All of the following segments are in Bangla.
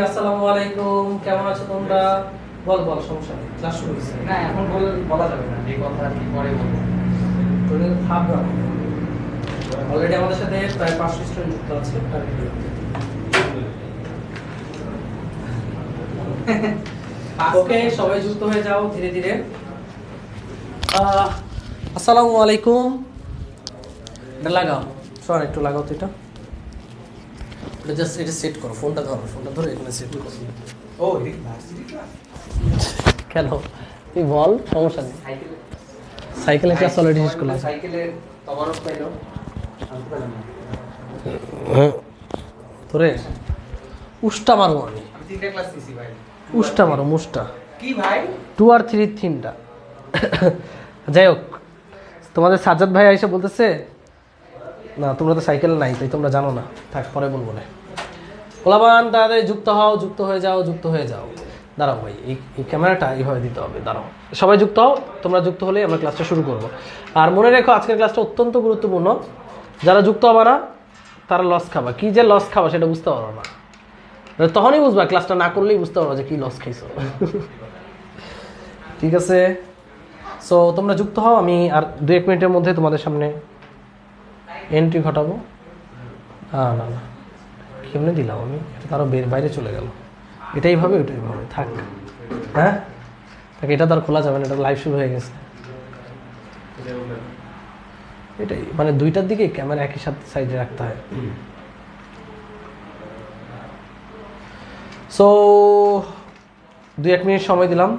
আসসালামু আলাইকুম, কেমন আছো তোমরা? বল বল, সমস্যা নেই, ক্লাস শুরু হয়েছে। না এখন বলা যাবে না, এই কথা কি পরে বলবো। তুমি ভাববা, অলরেডি আমাদের সাথে প্রায় 500 স্টুডেন্ট যুক্ত আছে। ওকে, সবাই যুক্ত হয়ে যাও ধীরে ধীরে। আসসালামু আলাইকুম। এটা লাগাও, শোন একটু লাগাও তো, এটা জাস্ট এটা সেট করো, ফোনটা ধরো এখানে সেট করো। ও এটা কি ভার্সিটি ক্লাস? কেন তুই বল, সমস্যা নেই। সাইকেলের ক্লাস অলরেডি শেষ করলাম। সাইকেলে তবারক পাইলো, আমি পেলাম না। তোরে উষ্টা মারো, আমি তিনটা ক্লাস নিছি ভাই। উষ্টা মারো, মুষ্টা কি ভাই? 2 আর 3 3টা। যাই হোক, তোমাদের সাজ্জাদ ভাই এসে বলতেছে না তোমরা তো সাইকেল নাই, তাই তোমরা জানো না, থাক পরে বলবো না। ওলাবান তাড়াতাড়ি যুক্ত হও, যুক্ত হয়ে যাও। দাঁড়াও ভাই, এই ক্যামেরাটা এইভাবে দিতে হবে, দাঁড়াও। সবাই যুক্ত হও, তোমরা যুক্ত হলে আমরা ক্লাসটা শুরু করব। আর মনে রেখো, আজকের ক্লাসটা অত্যন্ত গুরুত্বপূর্ণ। যারা যুক্ত হবে না তারা লস খাবা। কি যে লস খাবা সেটা বুঝতে পারো না, তখনই বুঝবা, ক্লাসটা না করলেই বুঝতে পারো যে কি লস খাইছো। ঠিক আছে, সো তোমরা যুক্ত হও। আমি আর 2-1 মিনিটের মধ্যে তোমাদের সামনে এন্ট্রি ঘটাবো। না কেমনে দিলাম আমি, এটা তারও বাইরে চলে গেল। এটাই ভাবে থাক। হ্যাঁ থাক, এটা তো আর খোলা যাবে না, এটা লাইভ শুরু হয়ে গেছে। এটাই মানে 2টার দিকে ক্যামেরা একই সাথে সাইডে রাখতে হয়। সো 2-1 মিনিট সময় দিলাম,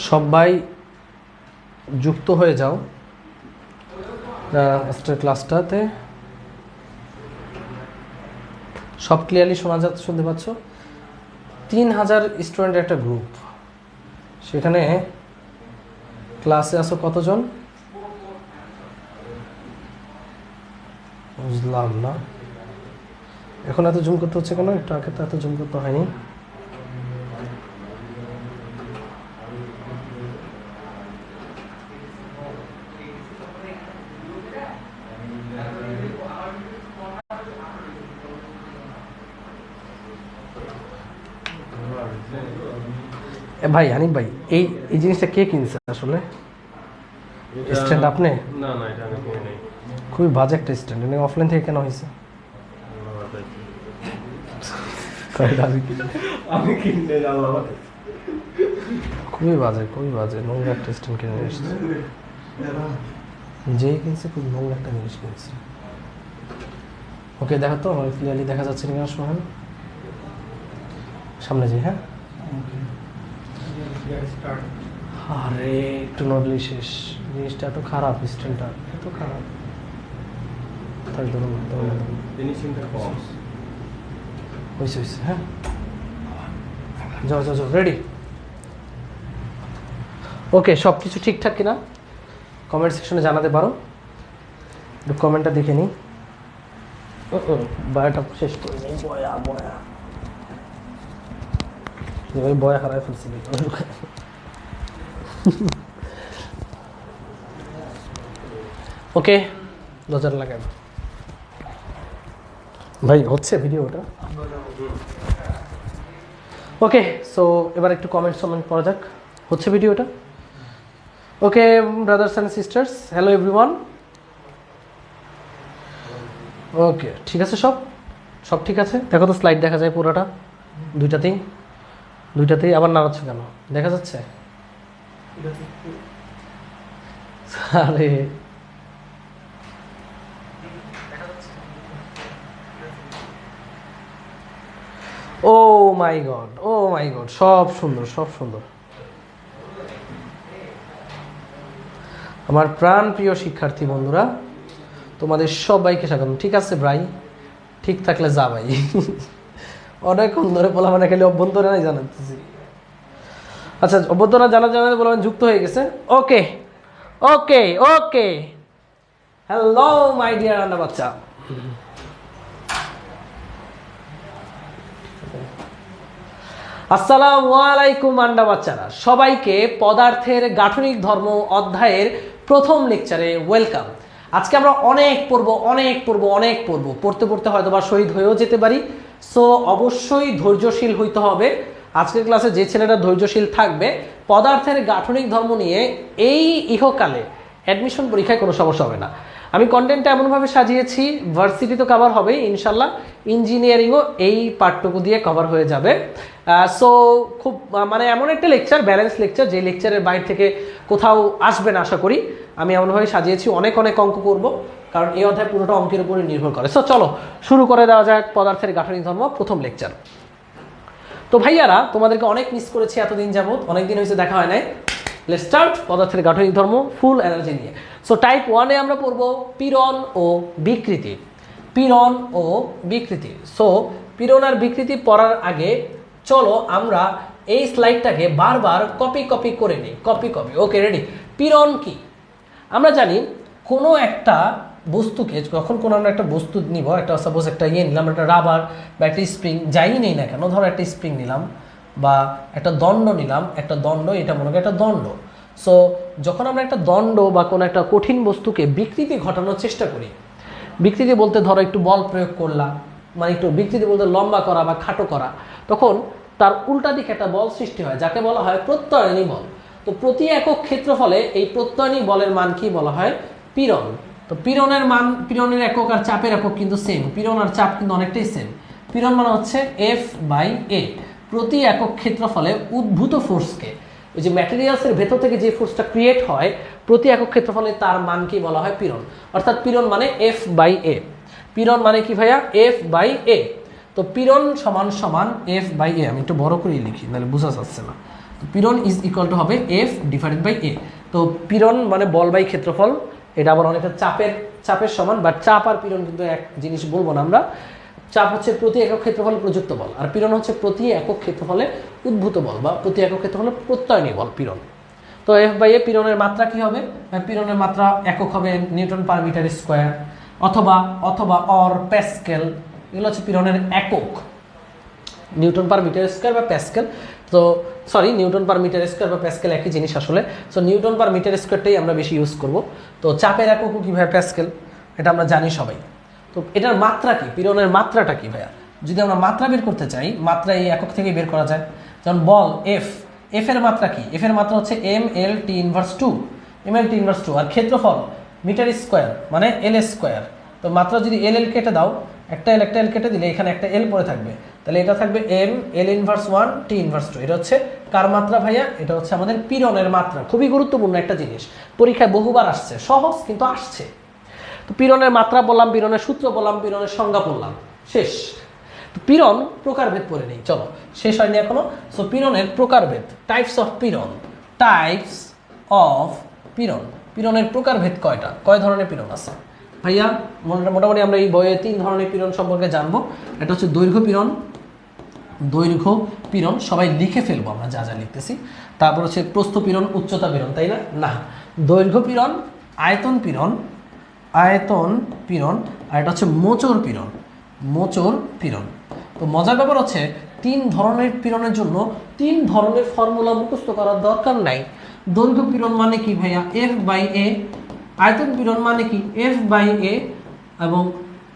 সবাই যুক্ত হয়ে যাও আজকের ক্লাসটাতে। সব ক্লিয়ারলি শুনতে পাচ্ছ? 3000 স্টুডেন্টের একটা গ্রুপ, সেখানে ক্লাসে আসো কতজন বুঝলাম না। এখন এত জুম করতে হচ্ছে কেন? একটু আগে তো এত জুম করতে হয়নি। ভাই হানিফ ভাই, এই জিনিসটা কে কিনছে আসলে? স্ট্যান্ড আপনি? না এটা আমি কিনে নাই। খুবই বাজে একটা স্ট্যান্ড, এটা অফলাইন থেকে কেন হয়েছে? আমি কিনে জানলাম। খুবই বাজে নোংরা একটা স্ট্যান্ড কিনে নিয়ে এসেছে। যেই কিনছে খুব নোংরা একটা জিনিস কিনছে। ওকে দেখো তো আমার ক্লিয়ারলি দেখা যাচ্ছে কিনা, সোহান সামনে যাই। হ্যাঁ আরে একটু নড়লেই শেষ। জিনিসটা এত খারাপ, স্ট্যান্ডটা এত খারাপ। হয়েছে হ্যাঁ, যাও রেডি। ওকে, সব কিছু ঠিকঠাক কিনা কমেন্ট সেকশনে জানাতে পারো। একটু কমেন্টটা দেখে নিই। বয়াটা শেষ করে নিই। বয়া হারাই ফেলছি। ওকে, দরজা লাগাই ভাই, হচ্ছে ভিডিওটা। ওকে, সো এবার একটু কমেন্টস পড়া যাক। হচ্ছে ভিডিওটা? Okay brothers and sisters, hello everyone. Okay ঠিক আছে, সব ঠিক আছে। দেখো তো স্লাইড দেখা যায় পুরোটা? দুইটাতেই আবার নাড়াচ্ছ কেন? দেখা যাচ্ছে? আরে ও মাই গড, সব সুন্দর। আমার প্রাণ প্রিয় শিক্ষার্থী বন্ধুরা, তোমাদের সবাইকে স্বাগত। ঠিক আছে ভাই, ঠিক থাকলে যা ভাই। অনেকক্ষণ ধরে বলা মানে খালি অভ্যন্তরে নাই জানাতেছি। আচ্ছা, অভ্যন্তরা জানাতে বলবেন যুক্ত হয়ে গেছে। ওকে, হ্যালো মাই ডিয়ার আন্ডা বাচ্চা। আসসালামু আলাইকুম আন্ডা বাচ্চারা, সবাইকে পদার্থের গাঠনিক ধর্ম অধ্যায়ের প্রথম লেকচারে ওয়েলকাম। আজকে আমরা অনেক পড়বো পড়তে পড়তে হয়তো বা শহীদ হয়েও যেতে পারি। সো অবশ্যই ধৈর্যশীল হইতে হবে। আজকের ক্লাসে যে ছেলেটা ধৈর্যশীল থাকবে, পদার্থের গাঠনিক ধর্ম নিয়ে এই ইহকালে অ্যাডমিশন পরীক্ষায় কোনো সমস্যা হবে না। আমি কন্টেন্টটা এমনভাবে সাজিয়েছি, ভার্সিটি তো কভার হবেই ইনশাল্লাহ, ইঞ্জিনিয়ারিংও এই পার্টটুকু দিয়ে কভার হয়ে যাবে। সো খুব মানে এমন একটা লেকচার, ব্যালেন্স লেকচার, যে লেকচারের বাইরে থেকে কোথাও আসবে না আশা করি। আমি এমনভাবে সাজিয়েছি, অনেক অঙ্ক করব, কারণ এই অধ্যায় পুরোটা অঙ্কের উপরে নির্ভর করে। সো চলো শুরু করে দেওয়া যাক পদার্থের গাঠনিক ধর্ম, প্রথম লেকচার। তো ভাইয়ারা, তোমাদেরকে অনেক মিস করেছি এতদিন যাবত, অনেকদিন হয়েছে দেখা হয় নাই। লেটস স্টার্ট পদার্থের গাঠনিক ধর্ম ফুল এনার্জি নিয়ে। সো টাইপ 1-এ আমরা পড়ব পীড়ন ও বিকৃতি। পীড়ন ও বিকৃতি। সো পীড়ন আর বিকৃতি পড়ার আগে চলো আমরা এই স্লাইডটাকে বারবার কপি করে নিই। কপি। ওকে, রেডি? পীড়ন কি? আমরা জানি কোনো একটা বস্তুকে, যখন কোনো আমরা একটা বস্তু নিব, একটা সাপোজ একটা নিলাম, একটা রাবার বা একটা স্প্রিং, যাই নেই না কেন, ধরো একটা স্প্রিং নিলাম বা একটা দণ্ড নিলাম, একটা দণ্ড, এটা মনে করি একটা দণ্ড। সো যখন আমরা একটা দণ্ড বা কোনো একটা কঠিন বস্তুকে বিকৃতি ঘটানোর চেষ্টা করি, বিকৃতি বলতে ধরো একটু বল প্রয়োগ করলাম, মানে একটু বিকৃতি বলতে লম্বা করা বা খাটো করা, তখন তার উল্টা দিকে একটা বল সৃষ্টি হয়, যাকে বলা হয় প্রত্যয়নী বল। তো প্রতি একক ক্ষেত্রফলে এই প্রত্যয়নী বলের মান কি বলা হয়? পীড়ন। তো পীড়নের মান, পীড়নের একক আর চাপের একক কিন্তু সেম, পীড়ন আর চাপ কিন্তু অনেকটাই সেম। পীড়ন মানে হচ্ছে F/A। প্রতি একক ক্ষেত্রফলে উদ্ভূত ফোর্সকে, ওই যে ম্যাটেরিয়ালসের ভেতর থেকে যে ফোর্সটা ক্রিয়েট হয় প্রতি একক ক্ষেত্রফলে, তার মান কি বলা হয়? পীড়ন। অর্থাৎ পীড়ন মানে F/A। পীড়ন মানে কি ভাইয়া? F/A। তো পীড়ন সমান সমান F/A। আমি একটু বড় করে লিখি, নাহলে বোঝা যাচ্ছে না। তো পীড়ন ইজ ইকুয়াল টু হবে F/A। তো পীড়ন মানে বল বাই ক্ষেত্রফল, এটা আবার অনেকটা চাপের সমান, বাট চাপ আর পীড়ন কিন্তু এক জিনিস বলবো না আমরা। চাপ হচ্ছে প্রতি একক ক্ষেত্রফলে প্রযুক্ত বল, আর পীড়ন হচ্ছে প্রতি একক ক্ষেত্রফলে উদ্ভূত বল বা প্রতি একক ক্ষেত্রফলে প্রত্যয়নী বল, পীড়ন। তো F/A পীড়নের মাত্রা কি হবে? পীড়নের মাত্রা একক হবে নিউটন পার মিটার স্কোয়ার, অথবা অর প্যাসকেল। এগুলো হচ্ছে পীড়নের একক, নিউটন পার মিটার স্কোয়ার বা প্যাসকেল। তো sorry, newton per metre square বা প্যাসকেল একই জিনিস আসলে। সো নিউটন পার মিটার স্কোয়ারটাই আমরা বেশি ইউজ করব। তো চাপের এককও কী ভাইয়া? প্যাসকেল, এটা আমরা জানি সবাই। তো এটার মাত্রা কি? পীড়নের মাত্রাটা কি ভাইয়া? যদি আমরা মাত্রা বের করতে চাই, মাত্রা এই একক থেকে বের করা যায়। যেমন বল এফ এর মাত্রা কি? এর মাত্রা হচ্ছে mL/T², mL/T²। আর ক্ষেত্রফল মিটার স্কোয়ার মানে L²। তো মাত্রা যদি এল কেটে দাও, একটা এল কেটে দিলে এখানে একটা এল পরে থাকবে, তাহলে এটা থাকবে mL/1 T²। এটা হচ্ছে কার মাত্রা ভাইয়া? এটা হচ্ছে আমাদের পীড়নের মাত্রা। খুবই গুরুত্বপূর্ণ একটা জিনিস, পরীক্ষায় বহুবার আসছে, সহজ কিন্তু আসছে। তো পীড়নের মাত্রা বললাম, পীড়নের সূত্র বললাম, পীড়নের সংজ্ঞা বললাম, শেষ। তো পীড়ন প্রকারভেদ পড়ে নেই, চলো, শেষ হয়নি এখনো। সো পীড়নের প্রকারভেদ, টাইপস অফ পীড়ন। টাইপস অফ পীড়ন, পীড়নের প্রকারভেদ কয়টা, কয় ধরনের পীড়ন আছে ভাইয়া? মোটামুটি আমরা এই বইয়ে 3 ধরনের পীড়ন সম্পর্কে জানবো। এটা হচ্ছে দৈর্ঘ্য পীড়ন, সবাই লিখে ফেলবো আমরা যা যা লিখতেছি। তারপর হচ্ছে প্রস্থ পীড়ন, উচ্চতা পীড়ন, তাই না? না, দৈর্ঘ্য পীড়ন, আয়তন পীড়ন, আর এটা হচ্ছে মোচড় পীড়ন। তো মজার ব্যাপার হচ্ছে 3 ধরনের পীড়নের জন্য 3 ধরনের ফর্মুলা মুখস্থ করার দরকার নাই। দৈর্ঘ্য পীড়ন মানে কি ভাইয়া? F/A। আয়তন পীড়ন মানে কি? F/A। এবং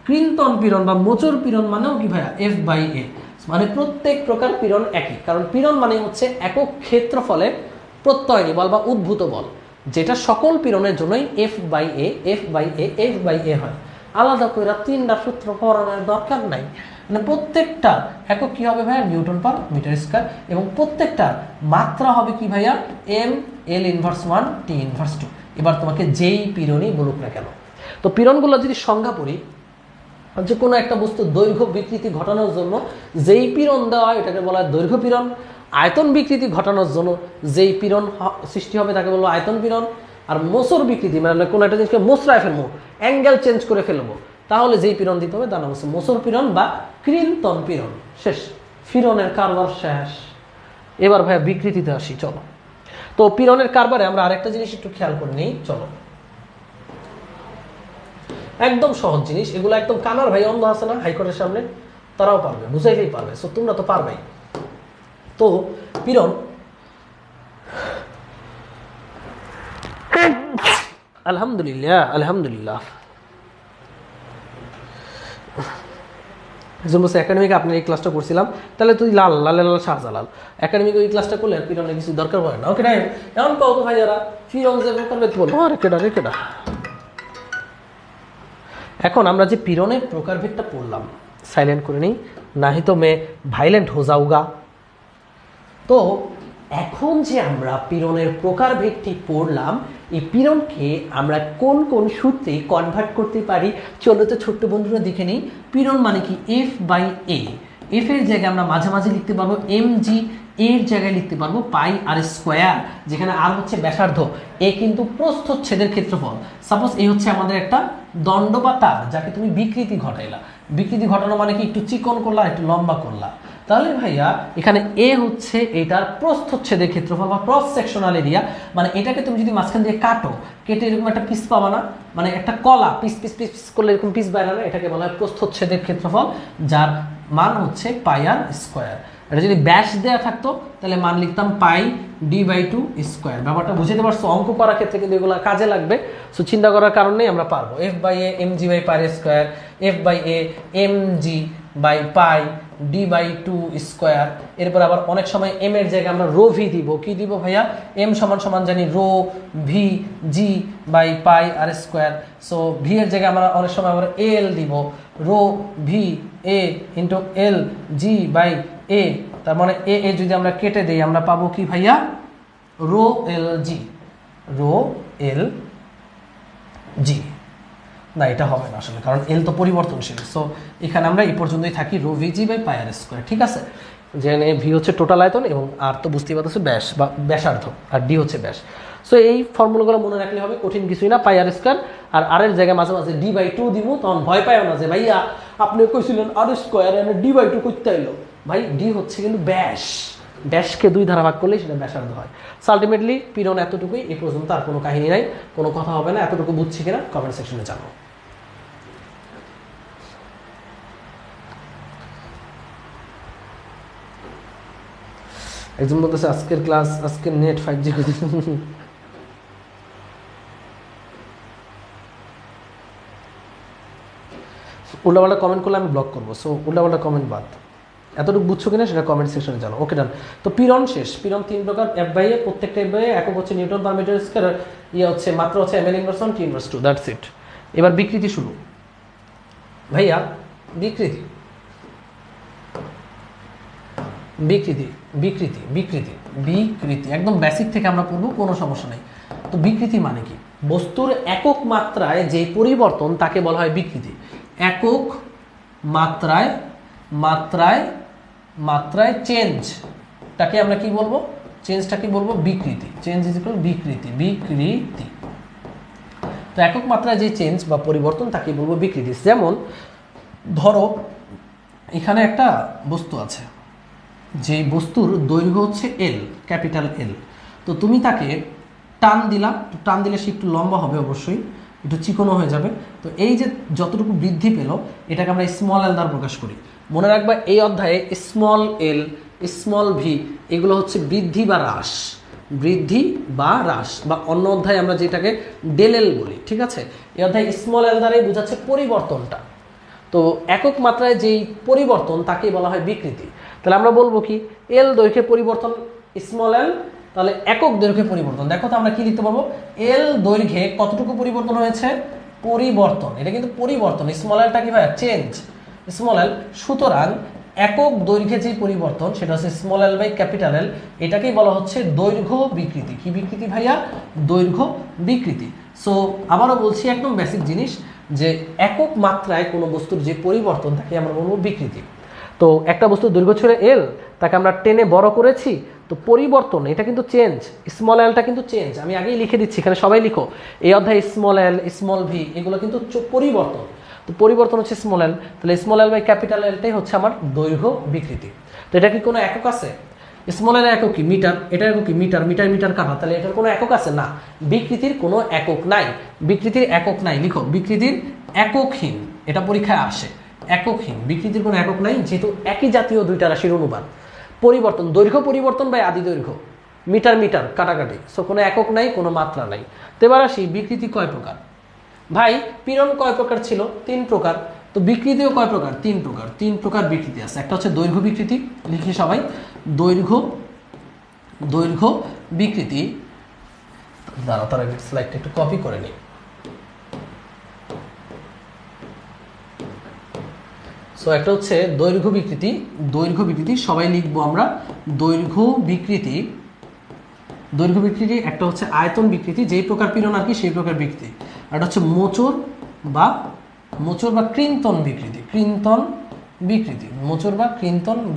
কৃন্তন পীড়ন বা মোচড় পীড়ন মানেও কি ভাইয়া? F/A। মানে প্রত্যেক প্রকার পীড়ন একই, কারণ পীড়ন মানে হচ্ছে একক ক্ষেত্রফলে প্রত্যয়নী বল বা উদ্ভূত বল, যেটা সকল পীড়নের জন্যই F/A হয়। আলাদা করে 3টা সূত্র পড়ানোর দরকার নাই। মানে প্রত্যেকটা একক কি হবে ভাইয়া? Newton per metre square. এবং প্রত্যেকটা মাত্রা হবে কি ভাইয়া? mL/1 T²। এবার তোমাকে যেই পীড়নই বলুক না কেন। তো পীড়নগুলো যদি সংজ্ঞা পড়ি, যে কোনো একটা বস্তুর দৈর্ঘ্য বিকৃতি ঘটানোর জন্য যেই পীড়ন দেওয়া হয় এটাকে বলা হয় দৈর্ঘ্য পীড়ন। আয়তন বিকৃতি ঘটানোর জন্য যেই পীড়ন সৃষ্টি হবে তাকে বলবো আয়তন পীড়ন। আর মোচড় বিকৃতি মানে কোনো একটা জিনিসকে মোচড়ায় ফেলবো, অ্যাঙ্গেল চেঞ্জ করে ফেলবো, তাহলে যেই পীড়ন দিতে হবে তার নাম হচ্ছে মোচড় পীড়ন বা কৃন্তন পীড়ন। শেষ, পীড়নের কারবার শেষ। এবার ভাইয়া বিকৃতিতে আসি, চলো। তো পীড়নের কারবারে আমরা আরেকটা জিনিস একটু খেয়াল করে নিই, চলো। একদম সহজ জিনিস এগুলো, একদম কানার ভাই অন্ধ আছে না হাইকোর্টের সামনে, তারাও পারবে, বুঝাইলেই পারবে। সো তোমরা তো পারবেই। তো পীড়ন আলহামদুলিল্লাহ আলহামদুলিল্লাহ। একজন বলছে একাডেমিকে আপনার এই ক্লাসটা করছিলাম, তাহলে তুই লাল লাল শাহজালাল, একাডেমিকে ওই ক্লাসটা করলে আর পিরনের কিছু দরকার পড়ে না। ওকে রাইট, এমন কত ভাই যারা পিরন যে করবে তো বলো রেকেডা রেকেডা। এখন আমরা যে পিরনের প্রকারভেদটা পড়লাম, সাইলেন্ট করে নিই, নাহি তো মে ভাইলেন্ট হো যাওগা। তো এখন যে আমরা পীড়নের প্রকারভেদটি পড়লাম, এই পীড়নকে আমরা কোন কোন সূত্রে কনভার্ট করতে পারি চলো তো ছোট্ট বন্ধুরা দেখে নিই। পীড়ন মানে কি এফ বাই এ, এফ এর জায়গায় আমরা মাঝে মাঝে লিখতে পারবো এম জি, এর জায়গায় লিখতে পারবো পাই আর স্কোয়ার, যেখানে আর হচ্ছে ব্যাসার্ধ, এ কিন্তু প্রস্থচ্ছেদের ক্ষেত্রফল। সাপোজ এই হচ্ছে আমাদের একটা দণ্ড বা তার, যাকে তুমি বিকৃতি ঘটাইলা। বিকৃতি ঘটানো মানে কি একটু চিকন করলা একটু লম্বা করলা। তাহলে ভাইয়া এখানে এ হচ্ছে এটার প্রস্থচ্ছেদের ক্ষেত্রফল বা ক্রস সেকশনাল এরিয়া। মানে এটাকে তুমি যদি মাঝখান দিয়ে কাটো, কেটে এরকম একটা পিস পাবা না, মানে একটা কলা পিস পিস পিস পিস করলে এরকম পিস বাইরে না, এটাকে বলা হয় প্রস্থচ্ছেদের ক্ষেত্রফল, যার মান হচ্ছে পাই আর স্কোয়ার। এটা যদি ব্যাস দেওয়া থাকতো তাহলে মান লিখতাম পাই ডি বাই 2 স্কোয়ার। ব্যাপারটা বুঝতে পারছো? অঙ্ক করার ক্ষেত্রে কিন্তু এগুলো কাজে লাগবে। সো চিন্তা করার কারণেই আমরা পারবো F by A M G by pi square, F by A M G by pi D by 2 square. এরপর আবার অনেক সময় এম এর জায়গায় আমরা রো ভি দিব। কি দিব ভাইয়া? এম সমান সমান জানি rho V G by pi R square. So V এর জায়গায় আমরা অনেক সময় আমরা এল দিব, rho V A into L G by A. তার মানে এ এ যদি আমরা কেটে দিই আমরা পাবো কি ভাইয়া? রো এল জি, রো এল জি। না এটা হবে না আসলে, কারণ এল তো পরিবর্তনশীল। সো এখানে আমরা এই পর্যন্তই থাকি, rho V G by pi R square. ঠিক আছে, যেখানে ভি হচ্ছে টোটাল আয়তন এবং আর তো বুঝতেই পারতেছে ব্যাস বা ব্যাসার্ধ, আর ডি হচ্ছে ব্যাস। সো এই ফর্মুলাগুলো মনে রাখলে হবে, কঠিন কিছুই না। পাই আর স্কোয়ার আর এর জায়গায় মাঝে মাঝে ডি বাই 2 দিব, তখন ভয় পাইও না যে ভাইয়া আপনি কইছিলেন আর স্কোয়ার এনে ডি বাই 2 করতে এলো। ভাই ডি হচ্ছে কিন্তু ব্যাস, ব্যাসকে 2 দ্বারা ভাগ করলেই সেটা ব্যাসার্ধ হয়। সো আলটিমেটলি পীড়ন এতটুকুই, এই পর্যন্ত আর কোনো কাহিনী নাই, কোনো কথা হবে না। এতটুকু বুঝছি কিনা কমেন্ট সেকশনে জানাও। একজন বলতেছে আজকের ক্লাস, আজকের নেট 5G উল্টাপাল্টা কমেন্ট করলে আমি ব্লক করবো। সো উল্টাপাল্টা কমেন্ট বাদ। এতটুকু বুঝছো কিনা সেটা কমেন্ট সেকশনে জানো। ওকে ডান। তো পীড়ন শেষ। পীড়ন 3 প্রকার, এফ বাই এ, প্রত্যেকটা এফ বাই এ একক হচ্ছে নিউটন পার মিটার স্কয়ার, ইয়ে হচ্ছে মাত্রা হচ্ছে M L inverse 1 T inverse 2, that's it. এবার বিকৃতি শুরু। ভাইয়া বিকৃতি বিকৃতি বিকৃতি বিকৃতি বিকৃতি একদম বেসিক থেকে আমরা পড়বো, কোনো সমস্যা নেই। তো বিকৃতি মানে কি? বস্তুর একক মাত্রায় যে পরিবর্তন তাকে বলা হয় বিকৃতি। একক মাত্রায় মাত্রায় মাত্রায় চেঞ্জ তাকে আমরা কি বলবো? চেঞ্জটাকে বলবো বিকৃতি। চেঞ্জ ইজ ইকুয়াল বিকৃতি, বিকৃতি। তো একক মাত্রায় যে চেঞ্জ বা পরিবর্তন তাকে বলবো বিকৃতি। যেমন ধরো এখানে একটা বস্তু আছে, যে বস্তুর দৈর্ঘ্য হচ্ছে এল, ক্যাপিটাল এল। তো তুমি তাকে টান দিলা, টান দিলে সে একটু লম্বা হবে, অবশ্যই একটু চিকনও হয়ে যাবে। তো এই যে যতটুকু বৃদ্ধি পেল এটাকে আমরা স্মল এল দ্বারা প্রকাশ করি। মনে রাখবা এই অধ্যায়ে স্মল এল, স্মল ভি এগুলো হচ্ছে বৃদ্ধি বা হ্রাস, বৃদ্ধি বা হ্রাস, বা অন্য অধ্যায়ে আমরা যেটাকে ডেল এল বলি। ঠিক আছে, এই অধ্যায়ে স্মল এল দ্বারাই বোঝাচ্ছে পরিবর্তনটা। তো একক মাত্রায় যেই পরিবর্তন তাকে বলা হয় বিকৃতি। তাহলে আমরা বলবো কি? এল দৈর্ঘ্যে পরিবর্তন স্মল এল, তাহলে একক দৈর্ঘ্যে পরিবর্তন। দেখো তো আমরা কি লিখতে পারবো? এল দৈর্ঘ্যে কতটুকু পরিবর্তন হয়েছে? পরিবর্তন, এটা কিন্তু পরিবর্তন। স্মল এলটা কি ভাই? Change, small L. সুতরাং একক দৈর্ঘ্যে যে পরিবর্তন সেটা হচ্ছে small L by capital L, এটাকেই বলা হচ্ছে দৈর্ঘ্য বিকৃতি। কি বিকৃতি ভাইয়া? দৈর্ঘ্য বিকৃতি। সো আবারও বলছি, একদম বেসিক জিনিস, যে একক মাত্রায় কোনো বস্তুর যে পরিবর্তন তাকে আমরা বলবো বিকৃতি। তো একটা বস্তুর দৈর্ঘ্য ছিল এল, তাকে আমরা টেনে বড় করেছি, তো পরিবর্তন এটা কিন্তু চেঞ্জ। স্মল এলটা কিন্তু চেঞ্জ, আমি আগেই লিখে দিচ্ছি, এখানে সবাই লিখো। এই অধ্যায়ে স্মল এল, স্মল ভি এগুলো কিন্তু পরিবর্তন। তো পরিবর্তন হচ্ছে স্মল এল, তাহলে স্মল এল বাই ক্যাপিটাল এলটাই হচ্ছে আমার দৈর্ঘ্য বিকৃতি। তো এটা কি কোনো একক আছে? স্মল এর একক কি? মিটার। এটা একক কি? মিটার। মিটার মিটার কাটা, তাহলে এটার কোনো একক আছে? না, বিকৃতির কোনো একক নাই। বিকৃতির একক নাই, লিখো বিকৃতির এককহীন। এটা পরীক্ষায় আসে, এককহীন। বিকৃতির কোনো একক নাই, যেহেতু একই জাতীয় দুইটা রাশির অনুপাত। পরিবর্তন, দৈর্ঘ্য পরিবর্তন বাই আদি দৈর্ঘ্য, মিটার মিটার কাটাকাটি, সো কোনো একক নাই, কোনো মাত্রা নাই। তো এবার আসি বিকৃতি কয় প্রকার। ভাই পীড়ন কয় প্রকার ছিল? 3 প্রকার। তো বিকৃতিও কয় প্রকার? 3 প্রকার। 3 প্রকার বিকৃতি আছে। একটা হচ্ছে দৈর্ঘ্য বিকৃতি, লিখি সবাই, দৈর্ঘ্য বিকৃতি। দাঁড়াও, তার আগে স্লাইডটা একটু কপি করে নিই। সো একটা হচ্ছে দৈর্ঘ্য বিকৃতি, সবাই লিখবো আমরা দৈর্ঘ্য বিকৃতি। একটা হচ্ছে আয়তন বিকৃতি, যেই প্রকার পীড়ন আর কি সেই প্রকার বিকৃতি। আর একটা হচ্ছে মোচর বা কৃন্তন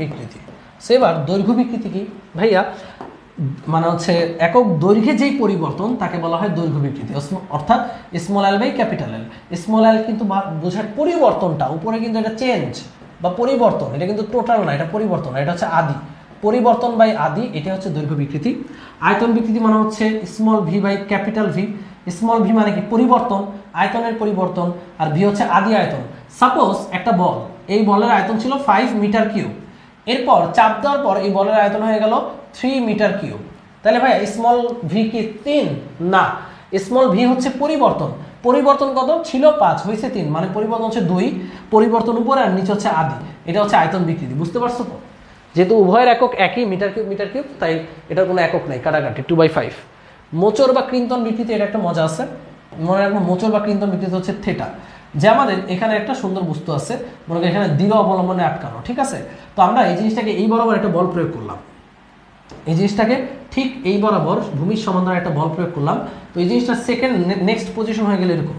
বিকৃতি। সো এবার দৈর্ঘ্য বিকৃতি কি ভাইয়া? মানে হচ্ছে একক দৈর্ঘ্যে যেই পরিবর্তন তাকে বলা হয় দৈর্ঘ্য বিকৃতি, অর্থাৎ small L by capital L. Small L কিন্তু বোঝায় পরিবর্তনটা, উপরে কিন্তু এটা চেঞ্জ বা পরিবর্তন, এটা কিন্তু টোটাল না, এটা পরিবর্তন, এটা হচ্ছে আদি, পরিবর্তন বাই আদি, এটা হচ্ছে দৈর্ঘ্য বিকৃতি। আয়তন বিকৃতি মানে হচ্ছে small V by capital V. Small V মানে কি? পরিবর্তন, আয়তনের পরিবর্তন, আর ভি হচ্ছে আদি আয়তন। সাপোজ একটা বল, এই বলের আয়তন ছিল 5 মিটার কিউব, এরপর চাপ দেওয়ার পর এই বলের আয়তন হয়ে গেল 3 মিটার কিউব। তাহলে ভাই স্মল ভি কি 3? না, স্মল ভি হচ্ছে পরিবর্তন। পরিবর্তন কত ছিল? 5, হয়েছে 3, মানে পরিবর্তন হচ্ছে 2, পরিবর্তন উপরে আর নিচে হচ্ছে আদি, এটা হচ্ছে আয়তন বিকৃতি। বুঝতে পারছো তো? যেহেতু উভয়ের একক একই, মিটার কিউব, তাই এটার কোনো একক নাই, কাটাকাটি 2/5। মোচর বা কৃন্তন বিকৃতি, এটা একটা মজা আছে, মনে রাখবো। মোচর বা কৃন্তন বিকৃতি হচ্ছে থেটা, যে আমাদের এখানে একটা সুন্দর বস্তু আছে, মনে করি এখানে দৃঢ় অবলম্বনে আটকানো, ঠিক আছে? তো আমরা এই জিনিসটাকে এই বরাবর একটা বল প্রয়োগ করলাম, এই জিনিসটাকে ঠিক এই বরাবর ভূমির সমান্তরালে একটা বল প্রয়োগ করলাম। তো এই জিনিসটা নেক্সট পজিশন হয়ে গেলে এরকম।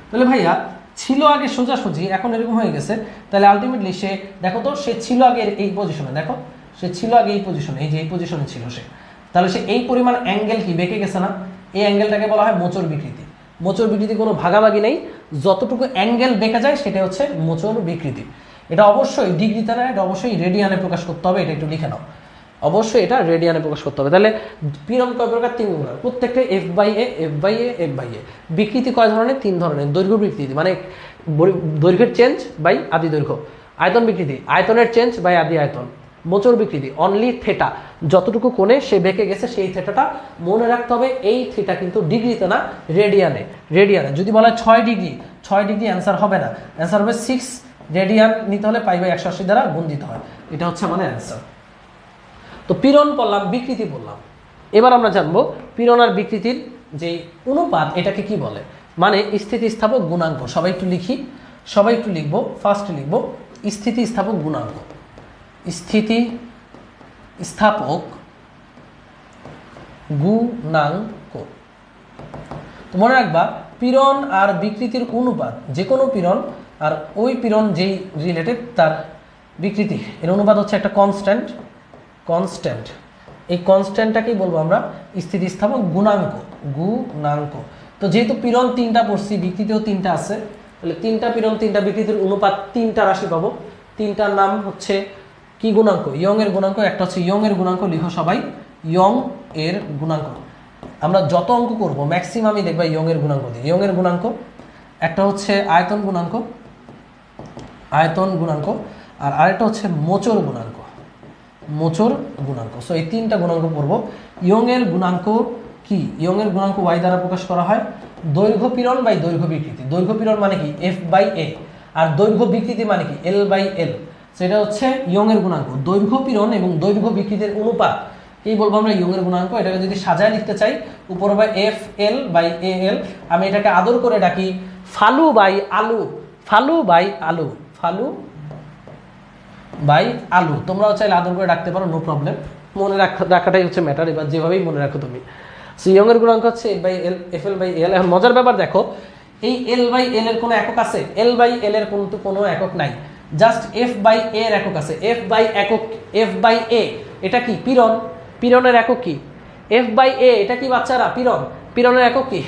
তাহলে ভাইয়া ছিল আগে সোজাসুজি, এখন এরকম হয়ে গেছে, তাহলে আলটিমেটলি সে, দেখো তো, সে ছিল আগে এই পজিশনে, দেখো সে ছিল আগে এই পজিশনে, এই যে এই পজিশনে ছিল সে, তাহলে সে এই পরিমাণ অ্যাঙ্গেল কি বেঁকে গেছে না? এই অ্যাঙ্গেলটাকে বলা হয় মোচর বিকৃতি। মোচর বিকৃতি কোনো ভাগাভাগি নেই, যতটুকু অ্যাঙ্গেল বেঁকে যায় সেটা হচ্ছে মোচর বিকৃতি। এটা অবশ্যই ডিগ্রিতে না, এটা অবশ্যই রেডিয়ানে প্রকাশ করতে হবে, এটা একটু লিখে নাও, অবশ্যই এটা রেডিয়ানে প্রকাশ করতে হবে। তাহলে পীড়ন কয় প্রকার? 3 প্রকার, প্রত্যেকটা F/A। বিকৃতি কয় ধরনের? 3 ধরনের। দৈর্ঘ্য বিকৃতি মানে দৈর্ঘ্যের চেঞ্জ বাই আদি দৈর্ঘ্য। আয়তন বিকৃতি, আয়তনের চেঞ্জ বাই আদি আয়তন। মোচর বিকৃতি অনলি থেটা, যতটুকু কোণে সে বেঁকে গেছে সেই থেটাটা মনে রাখতে হবে। এই থেটা কিন্তু ডিগ্রিতে না, রেডিয়ানে। যদি বলা হয় 6 ডিগ্রি অ্যান্সার হবে না, অ্যান্সার হবে 6 রেডিয়ান নিতে হলে π/180 দ্বারা গুণ দিতে হয়, এটা হচ্ছে আমাদের অ্যান্সার। তো পীড়ন পড়লাম, বিকৃতি পড়লাম, এবার আমরা জানবো পীড়ন আর বিকৃতির যে অনুপাত, এটাকে কি বলে? মানে স্থিতিস্থাপক গুণাঙ্ক। সবাই একটু লিখবো। ফার্স্ট লিখবো স্থিতিস্থাপক গুণাঙ্ক। স্থিতিস্থাপক গুণাঙ্ক। তো মনে রাখবা, পীড়ন আর বিকৃতির অনুপাত, যে কোনো পীড়ন আর ওই পীড়ন যেই রিলেটেড তার বিকৃতি, এর অনুপাত হচ্ছে একটা কনস্ট্যান্ট। এই কনস্ট্যান্টটাকেই বলবো আমরা স্থিতিস্থাপক গুণাঙ্ক। তো যেহেতু পীড়ন 3টা পড়ছি, বিকৃতিও 3টা আছে, তাহলে 3টা পীড়ন 3টা বিকৃতির অনুপাত 3টা রাশি পাবো। 3টার নাম হচ্ছে কি গুণাঙ্ক? ইয়ং এর গুণাঙ্ক। একটা হচ্ছে ইয়ং এর গুণাঙ্ক, লিখো সবাই ইয়ং এর গুণাঙ্ক। আমরা যত অঙ্ক করবো ম্যাক্সিমামই দেখবা ইয়ং এর গুণাঙ্ক দিয়ে। ইয়ং এর গুণাঙ্ক একটা হচ্ছে আয়তন গুণাঙ্ক, আর আরেকটা হচ্ছে মোচর গুণাঙ্ক। সো এই 3টা গুণাঙ্ক পড়বো। ইয়ং এর গুণাঙ্ক কি? ইয়ং এর গুণাঙ্ক y দ্বারা প্রকাশ করা হয় দৈর্ঘ্য পীড়ন বাই দৈর্ঘ্য বিকৃতি। দৈর্ঘ্য পীড়ন মানে কি? F/A, আর দৈর্ঘ্য বিকৃতি মানে কি? L/L। সেটা হচ্ছে ইয়ং এর গুণাঙ্ক। দৈর্ঘ্য পীড়ন এবং দৈর্ঘ্য বিকৃতির অনুপাত এই বলবো আমরা ইয়ং এর গুণাঙ্ক। এটাকে যদি সাজায় লিখতে চাই, উপর হবে FL/AL। আমি এটাকে আদর করে ডাকি ফালু বাই আলু। তোমরাও চাইলে আদর করে ডাকতে পারো, নো প্রবলেম। মনে রাখাটাই হচ্ছে ম্যাটার। এবার যেভাবেই মনে রাখো তুমি। সো ইয়ং এর গুণাঙ্ক হচ্ছে FL/AL। এখন মজার ব্যাপার দেখো, এই L/L এর কোনো একক আছে? L/L এর কিন্তু কোনো একক নাই, জাস্ট F/A এর একক আছে। F/A এটা কি? পীড়নের একক কি? F/A এটা কি বাচ্চারা? পীড়নের একক কি?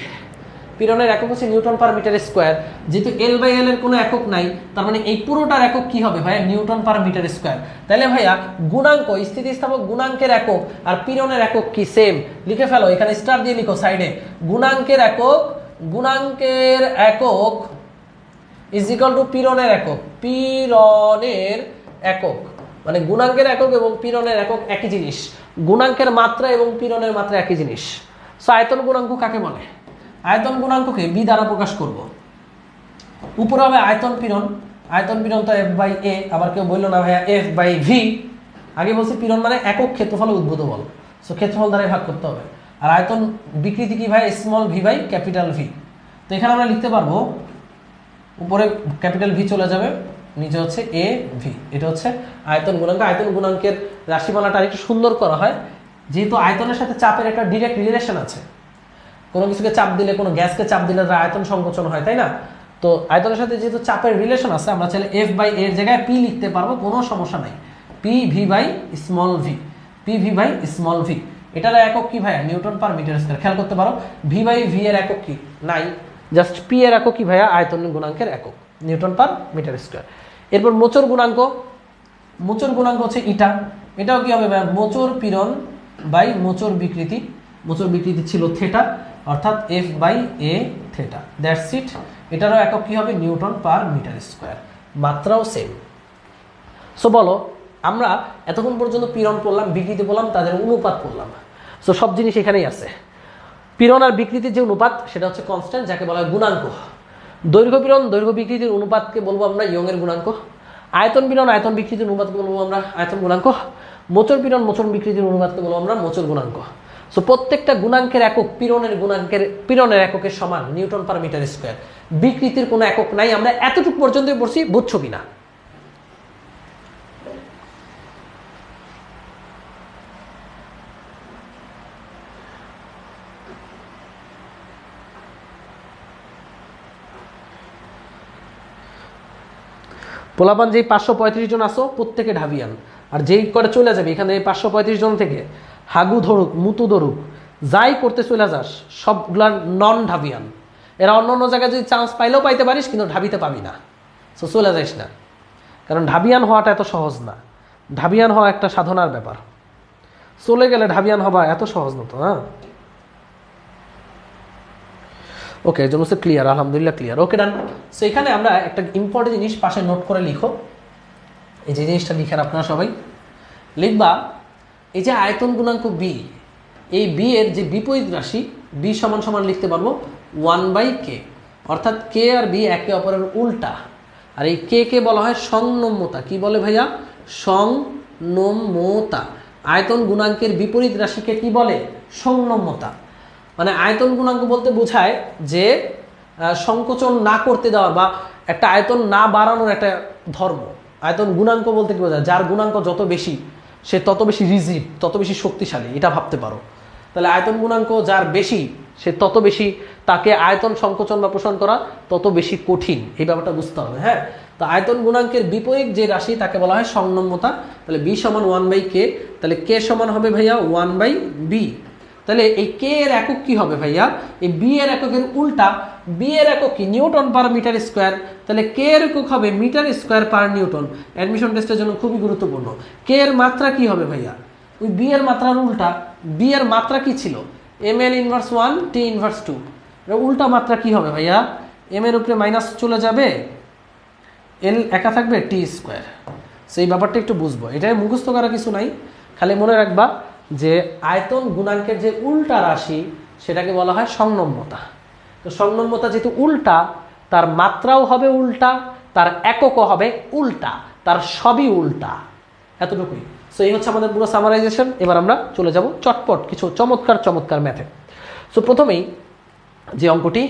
পীড়নের একক হচ্ছে নিউটন পার মিটার স্কোয়ার। যেহেতু L/L এর কোনো একক নাই, তার মানে এই পুরোটার একক কি হবে ভাইয়া? Newton per metre square. তাহলে ভাইয়া গুণাঙ্ক, স্থিতিস্থাপক গুণাঙ্কের একক আর পীড়নের একক কি? সেম। লিখে ফেলো, এখানে স্টার দিয়ে লিখো সাইডে। গুণাঙ্কের একক ইজ ইকুয়াল টু পীড়নের একক। মানে গুণাঙ্কের একক এবং পীড়নের একক একই জিনিস, গুণাঙ্কের মাত্রা এবং পীড়নের মাত্রা একই জিনিস। সো আয়তন গুণাঙ্ক কাকে বলে? আয়তন গুণাঙ্ককে বি দ্বারা প্রকাশ করব। উপরে হবে আয়তন পীড়ন, আয়তন পীড়ন তো এফ বাই এ, আবার কেউ বললো না ভাইয়া এফ বাই ভি। আগে বলছি পীড়ন মানে একক ক্ষেত্রফলে উদ্ভূত বল, সো ক্ষেত্রফল দ্বারাই ভাগ করতে হবে। আর আয়তন বিকৃতি কি ভাই? Small V by capital V. তো এখানে আমরা লিখতে পারবো উপরে ক্যাপিটাল ভি চলে যাবে, নিচে হচ্ছে এ ভি। এটা হচ্ছে আয়তন গুণাঙ্ক। আয়তন গুণাঙ্কের রাশিমালাটা আরেকটু সুন্দর করা হয়, যেহেতু আয়তনের সাথে চাপের একটা ডিরেক্ট রিলেশন আছে। কোনো কিছুকে চাপ দিলে, কোনো গ্যাসকে চাপ দিলে তার আয়তন সংকোচন হয়, তাই না? তো আয়তনের সাথে যেহেতু চাপের রিলেশন আছে, আমরা চাইলে এফ বাই এর জায়গায় পি লিখতে পারবো, কোনো সমস্যা নাই। P V by small V, P V by small V. এটার একক কি ভাইয়া? Newton per metre square. খেয়াল করতে পারো ভি বাই ভি এর একক কি? নাই, জাস্ট পি এর একক কি ভাইয়া? আয়তন গুণাঙ্কের একক, নিউটন পার মিটার স্কয়ার। এরপর মোচর গুণাঙ্ক, মোচর গুণাঙ্ক হচ্ছে ইটা। এটাও কি হবে ভাইয়া? মোচর পীড়ন বাই মোচর বিকৃতি। মোচর বিকৃতি ছিল থেটা, অর্থাৎ F by A theta, that's it. এটারও একক কি হবে? নিউটন পার মিটার স্কয়ার, মাত্রাও সেম। সো বলো, আমরা এতক্ষণ পর্যন্ত পীড়ন পড়লাম, বিকৃতি পড়লাম, তাদের অনুপাত পড়লাম। সো সব জিনিস এখানেই আছে। পীড়ন আর বিকৃতির যে অনুপাত সেটা হচ্ছে কনস্ট্যান্ট, যাকে বলা হয় গুণাঙ্ক। দৈর্ঘ্য পীড়ন দৈর্ঘ্য বিকৃতির অনুপাতকে বলবো আমরা ইয়ংয়ের গুণাঙ্ক। আয়তন পীড়ন আয়তন বিকৃতির অনুপাতকে বলবো আমরা আয়তন গুণাঙ্ক। মোচর পীড়ন মোচর বিকৃতির অনুপাতকে বলবো আমরা মোচর গুণাঙ্ক। সো প্রত্যেকটা গুণাঙ্কের একক পীড়নের এককের সমান, নিউটন পার মিটার স্কয়ার। বিকৃতির কোনো একক নাই। আমরা এতটুকু পর্যন্তই পড়ছি, বুঝছো কিনা? পোলাপান যেই 535 জন আসো প্রত্যেকে ঢাবিয়ান, আর যেই করে চলে যাবে এখানে এই 535 জন থেকে হাগু ধরুক মুতু ধরুক যাই করতে চলে যাস, সবগুলার নন ঢাবিয়ান। এরা অন্য অন্য জায়গায় যদি চান্স পাইলেও পাইতে পারিস, কিন্তু ঢাবিতে পাবি না। সো চলে যাইস না, কারণ ঢাবিয়ান হওয়াটা এত সহজ না। ঢাবিয়ান হওয়া একটা সাধনার ব্যাপার। চলে গেলে ঢাবিয়ান হবা এত সহজ না তো। হ্যাঁ, ওকে, এই জন্য ক্লিয়ার, আলহামদুলিল্লাহ ক্লিয়ার। ওকে ডান। সো এখানে আমরা একটা ইম্পর্টেন্ট জিনিস পাশে নোট করে লিখো। এই যে জিনিসটা লিখেন আপনারা সবাই লিখবা, এই যে আয়তন গুণাঙ্ক বি, এই বি এর যে বিপরীত রাশি বি সমান সমান লিখতে পারবো 1/k, অর্থাৎ কে আর বি একে অপরের উল্টা। আর এই কে কে বলা হয় সংনম্যতা। কি বলে ভাইয়া? সংনম্যতা। আয়তন গুণাঙ্কের বিপরীত রাশিকে কি বলে? সংনম্যতা। মানে আয়তন গুণাঙ্ক বলতে বোঝায় যে সংকোচন না করতে দেওয়া বা একটা আয়তন না বাড়ানোর একটা ধর্ম। আয়তন গুণাঙ্ক বলতে কি বোঝায়? যার গুণাঙ্ক যত বেশি সে তত বেশি রিজিড, তত বেশি শক্তিশালী, এটা ভাবতে পারো। তাহলে আয়তন গুণাঙ্ক যার বেশি সে তত বেশি, তাকে আয়তন সংকোচন বা প্রসারণ করা তত বেশি কঠিন, এই ব্যাপারটা বুঝতে হবে। হ্যাঁ, তো আয়তন গুণাঙ্কের বিপরীত যে রাশি তাকে বলা হয় সংনম্যতা। তাহলে বি সমান 1/k, তাহলে কে সমান হবে ভাইয়া 1/b। তাহলে এই কে এর একক কি হবে ভাইয়া? এই বি এর এককের উল্টা। বি এর একক কি? Newton per metre square. তাহলে কে এর একক হবে metre square per newton. Admission টেস্টের জন্য খুবই গুরুত্বপূর্ণ। কে এর মাত্রা কি হবে ভাইয়া? ওই বি এর মাত্রার উল্টা। বি এর মাত্রা কি ছিল? ml inverse 1 t inverse 2। এর উল্টা মাত্রা কি হবে ভাইয়া? m এর উপরে মাইনাস চলে যাবে, l একা থাকবে, t স্কয়ার। সেই ব্যাপারটা একটু বুঝবো, এটাই মুখস্থ করা কিছু নাই, খালি মনে রাখবা যে আয়তন গুণাঙ্কের যে উল্টা রাশি সেটাকে বলা হয় সংনম্যতা। তো সংনম্যতা যেহেতু উল্টা, তার মাত্রাও হবে উল্টা, তার এককও হবে উল্টা, তার সবই উল্টা। এতটুকুই। সো এই হচ্ছে আমাদের পুরো সামারাইজেশন। এবার আমরা চলে যাব চটপট কিছু চমৎকার চমৎকার ম্যাথে। সো প্রথমেই যে অঙ্কটি,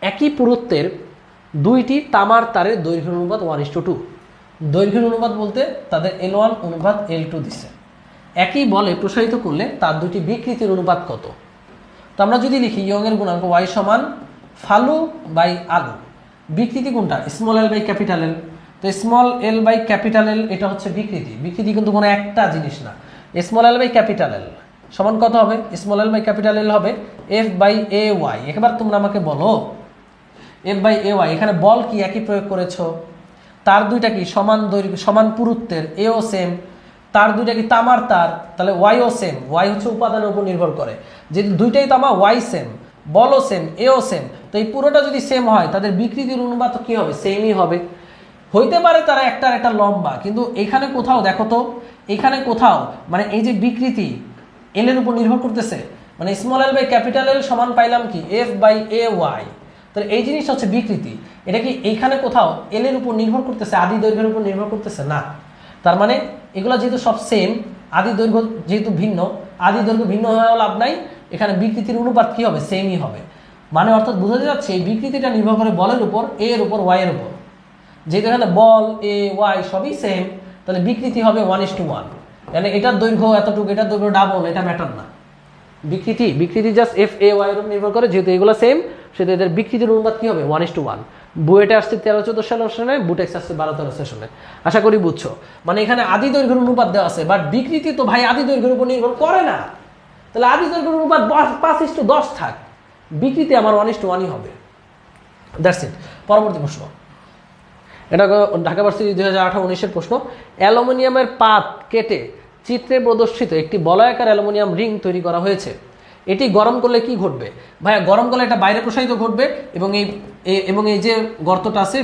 একই পুরুত্বের দুইটি তামার তারের দৈর্ঘ্য অনুপাত 1:2। দৈর্ঘ্য অনুপাত বলতে তাদের L1 অনুপাত L2 দিচ্ছে। একই বলে প্রসারিত করলে তার দুটি বিকৃতির অনুপাত কত? তো আমরা যদি লিখি ইয়ংয়ের গুণাঙ্ক y সমান ফালু বাই আলু, বিকৃতি কোনটা? Small L by capital L. তো small L by capital L এটা হচ্ছে বিকৃতি। বিকৃতি কিন্তু কোনো একটা জিনিস না। Small L by capital L সমান কত হবে? Small L by capital L হবে এফ বাই এ ওয়াই। একবার তোমরা আমাকে বলো এফ বাই এ ওয়াই, এখানে বল কি একই প্রয়োগ করেছো? তার দুইটা কি সমান দৈর্ঘ্য সমান পুরুত্বের, এও সেম। তার দুইটা কি তামার তার, তাহলে ওয়াইও সেম। ওয়াই হচ্ছে উপাদানের উপর নির্ভর করে, যে দুইটাই তামা, ওয়াই সেম, বলও সেম, এও সেম। তো এই পুরোটা যদি সেম হয় তাদের বিকৃতির অনুপাত কি হবে? সেমই হবে। হইতে পারে তারা একটা লম্বা, কিন্তু এখানে কোথাও দেখো তো, এখানে কোথাও মানে এই যে বিকৃতি এল এর উপর নির্ভর করতেছে, মানে small L by capital L সমান পাইলাম কি এফ বাই এ ওয়াই। তাহলে এই জিনিসটা হচ্ছে বিকৃতি, এটা কি এইখানে কোথাও এল এর উপর নির্ভর করতেছে, আদি দৈর্ঘ্যের উপর নির্ভর করতেছে না। তার মানে এগুলো যেহেতু সব সেম, আদি দৈর্ঘ্য যেহেতু ভিন্ন, আদি দৈর্ঘ্য ভিন্ন হওয়ার লাভ নাই, এখানে বিকৃতির অনুপাত কি হবে, সেমই হবে। মানে অর্থাৎ বোঝাতে যাচ্ছে এই বিকৃতিটা নির্ভর করে বলের উপর, এ এর উপর, ওয়াই এর উপর। যেহেতু এখানে বল এ ওয়াই সবই সেম, তাহলে বিকৃতি হবে 1:1। মানে এটার দৈর্ঘ্য এতটুকু, এটার দৈর্ঘ্য ডাবল, এটা ম্যাটার না। বিকৃতি জাস্ট এফ এ ওয়াই এর উপর নির্ভর করে, যেহেতু এগুলো সেম সেহেতু এদের বিকৃতির অনুপাত কি হবে 1:1। বুয়েটে আসছে 13-14 সেশনে, বুটেক্স আসছে 12-13 সেশনে। আশা করি বুঝছো। মানে এখানে আদি দৈর্ঘ্যের অনুপাত দেওয়া আছে, বাট বিকৃতি তো ভাই আদি দৈর্ঘ্যের উপর নির্ভর করে না। তাহলে আদি দৈর্ঘ্যের অনুপাত 5:10 থাক, বিকৃতি আমার 1:1ই হবে। That's it. পরবর্তী প্রশ্ন, এটা ঢাকা ভার্সিটি 2018-19 প্রশ্ন। অ্যালুমিনিয়ামের পাত কেটে চিত্রে প্রদর্শিত একটি বলয়াকার অ্যালুমিনিয়াম রিং তৈরি করা হয়েছে, এটি গরম করলে কি ঘটবে? ভাইয়া গরম করলে এটা বাইরে প্রসারিত ঘটবে, এবং এই যে গর্তটা আছে,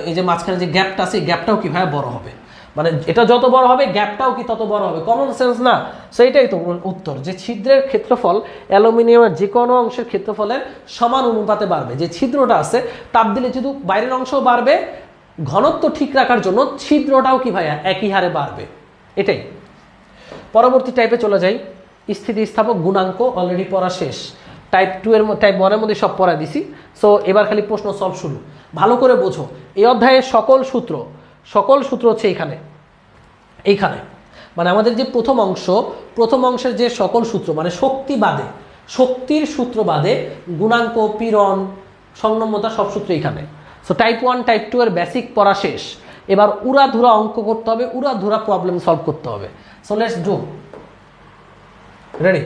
এই যে মাঝখানে যে গ্যাপটা আছে, এই গ্যাপটাও কি ভাইয়া বড় হবে। মানে এটা যত বড় হবে গ্যাপটাও কি তত বড় হবে। কমন সেন্স না? সেইটাই তো উত্তর, যে ছিদ্রের ক্ষেত্রফল অ্যালুমিনিয়ামের যে কোনো অংশের ক্ষেত্রফলের সমান অনুপাতে বাড়বে। যে ছিদ্রটা আছে তাপ দিলে যেহেতু বাইরের অংশও বাড়বে, ঘনত্ব ঠিক রাখার জন্য ছিদ্রটাও কি ভাইয়া একই হারে বাড়বে। এটাই। পরবর্তী টাইপে চলে যাই। স্থিতিস্থাপক গুণাঙ্ক অলরেডি পড়া শেষ। টাইপ 2 এর টাইপ 1 এর মধ্যে সব পড়া দিছি। সো এবার খালি প্রশ্ন সলভ শুরু। ভালো করে বোঝো, এই অধ্যায়ের সকল সূত্র হচ্ছে এইখানে। মানে আমাদের যে প্রথম অংশের যে সকল সূত্র, মানে শক্তির সূত্র বাদে গুণাঙ্ক, পীড়ন, সংনম্যতা সব সূত্র এইখানে। সো টাইপ 1 টাইপ 2 এর বেসিক পড়া শেষ। এবার উড়াধুরা অঙ্ক করতে হবে, উড়াধুরা প্রবলেম সলভ করতে হবে। So let's do. রেডি?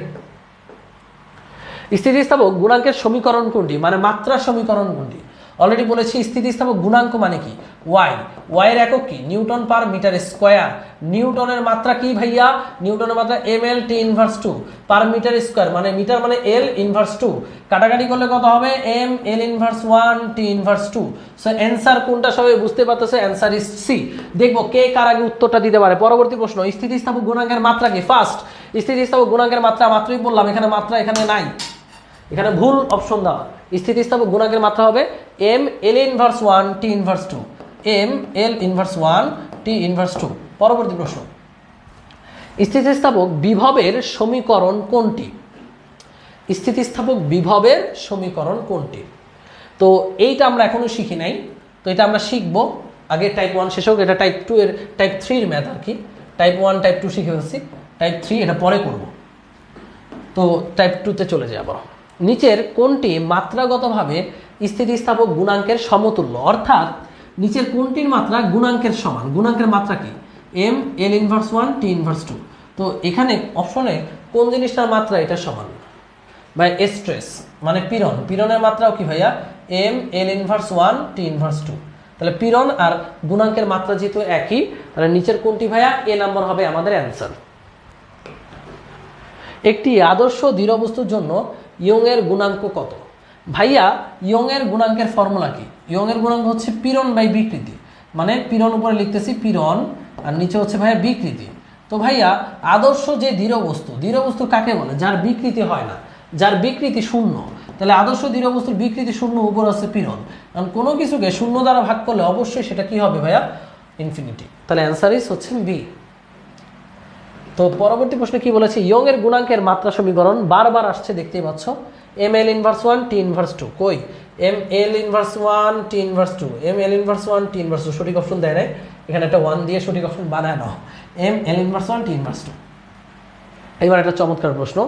স্থিতিস্থাপক গুণাঙ্কের সমীকরণ কোনটি, মানে মাত্রার সমীকরণ কোনটি? অলরেডি বলেছি স্থিতিস্থাপক গুণাঙ্ক মানে কি, ওয়াই এর একক কি, নিউটন পার মিটার স্কয়ার। নিউটনের মাত্রা কি ভাইয়া? নিউটনের মাত্রা ml t inverse 2 per metre square, মানে মিটার মানে l ইনভার্স 2। কাটাকাটি করলে কত হবে? m l inverse 1 t inverse 2। So answer কোনটা সবাই বুঝতে পারতেছে? Answer is C. দেখবো কে কার আগে উত্তরটা দিতে পারে। পরবর্তী প্রশ্ন, স্থিতিস্থাপক গুণাঙ্কের মাত্রা কি? ফার্স্ট, স্থিতিস্থাপক গুণাঙ্কের মাত্রা মাত্রই বললাম, এখানে মাত্রা এখানে নাই, এখানে ভুল অপশন দেওয়া। স্থিতিস্থাপক গুণাঙ্কের মাত্রা হবে m l inverse 1 t inverse 2, m l inverse 1 t inverse 2। পরবর্তী প্রশ্ন, স্থিতিস্থাপক বিভবের সমীকরণ কোনটি? স্থিতিস্থাপক বিভবের সমীকরণ কোনটি? তো এইটা আমরা এখনো শিখি নাই, তো এটা আমরা শিখবো। আগে টাইপ 1 শেষ হোক, এটা টাইপ 2 এর টাইপ 3 এর ম্যাথ আর কি। টাইপ 1 টাইপ 2 শিখে ফেলছি, টাইপ 3 এটা পরে করব। তো টাইপ 2 তে চলে যাই আবার। নিচের কোনটি মাত্রাগতভাবে স্থিতিস্থাপক গুণাঙ্কের সমতুল্য? অর্থাৎ নিচের কোনটির মাত্রা গুণাঙ্কের সমান? গুণাঙ্কের মাত্রা কি? m l inverse 1 t inverse 2। তো এখানে অপশনে কোন জিনিসটার মাত্রা এটা সমান? বাই স্ট্রেস মানে পীড়নের মাত্রাও কি ভাইয়া? m l inverse 1 t inverse 2। তাহলে পীড়ন আর গুণাঙ্কের মাত্রা যেহেতু একই, তাহলে নিচের কোনটি ভাইয়া? এ নাম্বার হবে আমাদের অ্যান্সার। একটি আদর্শ দৃঢ় বস্তুর জন্য ইয়ং এর গুণাঙ্ক কত? ভাইয়া ইয়ং এর গুণাঙ্কের ফর্মুলা কি? ইয়ং এর গুণাঙ্ক হচ্ছে পীড়ন বাই বিকৃতি, মানে পীড়ন উপরে লিখতেছি পীড়ন আর নিচে হচ্ছে ভাইয়া বিকৃতি। তো ভাইয়া আদর্শ যে দৃঢ় বস্তু কাকে বলে? যার বিকৃতি হয় না, যার বিকৃতি শূন্য। তাহলে আদর্শ দৃঢ় বস্তুর বিকৃতি শূন্য, উপর আছে পীড়ন। কারণ কোনো কিছুকে শূন্য দ্বারা ভাগ করলে অবশ্যই সেটা কি হবে ভাইয়া? ইনফিনিটি। তাহলে অ্যান্সার ইজ হচ্ছে বি। তো পরবর্তী প্রশ্নে কি বলেছে? ইয়ং এর গুণাঙ্কের মাত্রা সমীকরণ বারবার আসছে, দেখতেই পাচ্ছ। m l inverse 1 t inverse 2, কই m l inverse 1 t inverse 2, m l inverse 1 t inverse 2 সঠিক অপশন দেয় নাই, এখানে একটা 1 দিয়ে সঠিক অপশন বানায় নাও। m l inverse 1 t inverse 2। এবার একটা চমৎকার প্রশ্ন,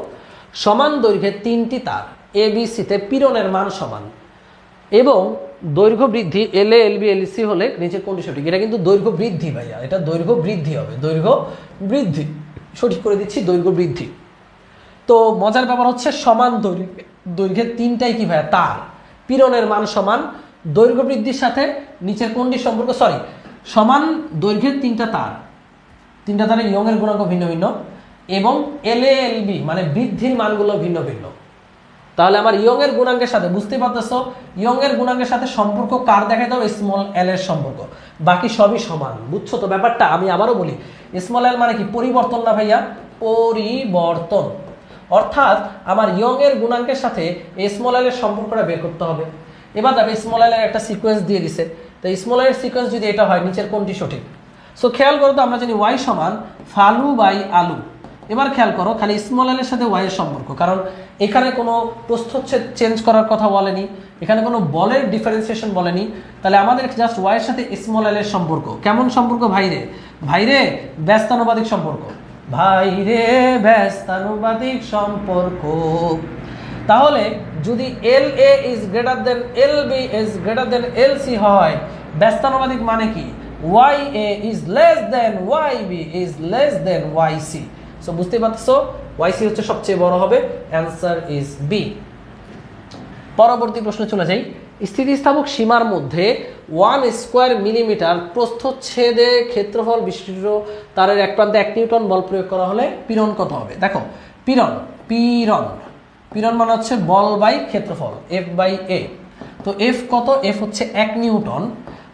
সমান দৈর্ঘ্যের 3টি তার a b c তে পীড়নের মান সমান এবং দৈর্ঘ্য বৃদ্ধি এল এ এল বি এল সি হলে নিচে কোনটি সঠিক? এটা কিন্তু দৈর্ঘ্য বৃদ্ধি ভাইয়া, এটা দৈর্ঘ্য বৃদ্ধি হবে, দৈর্ঘ্য বৃদ্ধি সঠিক করে দিচ্ছি, দৈর্ঘ্য বৃদ্ধি। তো মজার ব্যাপার হচ্ছে সমান দৈর্ঘ্যের 3টাই কি ভাইয়া? তার। পীড়নের মান সমান, দৈর্ঘ্য বৃদ্ধির সাথে নিচের কোনটি সম্পর্ক? সমান দৈর্ঘ্যের 3টা তারের ইয়ং এর গুণাঙ্ক ভিন্ন ভিন্ন এবং এল এ এল বি মানে বৃদ্ধির মানগুলো ভিন্ন ভিন্ন। তাহলে আমার ইয়ং এর গুণাঙ্কের সাথে, বুঝতে পারতেছো, ইয়ং এর গুণাঙ্কের সাথে সম্পর্ক কার দেখাইতে হবে? স্মল এল এর সম্পর্ক। বাকি সবই সমান, বুঝছো তো ব্যাপারটা? আমি আবারও বলি, স্মল এল মানে কি? পরিবর্তন না ভাইয়া? পরিবর্তন। অর্থাৎ আমার ইয়ং এর গুণাঙ্কের সাথে স্মল এল এর সম্পর্কটা বের করতে হবে। এবার দেখো স্মল এল এর একটা সিকোয়েন্স দিয়ে দিছে, তো স্মল এল এর সিকোয়েন্স যদি এটা হয়, নিচের কোনটি সঠিক? সো খেয়াল করো তো, আমরা জানি ওয়াই সমান ফালু বাই আলু। এবার খেয়াল করো খালি স্মল এল এর সাথে ওয়াই এর সম্পর্ক, কারণ এখানে কোনো প্রস্থচ্ছেদ চেঞ্জ করার কথা বলেনি, এখানে কোনো বলের ডিফারেন্সিয়েশন বলেনি, তাহলে আমাদের জাস্ট ওয়াই এর সাথে স্মল এল এর সম্পর্ক। কেমন সম্পর্ক ভাইরে? ভাইরে ব্যস্তানুপাতিক সম্পর্ক, ভাইরে ব্যস্তানুপাতিক সম্পর্ক। তাহলে যদি L A is greater than L B is greater than L C হয়, ব্যস্তানুপাতিক মানে কি? Y A is less than Y B is less than Y C. So বুঝতে পারছো, ওয়াই সি হচ্ছে সবচেয়ে বড় হবে, অ্যান্সার ইজ বি। পরবর্তী প্রশ্নে চলে যাই। স্থিতিস্থাপক সীমার মধ্যে 1 স্কোয়ার মিলিমিটার প্রস্থচ্ছেদে ক্ষেত্রফল বিশিষ্ট তারের এক প্রান্তে 1 নিউটন বল প্রয়োগ করা হলে পীড়ন কত হবে? দেখো পীড়ন পীড়ন পীড়ন মানে হচ্ছে বল বাই ক্ষেত্রফল, এফ বাই এ। তো এফ কত? এফ হচ্ছে 1 নিউটন,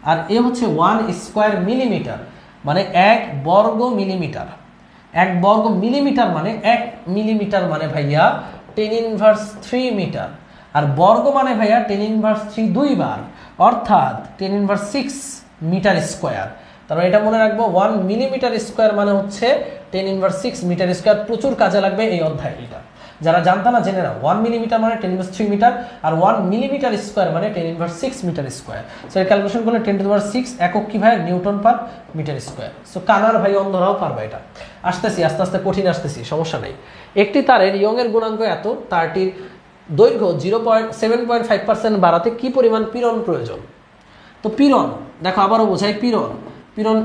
আর এ হচ্ছে 1 স্কোয়ার মিলিমিটার, মানে 1 বর্গ মিলিমিটার। 1 বর্গ মিলিমিটার মানে 1 মিলিমিটার মানে ভাইয়া 10⁻³ মিটার, আর বর্গ মানে ভাইয়া 10⁻³ 2 বার, অর্থাৎ 10⁻6 মিটার স্কোয়ার। তারপর এটা মনে রাখবো, 1 মিলিমিটার স্কোয়ার মানে হচ্ছে 10⁻6 মিটার স্কোয়ার। প্রচুর কাজে লাগবে এই অধ্যায়, এটা যারা জানতা না জেনে নাও। 1 মিলিমিটার মানে 10⁻³ মিটার, আর 1 মিলিমিটার স্কোয়ার মানে 10⁻6 মিটার স্কোয়ার। সো এই ক্যালকুলেশন করলে 10⁻6 একক কি ভাই? Newton per metre square. So কানার ভাই অন্ধরাও পারবে এটা। আসতেছি, আস্তে আস্তে কঠিন আসতেছি, সমস্যা নেই। একটি তারের ইয়ং এর গুণাঙ্ক এত, তারটির দৈর্ঘ্য 7.5% বাড়াতে কি পরিমাণ পীড়ন প্রয়োজন? তো পীড়ন দেখো আবারও বোঝাই, পীড়ন পীড়ন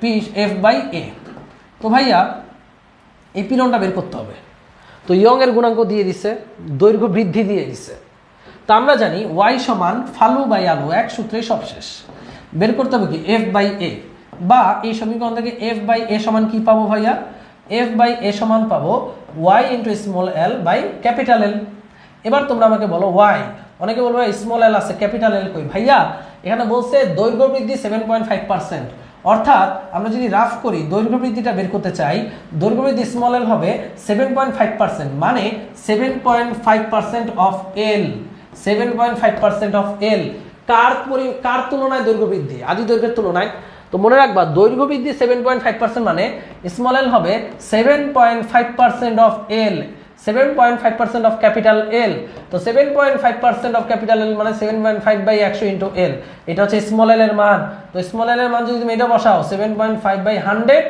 পি এফ বাই এ। তো ভাইয়া এই পীড়নটা বের করতে হবে। তো ইয়ং এর গুণাঙ্ক দিয়ে দিছে, দৈর্ঘ্য বৃদ্ধি দিয়ে দিছে। তো আমরা জানি ওয়াই সমান ফালু বাই আলু, এক সূত্রে সব শেষ। বের করতে হবে কি? এফ বাই এ, বা এই সমীকরণ থেকে এফ বাই এ সমান কি পাবো ভাইয়া? এফ বাই এ সমান পাবো Y into small L by capital L. এবার তোমরা আমাকে বলো ওয়াই, অনেকে বলবো স্মল এল আছে, ক্যাপিটাল এল কই? ভাইয়া এখানে বলছে দৈর্ঘ্য বৃদ্ধি 7.5%, অর্থাৎ আমরা যদি রাফ করি দৈর্ঘ্য বৃদ্ধিটা বের করতে চাই, দৈর্ঘ্য বৃদ্ধি স্মল এল হবে 7.5%, মানে 7.5% অফ এল, 7.5% অফ এল। কার তুলনায় দৈর্ঘ্য বৃদ্ধি? আদি দৈর্ঘ্যের তুলনায়। তো মনে রাখবা দৈর্ঘ্য বৃদ্ধি 7.5% মানে স্মল এল হবে 7.5% of L, 7.5% of capital L. তো 7.5% অফ ক্যাপিটাল এল মানে 7.5/100 ইন্টু এল, এটা হচ্ছে স্মল এল এর মান। তো স্মল এল এর মান যদি তুমি এটা বসাও 7.5/100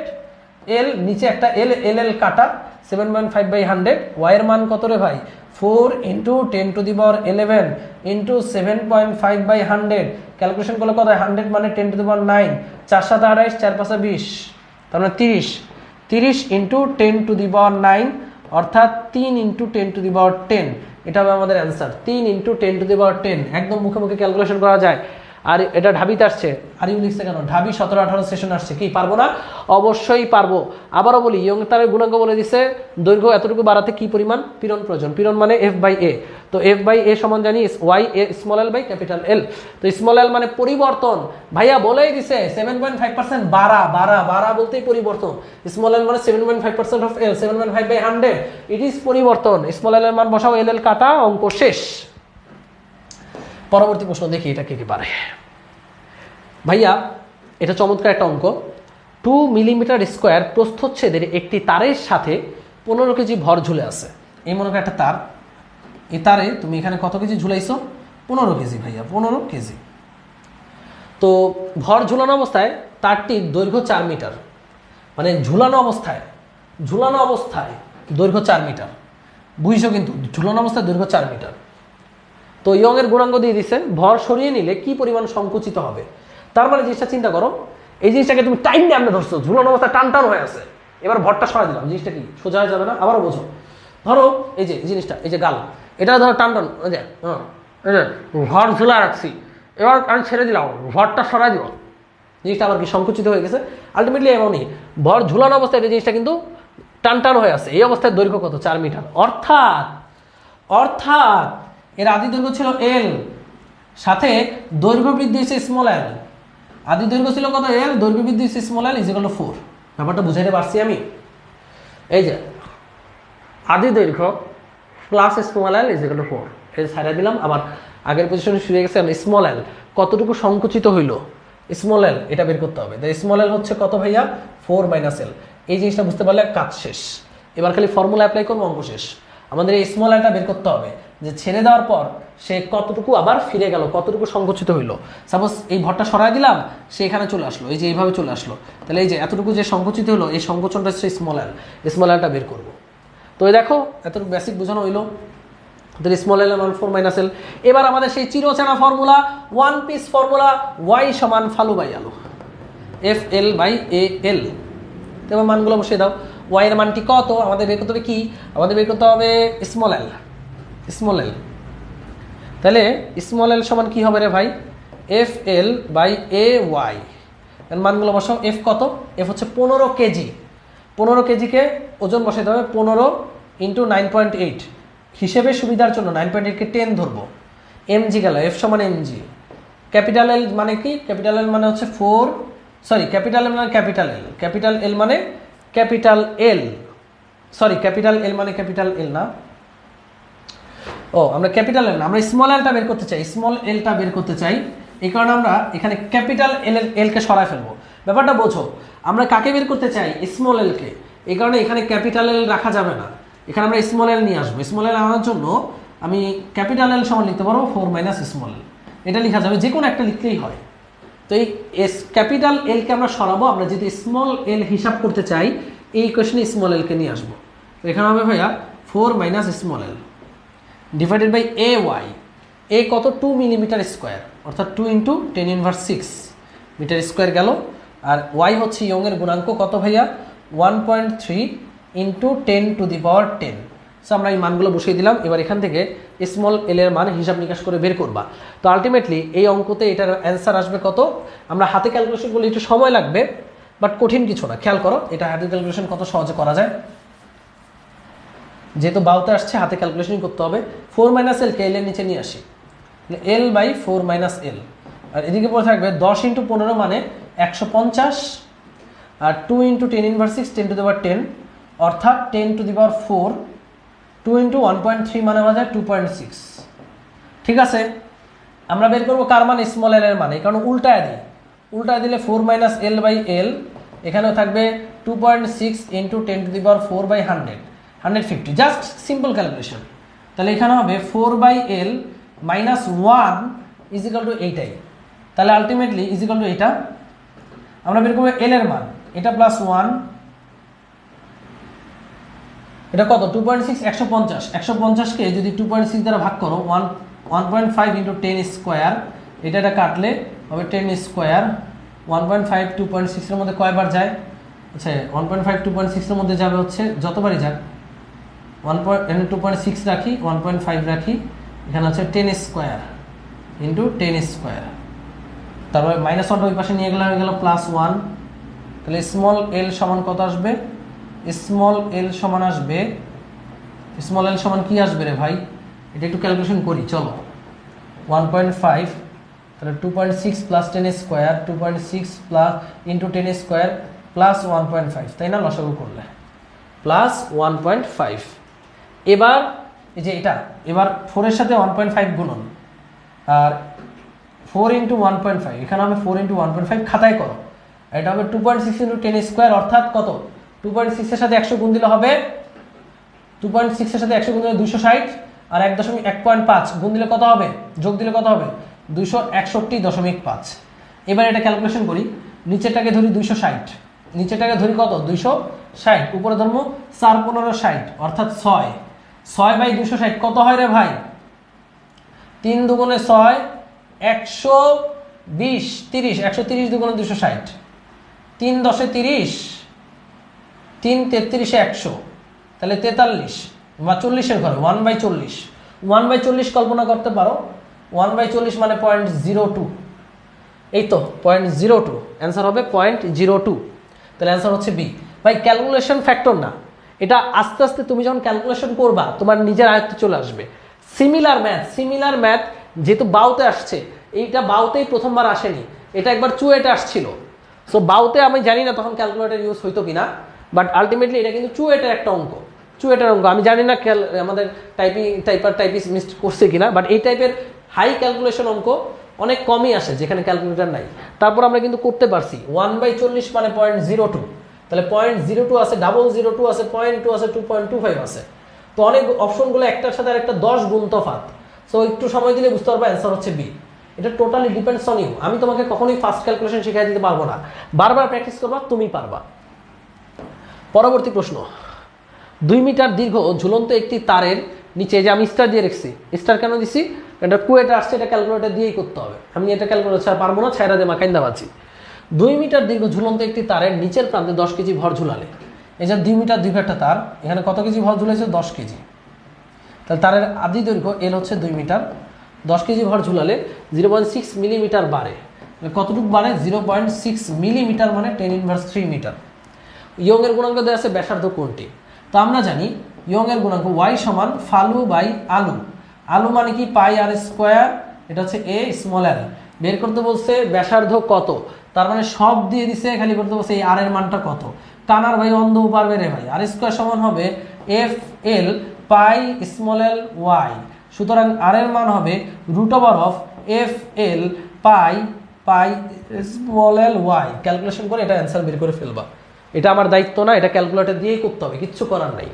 এল, নিচে একটা এল, এল এল কাটা, 7.5/100। ওয়াই এর মান কত রে ভাই? 4 ইন্টু 10⁻11 ইন্টু 7.5/100। ক্যালকুলেশন করলে কত হয়? 100 মানে 10⁹, 4 7 28, 4 5 20, তার মানে 30। 30 ইন্টু 10⁹, অর্থাৎ 3 ইন্টু 10⁻10। এটা হবে আমাদের অ্যান্সার, 3 ইন্টু 10⁻10। একদম মুখে মুখে ক্যালকুলেশন করা যায়। আর এটা ঢাবিতে আসছে, আর ইউ লিখছে কেন? ঢাবি 17-18 সেশন আসছে, কি পারবো না? অবশ্যই পারবো। আবারও বলি, ইয়ং তারের গুণাঙ্ক বলে দিছে, দৈর্ঘ্য এতটুকু বাড়াতে কি পরিমাণ পীড়ন প্রয়োজন? পীড়ন মানে এফ বাই এ। তো এফ বাই এ সমান জানি Y A small L by capital L. তো স্মল এল মানে পরিবর্তন, ভাইয়া বলেই দিছে 7.5% বাড়া বলতেই পরিবর্তন। স্মল এল মানে 7.5% অফ এল, 7.5/100, ইট ইজ পরিবর্তন। স্মল এল এর মান বসাও, এল এল কাটা, অঙ্ক শেষ। পরবর্তী প্রশ্ন দেখি এটা কে কি পারে। ভাইয়া এটা চমৎকার একটা অঙ্ক। 2 মিলিমিটার স্কোয়ার প্রস্থচ্ছেদের একটি তারের সাথে 15 কেজি ভর ঝুলে আছে। এই মনে করো একটা তার, এই তারে তুমি এখানে কত কেজি ঝুলাইছো? 15 কেজি ভাইয়া, 15 কেজি। তো ভর ঝুলানো অবস্থায় তারটির দৈর্ঘ্য 4 মিটার, মানে ঝুলানো অবস্থায় দৈর্ঘ্য 4 মিটার। বুঝছো কিন্তু, ঝুলানো অবস্থায় দৈর্ঘ্য 4 মিটার। তো ইয়ং এর গুণাঙ্ক দিয়ে দিছে, ভর সরিয়ে নিলে কি পরিমাণ সংকুচিত হবে? তার মানে জিনিসটা চিন্তা করো, এই জিনিসটাকে তুমি টাইম দিয়ে আমরা ধরছো, ঝুলানো অবস্থা টান হয়ে আছে, এবার ভরটা সরাই দিলাম, জিনিসটা কি সোজা হয়ে যাবে না? আবারও বোঝো, ধরো এই যে জিনিসটা, এই যে গাল, এটা ধরো টান ভর ঝুলা রাখছি, এবার আমি ছেড়ে দিলাম, ভরটা সরাই দিব, জিনিসটা আবার কি সংকুচিত হয়ে গেছে। আলটিমেটলি এমনই, ভর ঝুলানো অবস্থায় এই জিনিসটা কিন্তু টান হয়ে আছে। এই অবস্থায় দৈর্ঘ্য কত? 4 মিটার। অর্থাৎ অর্থাৎ এর আদি দৈর্ঘ্য ছিল এল, সাথে দৈর্ঘ্য বৃদ্ধি হচ্ছে স্মল এল। আদি দৈর্ঘ্য ছিল কত এল, দৈর্ঘ্য বৃদ্ধি হচ্ছে স্মল এল ইজিক্যাল টু 4। ব্যাপারটা বুঝাইতে পারছি আমি? এই যে আদি দৈর্ঘ্য plus small L is equal to 4, এই ছাড়া দিলাম। আবার আগের পজিশনে শুরু হয়ে গেছে। স্মল এল কতটুকু সংকুচিত হইল, স্মল এল এটা বের করতে হবে। স্মল এল হচ্ছে কত ভাইয়া, 4 মাইনাস এল। এই জিনিসটা বুঝতে পারলে কাজ শেষ। এবার খালি ফর্মুলা অ্যাপ্লাই করবো, অঙ্ক শেষ। আমাদের এই স্মল এলটা বের করতে হবে যে ছেড়ে দেওয়ার পর সে কতটুকু আবার ফিরে গেল, কতটুকু সংকুচিত হইলো। সাপোজ এই ভরটা সরাই দিলাম, সে এখানে চলে আসলো, এই যে এইভাবে চলে আসলো। তাহলে এই যে এতটুকু যে সংকুচিত হলো, এই সংকোচনটা হচ্ছে স্মল এল। স্মল এলটা বের করবো। তো এই দেখো এতটুকু বেসিক বোঝানো হইলো। তাহলে স্মল এল মান 4 মাইনাস এল। এবার আমাদের সেই চিরচেনা formula, one piece formula, Y সমান ফালু বাই আলু, F L by A L. এবার মানগুলো বসিয়ে দাও। ওয়াই এর মানটি কত আমাদের বের করতে হবে, কি আমাদের বের করতে হবে স্মল এল। স্মল এল, তাহলে স্মল এল সমান কি হবে রে ভাই, F L by A Y. এর মানগুলো বসাও। এফ কত, এফ হচ্ছে 15 কেজি। 15 কেজিকে ওজন বসাইতে হবে 15 ইন্টু 9.8। হিসেবে সুবিধার জন্য 9.8কে 10 ধরবো। এমজি গেল, এফ সমান এমজি। ক্যাপিটাল এল মানে কি, ক্যাপিটাল এল মানে হচ্ছে 4, সরি ক্যাপিটাল এল মানে ক্যাপিটাল এল, ক্যাপিটাল এল মানে ক্যাপিটাল এল, সরি ক্যাপিটাল এল মানে ক্যাপিটাল এল না, ও আমরা ক্যাপিটাল এল না, আমরা স্মল এলটা বের করতে চাই, স্মল এলটা বের করতে চাই। এই কারণে আমরা এখানে ক্যাপিটাল এলকে সরাই ফেলবো। ব্যাপারটা বোঝো, আমরা কাকে বের করতে চাই, স্মল এলকে। এই কারণে এখানে ক্যাপিটাল এল রাখা যাবে না, এখানে আমরা স্মল এল নিয়ে আসবো। স্মল এল আনার জন্য আমি ক্যাপিটাল এল সমান লিখতে পারবো 4 মাইনাস স্মল এল, এটা লেখা যাবে, যে কোনো একটা লিখলেই হয়। তো এই ক্যাপিটাল এলকে আমরা সরাবো, আমরা যদি স্মল এল হিসাব করতে চাই এই কোয়েশনে স্মল এলকে নিয়ে আসবো। তো এখানে হবে ভাইয়া 4 minus small L divided by A Y. A কত, 2 মিলিমিটার স্কোয়ার, অর্থাৎ 2 ইন্টু 10 ইনভার্স 6 মিটার স্কোয়ার গেল। আর ওয়াই হচ্ছে ইয়ংয়ের গুণাঙ্ক কত ভাইয়া, 1.3 into 10 to the power 10। So আমরা এই মানগুলো বসিয়ে দিলাম। এবার এখান থেকে স্মল এল এর মান হিসাব নিকাশ করে বের করবা। তো আলটিমেটলি এই অঙ্কতে এটার অ্যান্সার আসবে কত, আমরা হাতে ক্যালকুলেশন করলে একটু সময় লাগবে, বাট কঠিন কিছু না। খেয়াল করো এটা হাতে ক্যালকুলেশন কত সহজে করা যায়। যেহেতু বাউতে আসছে হাতে ক্যালকুলেশন করতে হবে। 4 মাইনাস এলকে এল এর নিচে নিয়ে আসি, এল বাই 4 মাইনাস এল। আর এদিকে পড়ে থাকবে 10 ইন্টু 15 মানে 150, আর 2 ইন্টু 10 ইনভার্স 6 10 টু দি পাওয়ার 10, অর্থাৎ 10 টু দি পাওয়ার 4। 2 ইন্টু 1.3 মানে হয়ে যায় 2.6। ঠিক আছে, আমরা বের করবো কার মান, স্মল এল এর মান। এই কারণে উল্টায় দিই, উল্টায় দিলে 4 মাইনাস এল বাই এল, এখানেও থাকবে 2.6 into 10 to the power 4 by 100, 150। Just simple calculation. তাহলে এখানে হবে 4 by L minus 1 is equal to এইটাই। তাহলে আলটিমেটলি ইজিক্যাল টু এটা আমরা বের করবো এল এর মান, এটা প্লাস 1, এটা কত 2.6, 150। 150কে যদি 2.6 দ্বারা ভাগ করো 1.5 ইন্টু 10 স্কোয়ার, এটা কাটলে হবে 10 স্কোয়ার। 1.5 2.6 এর মধ্যে কয়বার যায়, আচ্ছা 1.5 2.6 এর মধ্যে যাবে হচ্ছে যতবারই যাক। 2.6 রাখি, 1.5 রাখি, এখানে হচ্ছে 10 স্কোয়ার ইন্টু 10 স্কোয়ার। তারপরে মাইনাস 1 ওই পাশে নিয়ে গেলে হয়ে গেল প্লাস 1। তাহলে স্মল এল সমান কত আসবে, স্মল এল সমান আসবে, স্মল এল সমান কি আসবে রে ভাই, এটা একটু ক্যালকুলেশন করি চলো। 1.5, তাহলে 2.6 plus 10 square, 2.6 plus into 10 square plus 1.5, তাই না, লসাগু করলে প্লাস 1.5। এবার এই যে এটা, এবার 4 এর সাথে 1.5 গুণন, আর 4 ইন্টু 1.5, এখানে হবে 4 ইন্টু 1.5, খাতায় করো। এটা হবে 2.6 ইন্টু 10 স্কোয়ার, অর্থাৎ কত, 2.6 এর সাথে 100 গুণ দিলে হবে, 2.6 এর সাথে 100 গুণ দিলে 260, আর 1.5 গুণ দিলে কত হবে, যোগ দিলে কত হবে, 261.5। এবার এটা ক্যালকুলেশন করি, নিচেরটাকে ধরি 260, নিচেরটাকে ধরি কত 260, উপরে ধরবো 4 15 60, অর্থাৎ 6 বাই 260 কত হয় রে ভাই, 3 দুগুণে 6, 120, 30, 130 দুগুণে 260, 3 10 30, 3 33 100, তাহলে 43 বা 40-এর ঘরে 1/40। 1/40 কল্পনা করতে পারো, 1/40 মানে 0.02, এই তো 0.02, অ্যান্সার হবে 0.02। তাহলে অ্যান্সার হচ্ছে বি। ভাই ক্যালকুলেশন ফ্যাক্টর না, এটা আস্তে আস্তে তুমি যখন ক্যালকুলেশন করবা তোমার নিজের আয়ত্তে চলে আসবে। সিমিলার ম্যাথ যেহেতু বাউতে আসছে, এইটা বাউতেই প্রথমবার আসেনি, এটা একবার চুয়েটে আসছিল। সো বাউতে আমি জানি না তখন ক্যালকুলেটর ইউজ হইতো কিনা, বাট আলটিমেটলি এটা কিন্তু চুয়েটের একটা অঙ্ক, আমি জানি না আমাদের টাইপিস্ট মিস করছে কিনা, বাট এই টাইপের হাই ক্যালকুলেশন অঙ্ক অনেক কমই আসে যেখানে ক্যালকুলেটর নাই। তারপর আমরা কিন্তু করতে পারছি 1/40 মানে 0.02, তাহলে 0.02 আছে, 002 আছে, 0.2 আছে, 2.25 আছে। তো অনেক অপশনগুলো একটার সাথে আর একটা 10 গুণ তফাৎ। সো একটু সময় দিলে বুঝতে পারবো অ্যান্সার হচ্ছে বি। এটা টোটালি ডিপেন্ডস অন ইউ। আমি তোমাকে কখনোই ফার্স্ট ক্যালকুলেশন শিখিয়ে দিতে পারবো না, বারবার প্র্যাকটিস করবা, তুমি পারবা। পরবর্তী প্রশ্ন, 2 মিটার দীর্ঘ ঝুলন্ত একটি তারের নিচে, যে আমি স্টার দিয়ে রেখেছি, স্টার কেন দিছি, এটা কুয়েটা আসছে, এটা ক্যালকুলেটর দিয়েই করতে হবে, আমি এটা ক্যালকুলেটর ছাড়া পারবো না, ছাইরা দিয়ে মাকাইন্দা পাচ্ছি। 2 মিটার দীর্ঘ ঝুলন্ত একটি তারের নিচের প্রান্তে 10 কেজি ভর ঝুলালে, এই যে 2 মিটার দীর্ঘ একটা তার, এখানে কত কেজি ভর ঝুলেছে, 10 কেজি। তাহলে তারের আদি দৈর্ঘ্য এল হচ্ছে 2 মিটার, 10 কেজি ভর ঝুলালে 0.6 মিলিমিটার বাড়ে। কতটুকু বাড়ে, 0.6 মিলিমিটার মানে 10⁻³ মিটার। ইয়ংয়ের গুণাঙ্ক দেওয়া আছে ব্যাসার্ধ কোণটি। তো আমরা জানি ইয়ংয়ের গুণাঙ্ক ওয়াই সমান ফালু বাই আলু। আলু মানে কি, পাই আর স্কোয়ার, এটা হচ্ছে এ স্মল এল। বের করতে বলছে ব্যাসার্ধ কত, তার মানে সব দিয়ে দিছে, খালি করতে বলছে এই আর এর মানটা কত। কানার ভাই অন্ধ পারবে রে ভাই, আর স্কোয়ার সমান হবে F L pi small L Y. সুতরাং আর এর মান হবে √of F L pi small L Y. Calculation করে এটা অ্যান্সার বের করে ফেলবা, এটা আমার দায়িত্ব না, এটা ক্যালকুলেটর দিয়েই করতে হবে, কিচ্ছু করার নাই।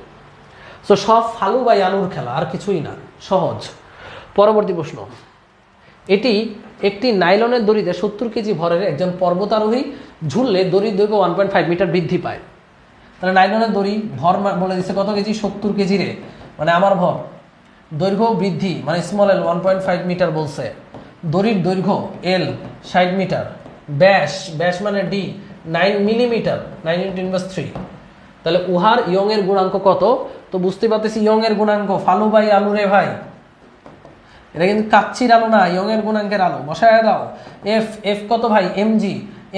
সো সব ফালু বাই আলুর খেলা, আর কিছুই না, সহজ। পরবর্তী প্রশ্ন, এটি একটি নাইলনের দড়িতে 70 কেজি ভরের একজন পর্বতারোহী ঝুললে দড়ির দৈর্ঘ্য 1.5 মিটার বৃদ্ধি পায়। তাহলে নাইলনের দড়ি ভর বলে দিচ্ছে কত কেজি, 70 কেজি রে, মানে আমার ভর, দৈর্ঘ্য বৃদ্ধি মানে স্মল এল 1.5 মিটার বলছে, দড়ির দৈর্ঘ্য এল 60 মিটার, ব্যাস মানে ডি 9 মিলিমিটার, 9 × 10⁻³ তাহলে উহার ইয়ংয়ের গুণাঙ্ক কত। তো বুঝতে পারতেছি ইয়ংয়ের গুণাঙ্ক ফালু বাই আলু রে ভাই, এটা কিন্তু কাচ্চির আলো না, ইয়ংয়ের গুণাঙ্কের আলো। বসায় দাও, এফ কত ভাই,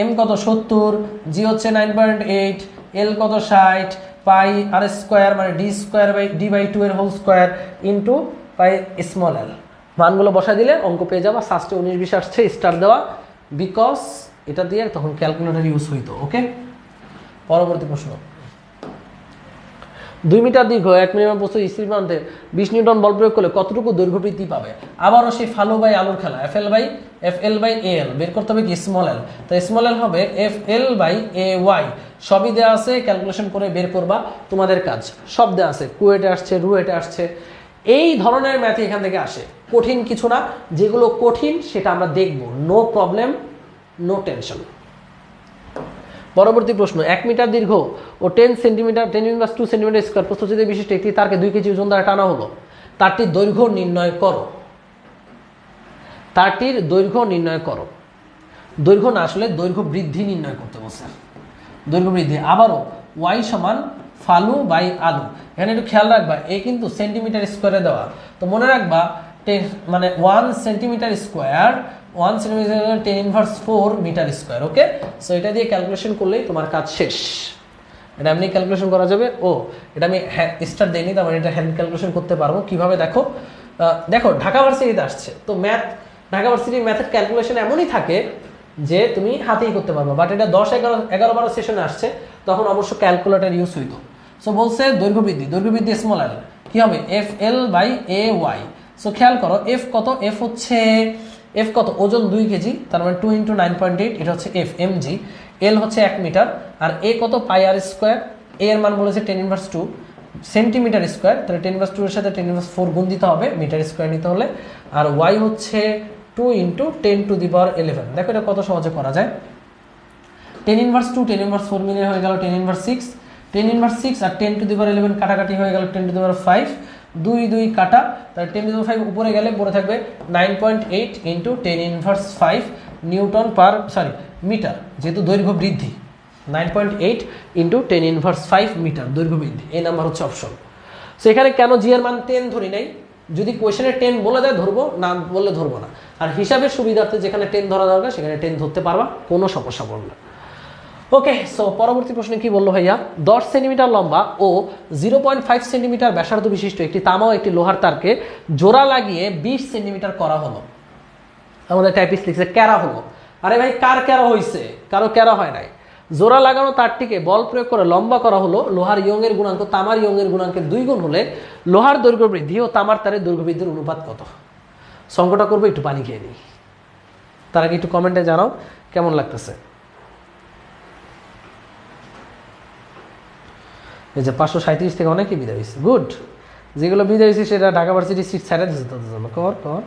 এম কত 70, জি হচ্ছে 9.8, এল কত 60, পাই আর স্কোয়ার মানে d/2 এর whole square into pi small L. মানগুলো বসায় দিলে অঙ্ক পেয়ে যাবা। সাস্টে 19-20 আসছে, স্টার দেওয়া, বিকজ এটা দিয়ে তখন ক্যালকুলেটর ইউজ হইতো। ওকে, পরবর্তী প্রশ্ন, 2 মিটার দীর্ঘ 1 মিলিমিটার বস্তু স্থির প্রান্তে 20 নিউটন বল প্রয়োগ করলে কতটুকু দৈর্ঘ্য বৃদ্ধি পাবে। আবারও সেই ফালু বাই আলুর খেলা, এফ এল বাই এ এল বের করতে হবে কি, স্মল এল। তো স্মল এল হবে F L by A Y, সবই দেওয়া আছে, ক্যালকুলেশন করে বের করবা, তোমাদের কাজ। সব দেওয়া আছে, কুয়েটে আসছে, রুয়েটে আসছে, এই ধরনের ম্যাথ এখান থেকে আসে, কঠিন কিছু না। যেগুলো কঠিন সেটা আমরা দেখব, নো প্রবলেম, নো টেনশন। পরবর্তী প্রশ্ন, 1 মিটার দীর্ঘ ও 10 সেন্টিমিটার 10⁻² সেন্টিমিটার স্কোয়ার প্রস্থচ্ছেদ বিশিষ্ট একটি তারকে 2 কেজি ওজন দ্বারা টানা হলো, তারটির দৈর্ঘ্য নির্ণয় করো। দৈর্ঘ্য না, আসলে দৈর্ঘ্য বৃদ্ধি নির্ণয় করতে বলছে, দৈর্ঘ্য বৃদ্ধি। আবারও ওয়াই সমান ফালু বাই আলু। এখানে একটু খেয়াল রাখবা, এ কিন্তু সেন্টিমিটার স্কোয়ারে দেওয়া, তো মনে রাখবা মানে 1 centimetre square 1 centimetre 10⁻⁴ metre square. Okay, so এটা দিয়ে ক্যালকুলেশন করলেই তোমার কাজ শেষ। এটা এমনি ক্যালকুলেশন করা যাবে। এটা আমি স্টার দেইনি, তার মানে এটা হ্যান্ড ক্যালকুলেশন করতে পারবো। কিভাবে দেখো, ঢাকা ভার্সিটিতে আসছে, তো ঢাকা ভার্সিটির ম্যাথের ক্যালকুলেশন এমনই থাকে যে তুমি হাতেই করতে পারবে, বাট এটা 10, 11, 12 সেশনে আসছে, তখন অবশ্য ক্যালকুলেটর ইউজ হইতো। সো বলছে দৈর্ঘ্য বৃদ্ধি স্মল এল কি হবে, F L by A Y. So খেয়াল করো, এফ কত, এফ কত ওজন 2 কেজি, তার মানে 2 × 9.8, এটা হচ্ছে এফ এমজি। এল হচ্ছে 1 মিটার, আর এ কত, পাই আর স্কোয়ার, এ এর মান বলেছে 10⁻² সেন্টিমিটার স্কোয়ার, তাহলে 10⁻² এর সাথে 10⁻4 গুণ দিতে হবে মিটার স্কোয়ার নিতে হলে, আর ওয়াই হচ্ছে 2 × 10⁻11। দেখো এটা কত সহজে করা যায়, 10⁻², 10⁻4 মিলে হয়ে গেল 10⁻6, 10⁻6 আর 10⁻11 কাটাকাটি হয়ে গেল 10⁻5, 2 কাটা, তাহলে 10⁻5 উপরে গেলে পড়ে থাকবে 9.8 × 10⁻5 নিউটন পার মিটার, যেহেতু দৈর্ঘ্য বৃদ্ধি 9.8 × 10⁻5 মিটার দৈর্ঘ্য বৃদ্ধি। এই নাম্বার হচ্ছে অপশন। সো এখানে কেন জি এর মান 10 ধরি নাই, যদি কোয়েশনে 10 বলে দেয় ধরবো, না বললে ধরবো না। আর হিসাবের সুবিধার্থে যেখানে 10 ধরা দরকার সেখানে 10 ধরতে পারবা, কোনো সমস্যা পড়বে না। ওকে, সো পরবর্তী প্রশ্নে কি বললো ভাইয়া, 10 সেন্টিমিটার লম্বা ও 0.5 সেন্টিমিটার ব্যাসার্ধ বিশিষ্ট একটি তামা ও একটি লোহার তারকে জোড়া লাগিয়ে 20 সেন্টিমিটার করা হলো। আমাদের টাইপিস্ট লিখছে ক্যারা হলো। আরে ভাই, কার ক্যারা হয়েছে? কারো ক্যারা হয় নাই। জোড়া লাগানো তারটিকে বল প্রয়োগ করে লম্বা করা হলো। লোহার ইয়ংয়ের গুণাঙ্ক তামার ইয়ংয়ের গুণাঙ্কের 2 গুণ হলে লোহার দৈর্ঘ্য বৃদ্ধি ও তামার তারের দৈর্ঘ্য বৃদ্ধির অনুপাত কত? সংকটটা করবো, একটু পানি খেয়ে নিই। তার আগে একটু কমেন্টে জানাও কেমন লাগতেছে। এই যে 537 থেকে অনেকেই বিদায় হয়েছে, গুড। যেগুলো বিদায় হয়েছে সেটা ঢাকা ভার্সিটি সিট ছাড়া দিচ্ছে তাদের জন্য। কর কর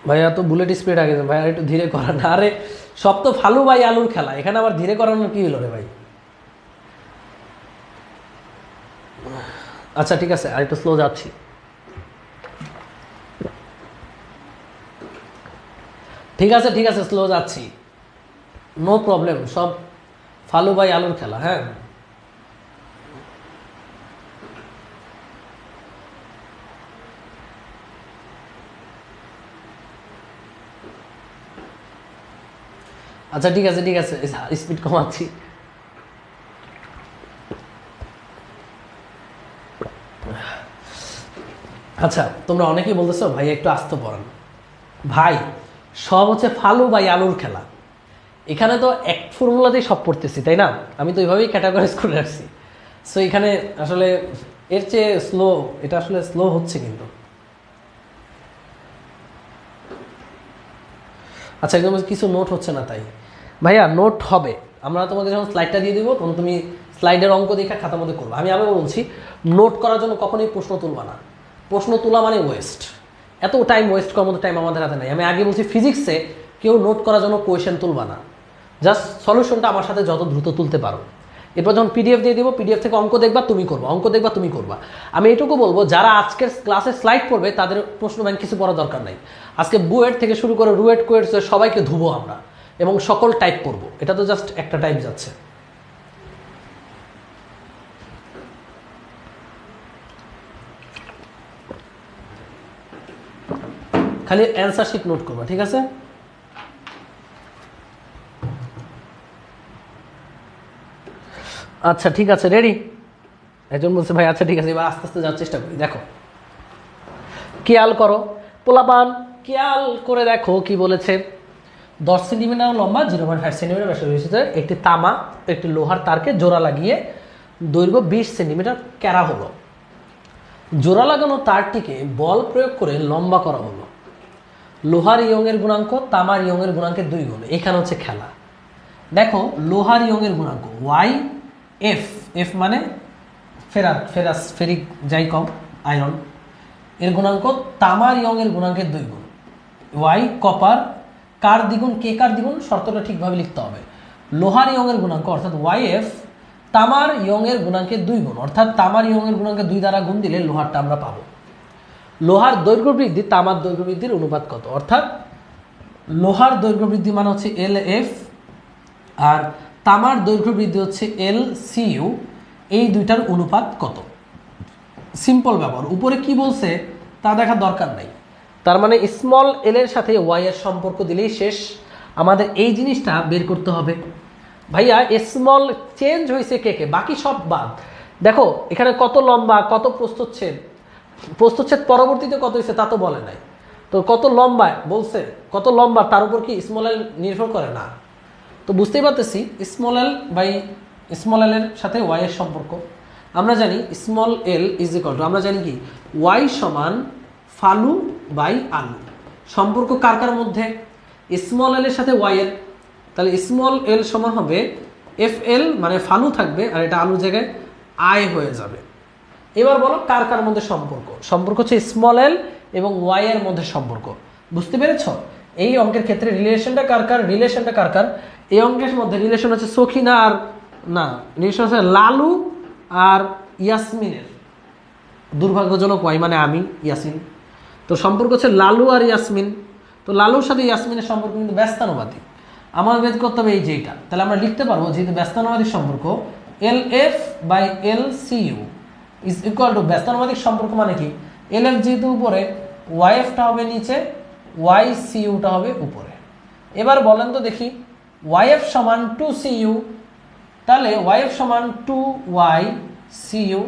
ভাইয়া তো বুলেট স্পিড আগে ভাই, আর একটু ধীরে করা না। আরে সব তো ফালু ভাই আলুর খেলা, এখানে আবার ধীরে করানোর কি হলো রে ভাই? আচ্ছা ঠিক আছে, আর একটু স্লো যাচ্ছি। ঠিক আছে ঠিক আছে, স্লো যাচ্ছি, নো প্রবলেম। সব ফালু ভাই আলুর খেলা। হ্যাঁ, আচ্ছা ঠিক আছে ঠিক আছে, স্পিড কমাচ্ছি। আচ্ছা, তোমরা অনেকেই বলতেছো ভাই একটু আস্তে পড়ান। ভাই সব হচ্ছে ফালু ভাই আলুর খেলা। এখানে তো এক ফর্মুলাতেই সব পড়তেছি, তাই না? আমি তো এইভাবেই ক্যাটাগরাইজ করে রাখছি। সো এখানে আসলে এর চেয়ে স্লো, এটা আসলে স্লো হচ্ছে কিন্তু। আচ্ছা, একদম কিছু নোট হচ্ছে না, তাই ভাইয়া নোট হবে। আমরা তোমাকে যখন স্লাইডটা দিয়ে দিব তখন তুমি স্লাইডের অঙ্ক দেখে খাতার মধ্যে করবো। আমি আবার বলছি, নোট করার জন্য কখনোই প্রশ্ন তুলবা না। প্রশ্ন তোলা মানে ওয়েস্ট। এত টাইম ওয়েস্ট করার মতো টাইম আমাদের হাতে নাই। আমি আগে বলছি, ফিজিক্সে কেউ নোট করার জন্য কোয়েশ্চেন তুলবা না, জাস্ট সলিউশনটা আমার সাথে যত দ্রুত তুলতে পারো। এরপর যখন পিডিএফ দিয়ে দিব, পিডিএফ থেকে অঙ্ক দেখবা তুমি করবা, অঙ্ক দেখবা তুমি করবা। আমি এটুকু বলবো, যারা আজকের ক্লাসে স্লাইড পড়বে তাদের প্রশ্ন ব্যাংক কিছু পড়ার দরকার নাই। আজকে বুয়েট থেকে শুরু করে রুয়েট কোয়েট সবাইকে ধুবো আমরা এবং সকল টাইপ করব। এটা তো জাস্ট একটা টাইপ যাচ্ছে। খালি অ্যান্সার শিট নোট করবা, ঠিক আছে? আচ্ছা ঠিক আছে, রেডি? একজন বলছে ভাই আচ্ছা ঠিক আছে, এবার আস্তে আস্তে যাওয়ার চেষ্টা করি। দেখো, খেয়াল করো পোলাপান, খেয়াল করে দেখো কি বলেছে। 10 সেন্টিমিটার লম্বা, 0.5 সেন্টিমিটার ব্যাসার্ধ একটি তামা একটি লোহার তারকে জোড়া লাগিয়ে দৈর্ঘ্য 20 সেন্টিমিটার ক্যারা হলো। জোড়া লাগানো তারটিকে বল প্রয়োগ করে লম্বা করা হলো। লোহার ইয়ংয়ের গুণাঙ্ক তামার ইয়ংয়ের গুণাঙ্কের 2 গুণ। এখানে হচ্ছে খেলা। দেখো, লোহার ইয়ংয়ের গুণাঙ্ক ওয়াই এফ, এফ মানে ফেরাস ফেরিক যাই কম আয়রন, এর গুণাঙ্ক তামার ইয়ংয়ের গুণাঙ্কের 2 গুণ। ওয়াই কপার, কার দ্বিগুণ কে কার দ্বিগুণ, শর্তটা ঠিকভাবে লিখতে হবে। লোহার ইয়ংয়ের গুণাঙ্ক অর্থাৎ ওয়াই এফ তামার ইয়ংয়ের গুণাঙ্কের 2 গুণ, অর্থাৎ তামার ইয়ংয়ের গুণাঙ্কের 2 দ্বারা গুণ দিলে লোহারটা আমরা পাবো। লোহার দৈর্ঘ্য বৃদ্ধি তামার দৈর্ঘ্য বৃদ্ধির অনুপাত কত? অর্থাৎ লোহার দৈর্ঘ্য বৃদ্ধি মানে হচ্ছে এল এফ আর তামার দৈর্ঘ্য বৃদ্ধি হচ্ছে এল সিইউ। এই দুইটার অনুপাত কত? সিম্পল ব্যাপার। উপরে কি বলছে তা দেখার দরকার নাই। তার মানে স্মল এল এর সাথে ওয়াই এর সম্পর্ক দিলেই শেষ। আমাদের এই জিনিসটা বের করতে হবে। ভাইয়া স্মল চেঞ্জ হয়েছে কে কে, বাকি সব বাদ। দেখো এখানে কত লম্বা, কত প্রস্থচ্ছেদ, প্রস্থচ্ছেদ পরবর্তীতে কত হয়েছে তা তো বলে নাই। তো কত লম্বা বলছে, কত লম্বা তার উপর কি স্মল এল নির্ভর করে না? তো বুঝতেই পারতেছি small L by small L এর সাথে ওয়াই এর সম্পর্ক। আমরা জানি small L is equal to, আমরা জানি কি ওয়াই সমান ফালু বাই আলু। সম্পর্ক কার কার মধ্যে? স্মল এল এর সাথে ওয়াই এর। তাহলে স্মল এল সমান হবে এফ এল, মানে ফালু থাকবে আর এটা আলুর জায়গায় আই হয়ে যাবে। এবার বলো কার কার মধ্যে সম্পর্ক? সম্পর্ক হচ্ছে স্মল এল এবং ওয়াই এর মধ্যে সম্পর্ক। বুঝতে পেরেছ? এই অঙ্কের ক্ষেত্রে রিলেশনটা কার কার? রিলেশনটা কার কার? এই অঙ্কের মধ্যে রিলেশন হচ্ছে সখিনা আর না, রিলেশন আছে লালু আর ইয়াসমিনের। দুর্ভাগ্যজনক ওয়াই মানে আমি, ইয়াসিন। তো সম্পর্ক হচ্ছে লালু আর ইয়াসমিন। তো লালুর সাথে ইয়াসমিনের সম্পর্ক কিন্তু ব্যস্তানুপাতিক। আমার বের করতে হবে এই যে এটা, তাহলে আমরা লিখতে পারবো যেহেতু ব্যস্তানুপাতিক সম্পর্ক L F by L C U is equal to, ব্যস্তানুপাতিক সম্পর্ক মানে কি, এল এফ যেহেতু উপরে, ওয়াই এফটা হবে নিচে, ওয়াই সি ইউটা হবে উপরে। এবার বলেন তো দেখি, ওয়াই এফ সমান 2cu, তাহলে ওয়াই এফ সমান 2ycu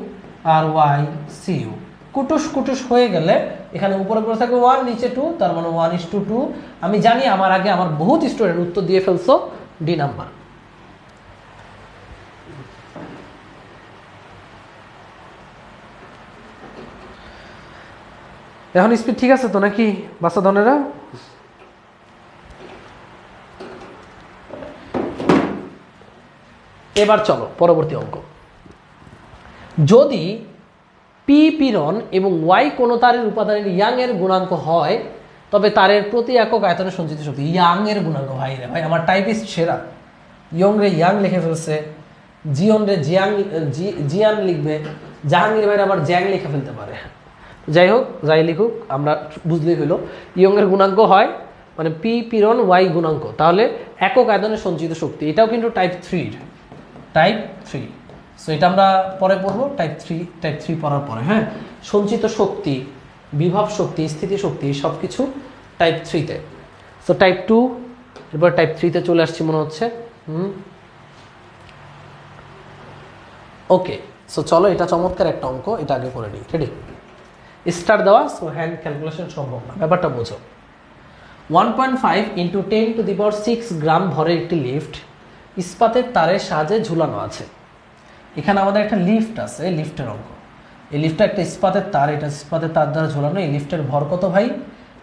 আর ycu কুটুস কুটুস হয়ে গেলে এখানে উপরে পড়ে থাকবে 1 নিচে 2, তার মানে 1:2। আমি জানি আমার আগে আমার বহুত স্টুডেন্ট উত্তর দিয়ে ফেলছো ডি নাম্বার। এখন স্পিড ঠিক আছে তো নাকি বাচ্চা ধনেরা? এবার চলো পরবর্তী অঙ্ক। যদি পি পীড়ন এবং ওয়াই কোনো তারের উপাদানের ইয়াং এর গুণাঙ্ক হয়, তবে তারের প্রতি একক আয়তনে সঞ্চিত শক্তি। ইয়াং এর গুণাঙ্ক, ভাই রে ভাই, আমার টাইপিস্ট সেরা। ইয়ং রে ইয়াং লিখে ফেলছে, জিয়ন রে জিয়ান লিখবে, জাহাঙ্গীর ভাইয়ের আবার জ্যাং লিখে ফেলতে পারে। যাই হোক, যাই লিখুক, আমরা বুঝলেই হলো ইয়ং এর গুণাঙ্ক হয় মানে পি পীড়ন ওয়াই গুণাঙ্ক, তাহলে একক আয়তনে সঞ্চিত শক্তি। এটাও কিন্তু টাইপ 3, টাইপ 3। সো এটা আমরা পরে পড়বো, টাইপ 3 পড়ার পরে। হ্যাঁ, সঞ্চিত শক্তি, বিভব শক্তি, স্থিতি শক্তি সব কিছু টাইপ 3-তে। সো টাইপ 2, এরপর টাইপ 3-তে চলে আসছি মনে হচ্ছে। ওকে, সো চলো, এটা চমৎকার একটা অঙ্ক, এটা আগে করে নিই। রেডি? স্টার দেওয়া, সো হ্যান্ড ক্যালকুলেশন সম্ভব না। ব্যাপারটা বোঝো। 1.5 × 10⁶ গ্রাম ভরের একটি লিফট ইস্পাতের তারের সাহায্যে ঝুলানো আছে। এখানে আমাদের একটা লিফট আছে, লিফটের অঙ্ক। এই লিফটটা একটা ইস্পাতের তার, এটা ইস্পাতের তার দ্বারা ঝুলানো। এই লিফটের ভর কত ভাই?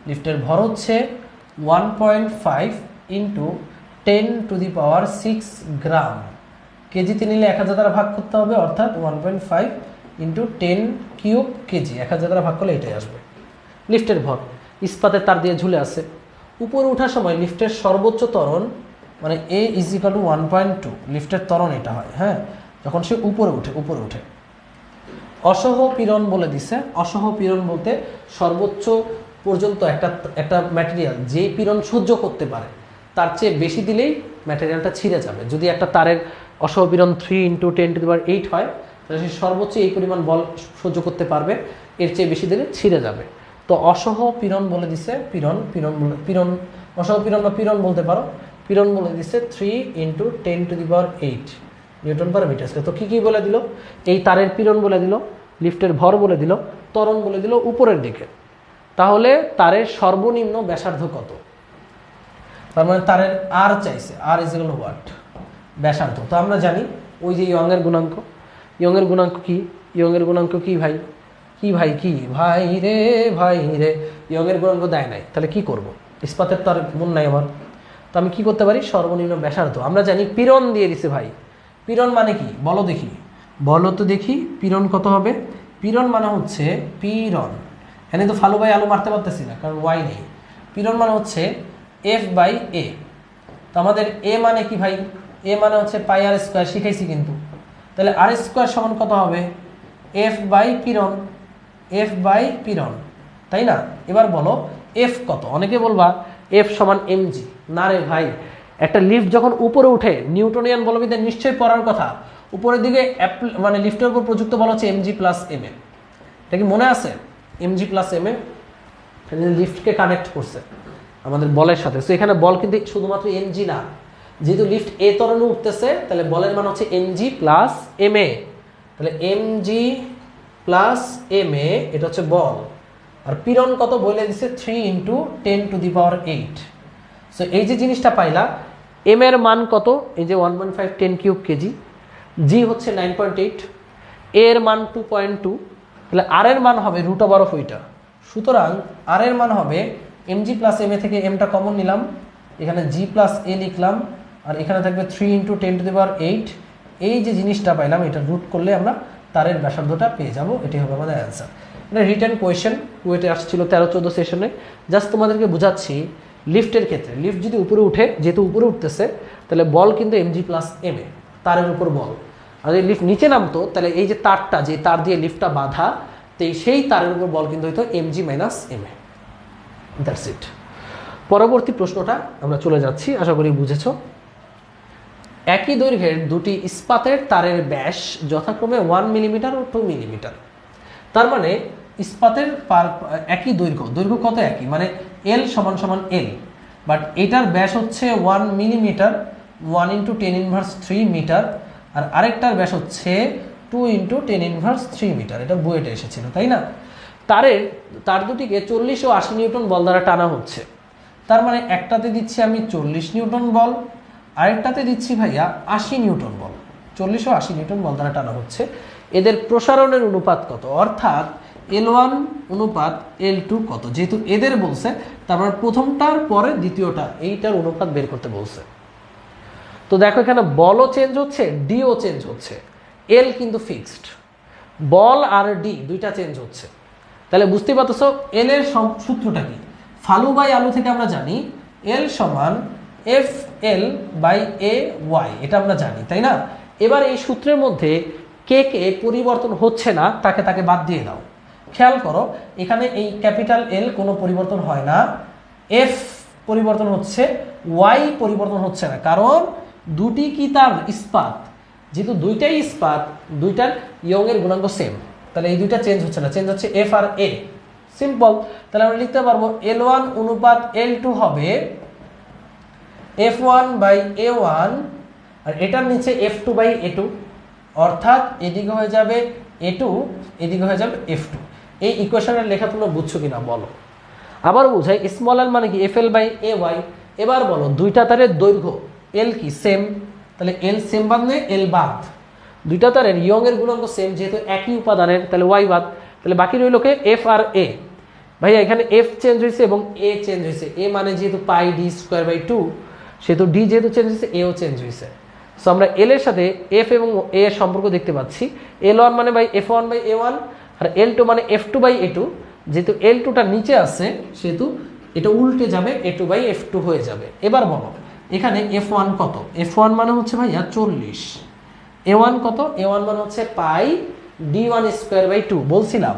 লিফটের ভর হচ্ছে 1.5 × 10⁶ গ্রাম। কেজিতে নিলে 1000 দ্বারা ভাগ করতে হবে, অর্থাৎ 1.5 × 10³ কেজি। 1000 দ্বারা ভাগ করলে এটাই আসবে লিফটের ভর। ইস্পাতের তার দিয়ে ঝুলে আছে। উপরে ওঠার সময় লিফটের সর্বোচ্চ ত্বরণ মানে a = 1.2, লিফটের ত্বরণ এটা হয়। হ্যাঁ, যখন সে উপরে উঠে। অসহ পীড়ন বলে দিছে। অসহ পীড়ন বলতে সর্বোচ্চ পর্যন্ত একটা ম্যাটেরিয়াল যে পীড়ন সহ্য করতে পারে, তার চেয়ে বেশি দিলেই ম্যাটেরিয়ালটা ছিঁড়ে যাবে। যদি একটা তারের অসহ পীড়ন 3 × 10⁸ হয়, তাহলে সে সর্বোচ্চ এই পরিমাণ বল সহ্য করতে পারবে, এর চেয়ে বেশি দিলে ছিঁড়ে যাবে। তো অসহ পীড়ন বলে দিছে, পীড়ন অসহ পীড়ন বা পীড়ন বলতে পারো। পীড়ন বলে দিছে 3 × 10⁸ নিউটন পার মিটার স্কয়ার। তো কি বলে দিল? এই তারের পীড়ন বলে দিল, লিফটের ভর বলে দিল, ত্বরণ বলে দিল উপরের দিকে। তাহলে তারের সর্বনিম্ন ব্যাসার্ধ কত? তার মানে তারের আর চাইছে, আর = হোয়াট? ব্যাসার্ধ। তো আমরা জানি ওই যে ইয়ংয়ের গুণাঙ্ক। ইয়ংয়ের গুণাঙ্ক কি? ইয়ংয়ের গুণাঙ্ক কি ভাই? ভাই রে, ইয়ংয়ের গুণাঙ্ক দেয় নাই, তাহলে কি করব? ইস্পাতের তো আর মন নাই আমার। তো আমি কি করতে পারি? সর্বনিম্ন ব্যাসার্ধ। আমরা জানি পীড়ন দিয়ে দিছে ভাই। পীড়ন মানে কি বলো দেখি, বলো তো দেখি, পীড়ন কত হবে? পীড়ন মানে হচ্ছে পীড়ন, এখানে তো ফালু ভাই আলু মারতে পারতেছি না কারণ ওয়াই নেই। পীড়ন মানে হচ্ছে F/A। তো আমাদের এ মানে কি ভাই? এ মানে হচ্ছে πr² শিখাইছি কিন্তু। তাহলে r² সমান কত হবে? F/পীড়ন, F/পীড়ন, তাই না? এবার বলো F কত? অনেকে বলবা F সমান mg। না রে ভাই, একটা লিফট যখন উপরে উঠে, নিউটনিয়ান বলবিদ্যা নিশ্চয়ই পড়ার কথা, উপরের দিকে মানে লিফটের উপর প্রযুক্ত বল হচ্ছে mg + ma। এটা কি মনে আছে? mg + ma লিফটকে কানেক্ট করছে আমাদের বলের সাথে। তো এখানে বল কিন্তু শুধুমাত্র mg না, যেহেতু লিফট এ ত্বরণে উঠতেছে, তাহলে বলের মান হচ্ছে mg + ma। তাহলে mg + ma এটা হচ্ছে বল। আর পীড়ন কত বলে দিছে? 3 × 10⁸। সো এই যে জিনিসটা পাইলা, এম এর মান কত? এই যে 1.5 10³ কেজি, জি হচ্ছে 9.8, এ এর মান 2.2, তাহলে আর এর মান হবে √, ওইটা। সুতরাং আর এর মান হবে mg + ma থেকে এমটা কমন নিলাম, এখানে g + a লিখলাম, আর এখানে থাকবে 3 × 10⁸। এই যে জিনিসটা পাইলাম, এটা রুট করলে আমরা তারের ব্যাসার্ধটা পেয়ে যাব। এটাই হবে আমাদের অ্যান্সার। এটা রিটেন কোয়েশ্চেন, কুয়েটে আসছিল 13-14 সেশনে। জাস্ট তোমাদেরকে বুঝাচ্ছি, লিফটের ক্ষেত্রে লিফট যদি উপরে উঠে, যেহেতু উপরে উঠতেছে, তাহলে বল কিন্তু mg + ma। তারের উপর বল। আর যদি লিফট নিচে নামতো তাহলে এই যে তারটা, যে তার দিয়ে লিফটটা বাঁধা, তো সেই তারের উপর বল কিন্তু হয়তো mg minus ma। That's it. পরবর্তী প্রশ্নটা আমরা চলে যাচ্ছি, আশা করি বুঝেছো। একই দৈর্ঘ্যের দুটি ইস্পাতের তারের ব্যাস যথাক্রমে 1 মিলিমিটার ও 2 মিলিমিটার। তার মানে ইস্পাতের একই দৈর্ঘ্য কত একই, মানে এল সমান সমান এল, বাট এটার ব্যাস হচ্ছে 1 মিলিমিটার, 1 × 10⁻³ মিটার, আর আরেকটার ব্যাস হচ্ছে 2 × 10⁻³ মিটার। এটা বুয়েটে এসেছিল, তাই না? তার দুটিকে 40 ও 80 নিউটন বল দ্বারা টানা হচ্ছে। তার মানে একটাতে দিচ্ছি আমি 40 নিউটন বল, আরেকটাতে দিচ্ছি ভাইয়া 80 নিউটন বল। 40 ও 80 নিউটন বল দ্বারা টানা হচ্ছে। এদের প্রসারণের অনুপাত কত, অর্থাৎ L1 অনুপাত L2 কত? যেহেতু এদের বলছে, তারপর প্রথমটার পরে দ্বিতীয়টা, এইটার অনুপাত বের করতে বলছে। তো দেখো এখানে বলও চেঞ্জ হচ্ছে, ডিও চেঞ্জ হচ্ছে, এল কিন্তু ফিক্সড, বল আর ডি দুইটা চেঞ্জ হচ্ছে। তাহলে বুঝতেই পারতেছো এল এর সূত্রটা কি। ফালু বাই আলু থেকে আমরা জানি এল সমান F L by A Y, এটা আমরা জানি, তাই না? এবার এই সূত্রের মধ্যে কে কে পরিবর্তন হচ্ছে না তাকে বাদ দিয়ে দাও। খেয়াল করো এখানে এই ক্যাপিটাল এল কোনো পরিবর্তন হয় না, এফ পরিবর্তন হচ্ছে, ওয়াই পরিবর্তন হচ্ছে না, কারণ দুটি কি তার ইস্পাত, যেহেতু দুইটাই ইস্পাত, দুইটার ইয়ং এর গুণাঙ্ক সেম, তাহলে এই দুইটা চেঞ্জ হচ্ছে না, চেঞ্জ হচ্ছে এফ আর এ। সিম্পল। তাহলে আমরা লিখতে পারবো L1 অনুপাত L2 হবে F1 বাই A1, আর এটার নিচে F2 বাই A2, অর্থাৎ এদিকে হয়ে যাবে A2, এদিকে হয়ে যাবে F2। এই ইকুয়েশনের লেখা তোমরা বুঝছো কিনা বলো। আবার বোঝাই স্মল এল মানে কি FL বাই AY। এবার বলো দুইটা তারের দৈর্ঘ্য L কি সেম, তাহলে L সেম বাদ নেই L বাদ। দুইটা তারের ইয়ং এর গুণাঙ্ক সেম, যেহেতু একই উপাদানের, তাহলে Y বাদ। তাহলে বাকি রইল কে F আর A। ভাইয়া এখানে F চেঞ্জ হয়েছে এবং A চেঞ্জ হয়েছে। A মানে যেহেতু পাই d²/2, সেহেতু D যেহেতু চেঞ্জ হয়েছে, এও চেঞ্জ হয়েছে। সো আমরা L এর সাথে F এবং A এর সম্পর্ক দেখতে পাচ্ছি। L1 মানে by F1 by A1, R L2 মানে F2 বাই A2। যেহেতু L2টা নিচে আছে সেহেতু এটা উল্টে যাবে, A2 বাই F2 হয়ে যাবে। এবার বলো এখানে F1 কত? F1 মানে হচ্ছে ভাইয়া 40। A1 কত? A1 মানে হচ্ছে পাই d1²/2। বলছিলাম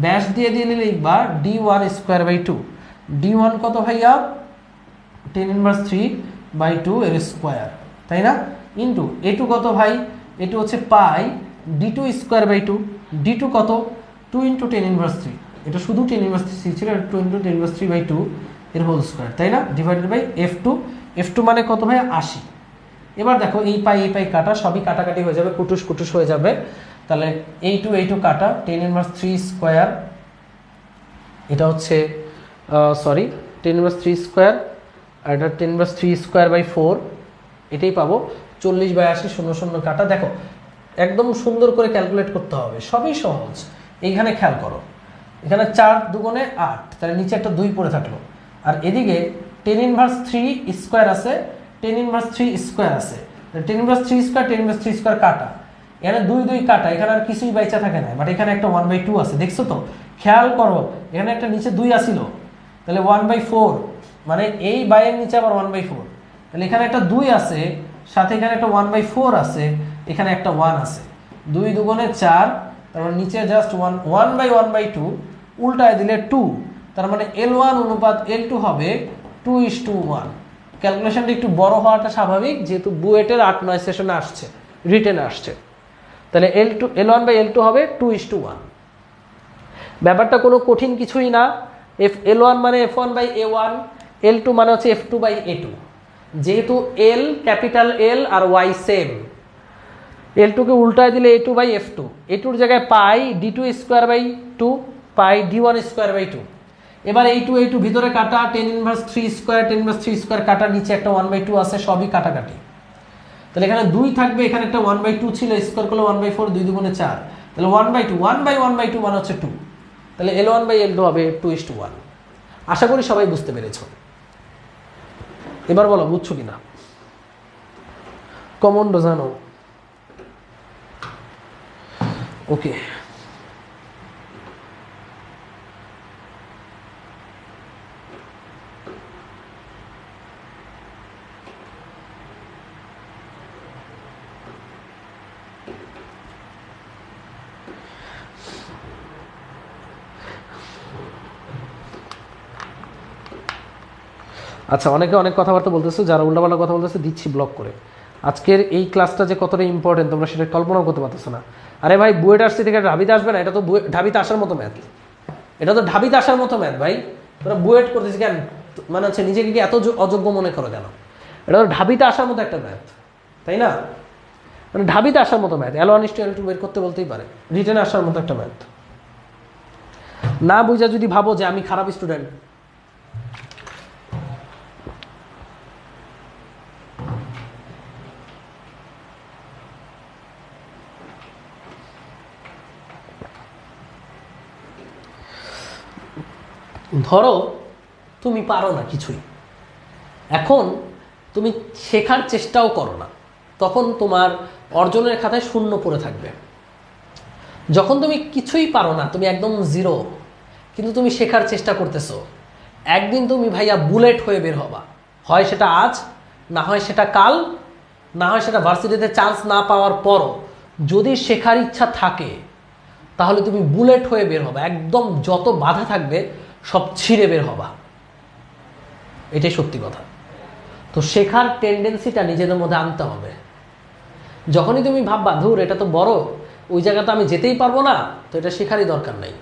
ব্যাস দিয়ে লিখবা d1²/2। d1 কত ভাইয়া? 10⁻³/2 এর স্কোয়ার, তাই না? ইন্টু A2 কত ভাই? A2 হচ্ছে পাই d2²/2। d2 কত? 2 × 10⁻³। এটা শুধু 10⁻³ ছিল, 2 × 10⁻³/2 এর হোল স্কোয়ার, তাই না? Divided by F2। F2 মানে কত ভাই? 80। এবার দেখো এই পাই কাটা, সবই কাটাকাটি হয়ে যাবে, কুটুস হয়ে যাবে। তাহলে A2 কাটা, 10⁻³ স্কোয়ার, এটা হচ্ছে 10⁻³ স্কোয়ার, আর এটা 10⁻³ স্কোয়ার/4, এটাই পাবো। 40/80, 0 কাটা। দেখো একদম সুন্দর করে ক্যালকুলেট করতে হবে, সবই সহজ। এইখানে খেয়াল করো, এখানে 4 দুগুণে 8, তাহলে নিচে একটা 2 পড়ে থাকলো, আর এদিকে 10⁻³ স্কোয়ার আছে, 10⁻³ স্কোয়ার আছে। 10⁻³ স্কোয়ার 10⁻³ স্কোয়ার কাটা, এখানে 2 কাটা, এখানে আর কিছুই বাইচা থাকে না। বাট এখানে একটা 1/2 আছে, দেখছো তো? খেয়াল করো এখানে একটা নিচে 2 আসিল, তাহলে 1/4, মানে এই বাইয়ের নিচে আবার 1/4, তাহলে এখানে একটা 2 আছে, সাথে এখানে একটা 1/4 আছে, এখানে একটা 1 আছে। 2 দুগুণে 4, তারপর নিচে জাস্ট 1/1/2, উল্টায় দিলে 2, তার মানে L1 অনুপাত L2 হবে 2:1। ক্যালকুলেশনটা একটু বড় হওয়াটা স্বাভাবিক, যেহেতু বুয়েটের 8-9 সেশনে আসছে, রিটেনে আসছে। তাহলে L1/L2 হবে 2:1। ব্যাপারটা কোনো কঠিন কিছুই না। L1 মানে F1/A1, L2 মানে হচ্ছে F2/A2। যেহেতু L ক্যাপিটাল L আর Y সেম, L2 কে উল্টায় দিলে A2/F2, A2 এর জায়গায় পাই d2²/2, পাই d1²/2। এবার A2 ভিতরে কাটা, 10⁻³ স্কোয়ার 10⁻³ স্কোয়ার কাটা, নিচে একটা 1/2 আছে, সবই কাটাকাটি। তাহলে এখানে 2 থাকবে, এখানে একটা 1/2 ছিল, স্কোয়ার করলে 1/4, 2 দুগুণে 4, তাহলে 1/2, 1/1/2 মানে হচ্ছে 2। তাহলে L1/L2 হবে 2:1। আশা করি সবাই বুঝতে পেরেছ। এবার বলো বুঝছো কিনা, কমন্ডো জানো? ওকে, আচ্ছা, অনেকে অনেক কথাবার্তা বলতেছো, যারা উল্টাপাল্টা কথা বলতেছে দিচ্ছি ব্লক করে। আজকের এই ক্লাসটা যে কতটা ইম্পর্টেন্ট তোমরা সেটা কল্পনাও করতে পারতেছো না। আরে ভাই, বুয়েট আসছে থেকে ঢাবিতে আসবে না? এটা তো ঢাবিতে আসার মতো ম্যাথ, এটা তো ঢাবিতে আসার মতো ম্যাথ ভাই। তোরা বুয়েট করতেছি কেন? মানে হচ্ছে নিজেকে কি এত অযোগ্য মনে করো কেন? এটা তো ঢাবিতে আসার মতো একটা ম্যাথ, তাই না? মানে ঢাবিতে আসার মতো ম্যাথ, L1:L2 বের করতে বলতেই পারে, রিটেনে আসার মতো একটা ম্যাথ। না বুঝা যদি ভাবো যে আমি খারাপ স্টুডেন্ট, ধরো তুমি পারো না কিছুই, এখন তুমি শেখার চেষ্টাও করো না, তখন তোমার অর্জনের খাতায় শূন্য পড়ে থাকবে। যখন তুমি কিছুই পারো না, তুমি একদম জিরো, কিন্তু তুমি শেখার চেষ্টা করতেছো, একদিন তুমি ভাইয়া বুলেট হয়ে বের হবা। হয় সেটা আজ, না হয় সেটা কাল, না হয় সেটা ভার্সিটিতে চান্স না পাওয়ার পরও যদি শেখার ইচ্ছা থাকে, তাহলে তুমি বুলেট হয়ে বের হবা, একদম যত বাধা থাকবে সব ছিঁড়ে বের হবা। এটাই সত্যি কথা। তো শেখার টেন্ডেন্সিটা নিজেদের মধ্যে আনতে হবে। যখনই তুমি ভাববা ধুর এটা তো বড়, ওই জায়গাটা আমি যেতেই পারবো না, তো এটা শেখারই দরকার নাই,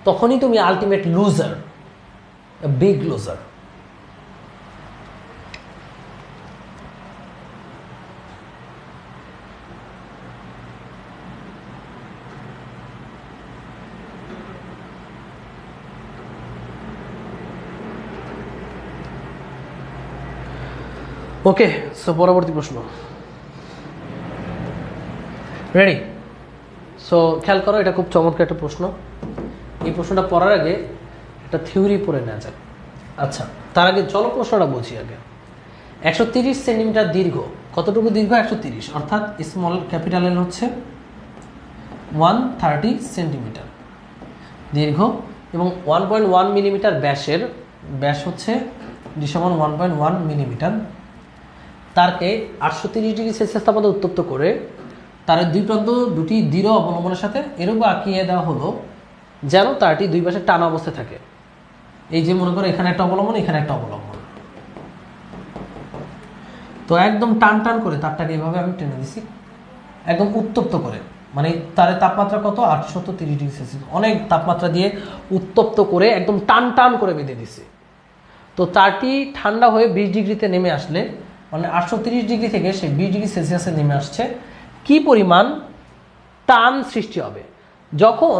তখনই তুমি আলটিমেট লুজার, বিগ লুজার। ওকে, সো পরবর্তী প্রশ্ন রেডি? সো খেয়াল করো, এটা খুব চমৎকার একটা প্রশ্ন। এই প্রশ্নটা পড়ার আগে একটা থিওরি পড়ে নেওয়া যাক। আচ্ছা, তার আগে চলো প্রশ্নটা বুঝি আগে। 130 সেন্টিমিটার দীর্ঘ, কতটুকু দীর্ঘ? 130, অর্থাৎ স্মল ক্যাপিটাল এল হচ্ছে 130 সেন্টিমিটার দীর্ঘ এবং 1.1 মিলিমিটার ব্যাসের, ব্যাস হচ্ছে ডিসমান 1.1 মিলিমিটার। তারকে 830°C তাপমাত্রা উত্তপ্ত করে তার দুই প্রান্ত দুটি দৃঢ় অবলম্বনের সাথে এরূপ আঁকিয়ে দেওয়া হলো যেন তারটি দুই পাশে টানা অবস্থায় থাকে। এই যে মনে করো এখানে একটা অবলম্বন, এখানে একটা অবলম্বন, তো একদম টান টান করে তারটাকে এইভাবে আমি টেনে দিছি, একদম উত্তপ্ত করে। মানে তার তাপমাত্রা কত? 830°C, অনেক তাপমাত্রা দিয়ে উত্তপ্ত করে একদম টান টান করে বেঁধে দিছি। তো তারটি ঠান্ডা হয়ে 20°তে নেমে আসলে, মানে 830° থেকে সে 20°C নেমে আসছে, কি পরিমাণ টান সৃষ্টি হবে যখন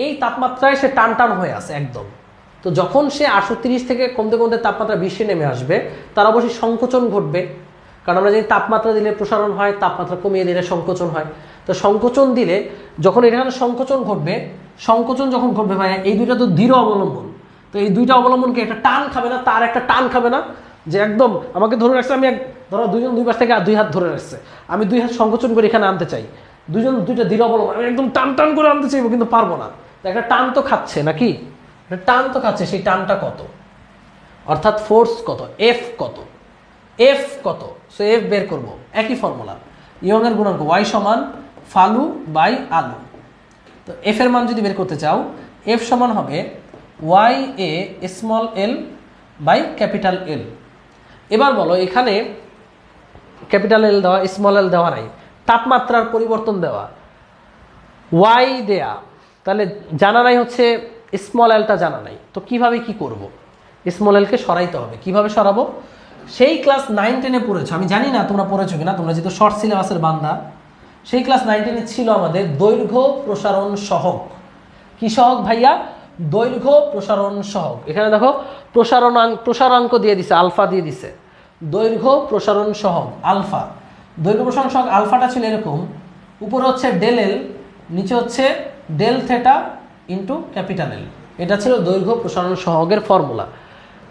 এই তাপমাত্রায় সে টান টান হয়ে আসে একদম। তো যখন সে 830 থেকে কমতে কমতে তাপমাত্রা 20-এ নেমে আসবে, তার অবশ্যই সংকোচন ঘটবে, কারণ আমরা জানি তাপমাত্রা দিলে প্রসারণ হয়, তাপমাত্রা কমিয়ে দিলে সংকোচন হয়। তো সংকোচন দিলে যখন এখানে সংকোচন ঘটবে, সংকোচন যখন ঘটবে ভাই, এই দুইটা তো দৃঢ় অবলম্বন, তো এই দুইটা অবলম্বনকে একটা টান খাবে না, তার একটা টান খাবে না, যে একদম আমাকে ধরে রাখছে, আমি ধরো দুইজন দুই পাশ থেকে দুই হাত ধরে রাখছে, আমি দুই হাত সংকোচন করে এখানে আনতে চাই, দুইজন দুইটা দৃঢ় অবলম্বন, আমি একদম টান টান করে আনতে চাইবো কিন্তু পারবো না, তো একটা টান তো খাচ্ছে নাকি? টান তো খাচ্ছে, সেই টানটা কত, অর্থাৎ ফোর্স কত, এফ কত, এফ কত? সো এফ বের করব, একই ফর্মুলা, ইয়ংয়ের গুণাঙ্ক ওয়াই সমান ফালু বাই আলু। তো এফ এর মান যদি বের করতে চাও, এফ সমান হবে Y A small L by capital L. এবার বলো, এখানে ক্যাপিটাল এল দেওয়া, স্মল এল দেওয়া নাই, তাপমাত্রার পরিবর্তন দেওয়া, ওয়াই দেয়া, তাহলে জানা নাই হচ্ছে স্মল এলটা জানা নাই। তো কিভাবে কি করব? স্মল এলকে সরাইতে হবে। কিভাবে সরাবো? সেই ক্লাস 9-10-এ পড়েছো, আমি জানি না তোমরা পড়েছো কিনা, তোমরা যেহেতু শর্ট সিলেবাসের বান্দা, সেই ক্লাস 9-10-এ ছিল আমাদের দৈর্ঘ্য প্রসারণ সহগ। কি সহগ ভাইয়া? দৈর্ঘ্য প্রসারণ সহগ। এখানে দেখো প্রসারাঙ্ক দিয়ে দিছে, আলফা দিয়ে দিছে, দৈর্ঘ্য প্রসারণ সহগ আলফা। দৈর্ঘ্য প্রসারণ সহগ আলফাটা ছিল এরকম, উপরে হচ্ছে ডেল এল, নিচে হচ্ছে del theta into capital L. এটা ছিল দৈর্ঘ্য প্রসারণ সহগের ফর্মুলা।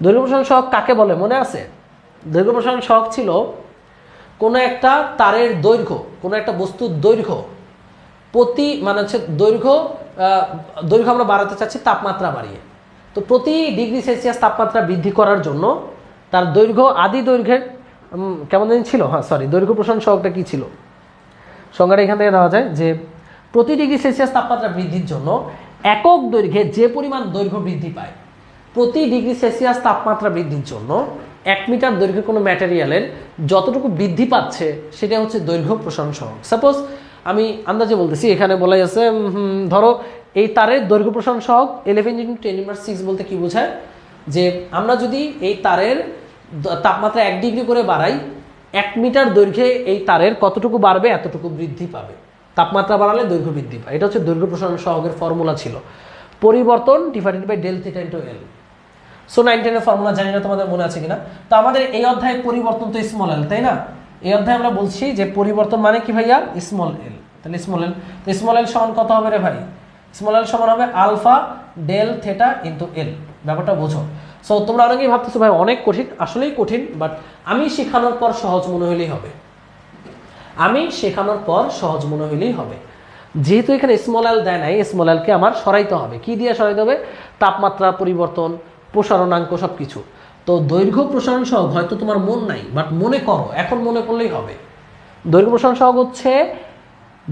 দৈর্ঘ্য প্রসারণ সহগ কাকে বলে মনে আছে? দৈর্ঘ্য প্রসারণ সহগ ছিল কোনো একটা তারের দৈর্ঘ্য, কোনো একটা বস্তুর দৈর্ঘ্য প্রতি, মানে হচ্ছে দৈর্ঘ্য আমরা বাড়াতে চাচ্ছি তাপমাত্রা বাড়িয়ে, তো প্রতি °C তাপমাত্রা বৃদ্ধি করার জন্য তার দৈর্ঘ্য, আদি দৈর্ঘ্যের কেমন দিন ছিল, হ্যাঁ সরি, দৈর্ঘ্য প্রসারণ সহগটা কি ছিল? সংজ্ঞাটা এখান থেকে দেওয়া যায় যে প্রতি ডিগ্রি সেলসিয়াস তাপমাত্রা বৃদ্ধির জন্য একক দৈর্ঘ্যে যে পরিমাণ দৈর্ঘ্য বৃদ্ধি পায়, প্রতি ডিগ্রি সেলসিয়াস তাপমাত্রা বৃদ্ধির জন্য 1 মিটার দৈর্ঘ্যের কোনো ম্যাটেরিয়ালের যতটুকু বৃদ্ধি পাচ্ছে সেটা হচ্ছে দৈর্ঘ্য প্রসারণ সহগ। সাপোজ আমি আন্দাজে বলতেছি, এখানে বলাই আছে ধরো এই তারের দৈর্ঘ্য প্রসারণ সহগ 11 × 10⁻⁶ বলতে কি বোঝায়, যে আমরা যদি এই তারের তাপমাত্রা 1 ডিগ্রি করে বাড়াই, 1 মিটার দৈর্ঘ্যে এই তারের কতটুকু বাড়বে, এতটুকু বৃদ্ধি পাবে। তাপমাত্রা বাড়ালে দৈর্ঘ্য বৃদ্ধি পায়। এটা হচ্ছে দৈর্ঘ্য প্রসারণ সহগের ফর্মুলা ছিল, পরিবর্তন divided by del theta into L. So 9-10 এর ফর্মুলা জানি না তোমাদের মনে আছে কিনা। তো আমাদের এই অধ্যায়ে পরিবর্তন তো স্মল এল, তাই না? এই অধ্যায়ে আমরা বলছি যে পরিবর্তন মানে কি ভাইয়া, স্মল এল। তাহলে স্মল এল, তো স্মল এল সমান কত হবে রে ভাই? স্মল এল সমান হবে alpha del theta into L. ব্যাপারটা বোঝো। সো তোমরা অনেকেই ভাবতেছো ভাই অনেক কঠিন, আসলেই কঠিন, বাট আমি শেখানোর পর সহজ মনে হলেই হবে। আমি শেখানোর পর সহজ মনে হলেই হবে। যেহেতু এখানে স্মল এল দেয় নাই, স্মল এলকে আমার সরাইতে হবে। কি দিয়ে সরাইতে হবে? তাপমাত্রা পরিবর্তন, প্রসারণাঙ্ক, সব কিছু। তো দৈর্ঘ্য প্রসারণ সহগ হয়তো তোমার মন নাই, বাট মনে করো, এখন মনে করলেই হবে। দৈর্ঘ্য প্রসারণ সহগ হচ্ছে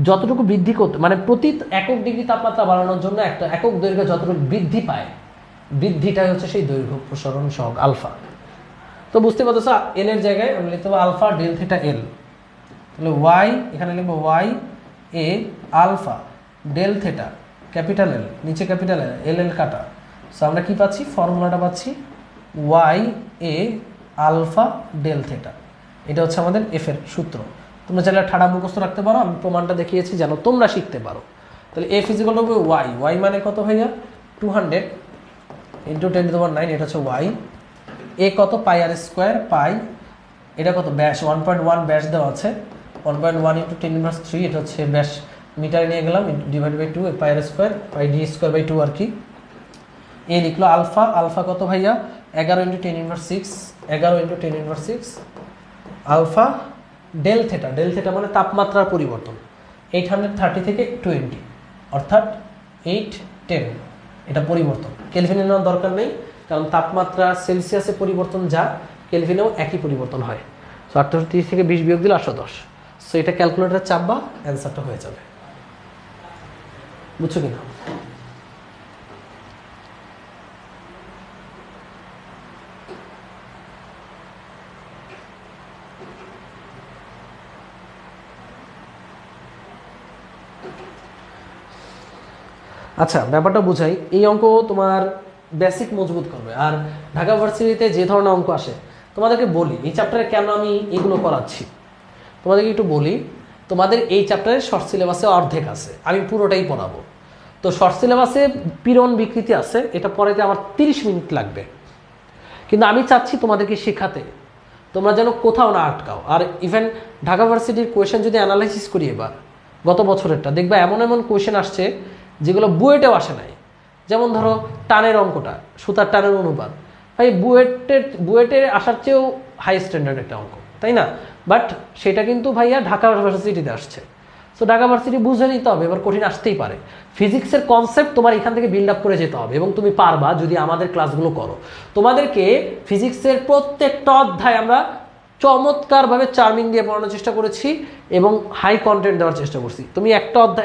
যতটুকু বৃদ্ধি করতে, মানে প্রতি একক ডিগ্রি তাপমাত্রা বাড়ানোর জন্য একটা একক দৈর্ঘ্য যতটুকু বৃদ্ধি পায়, বৃদ্ধিটাই হচ্ছে সেই দৈর্ঘ্য প্রসারণ সহগ আলফা। তো বুঝতে পারতেছো, এল এর জায়গায় আমি লিখতে পারবো আলফা ডেল থিটা এল। তাহলে ওয়াই, এখানে লিখবো Y A alpha del theta capital L, নিচে ক্যাপিটাল এল, এল এল কাটা। সো আমরা কি পাচ্ছি, ফর্মুলাটা পাচ্ছি Y A alpha del theta. এটা হচ্ছে আমাদের এফ এর সূত্র। তোমরা চাইলে ঠাড়া মুখস্থ রাখতে পারো, আমি প্রমাণটা দেখিয়েছি যেন তোমরা শিখতে পারো। তাহলে F is equal to Y, Y মানে কত ভাইয়া, 200 ইন্টু 10⁹, এটা হচ্ছে ওয়াই। এ কত, পাই আর স্কোয়ার, পাই এটা কত ব্যাস, 1.1 ব্যাস দেওয়া আছে, 1.1 ইন্টু 10⁻�3, এটা হচ্ছে ব্যাস, মিটার নিয়ে গেলাম, divide by 2, pi R square, pi D square by 2 আর কি। এ লিখলো আলফা, আলফা কত ভাইয়া, 11 into 10⁻⁶, 11 into 10⁻⁶, alpha del theta, del theta মানে তাপমাত্রার পরিবর্তন, 830 থেকে 20, অর্থাৎ 810, এটা পরিবর্তন। কেলভিনে নেওয়ার দরকার নেই, কারণ তাপমাত্রা সেলসিয়াসে পরিবর্তন যা, কেলভিনেও একই পরিবর্তন হয়। সো 38 থেকে 20 বিয়োগ দিলে 810। সো এটা ক্যালকুলেটারে চাপবা, অ্যান্সারটা হয়ে যাবে। বুঝছো কিনা? আচ্ছা, ব্যাপারটা বুঝাই। এই অঙ্ক তোমার বেসিক মজবুত করবে। আর ঢাকা ভার্সিটিতে যে ধরনের অঙ্ক আসে, তোমাদেরকে বলি এই চ্যাপ্টারে কেন আমি এগুলো করাচ্ছি, তোমাদেরকে একটু বলি। তোমাদের এই চ্যাপ্টারে শর্ট সিলেবাসে অর্ধেক আছে, আমি পুরোটাই পড়াবো। তো শর্ট সিলেবাসে পীড়ন বিকৃতি আছে, এটা পড়াইতে আমার 30 মিনিট লাগবে, কিন্তু আমি চাচ্ছি তোমাদেরকে শেখাতে, তোমরা যেন কোথাও না আটকাও। আর ইভেন ঢাকা ভার্সিটির কোয়েশ্চেন যদি অ্যানালাইসিস করি এবার, গত বছরেরটা দেখবা এমন এমন কোয়েশ্চেন আসছে যেগুলো বুয়েটেও আসে নাই। যেমন ধরো টানের অঙ্কটা, সুতার টানের অনুপাত, ভাই বুয়েটে আসার চেয়েও হাই স্ট্যান্ডার্ড একটা অঙ্ক, তাই না? বাট সেটা কিন্তু ভাইয়া ঢাকা ভার্সিটিতে আসছে। সো ঢাকা ভার্সিটি বুঝে নিতে হবে, এবার কঠিন আসতেই পারে। ফিজিক্সের কনসেপ্ট তোমার এখান থেকে বিল্ড আপ করে যেতে হবে, এবং তুমি পারবা যদি আমাদের ক্লাসগুলো করো। তোমাদেরকে ফিজিক্সের প্রত্যেকটা অধ্যায় আমরা চমৎকারভাবে চার্মিং দিয়ে পড়ানোর চেষ্টা করেছি এবং হাই কন্টেন্ট দেওয়ার চেষ্টা করছি। তুমি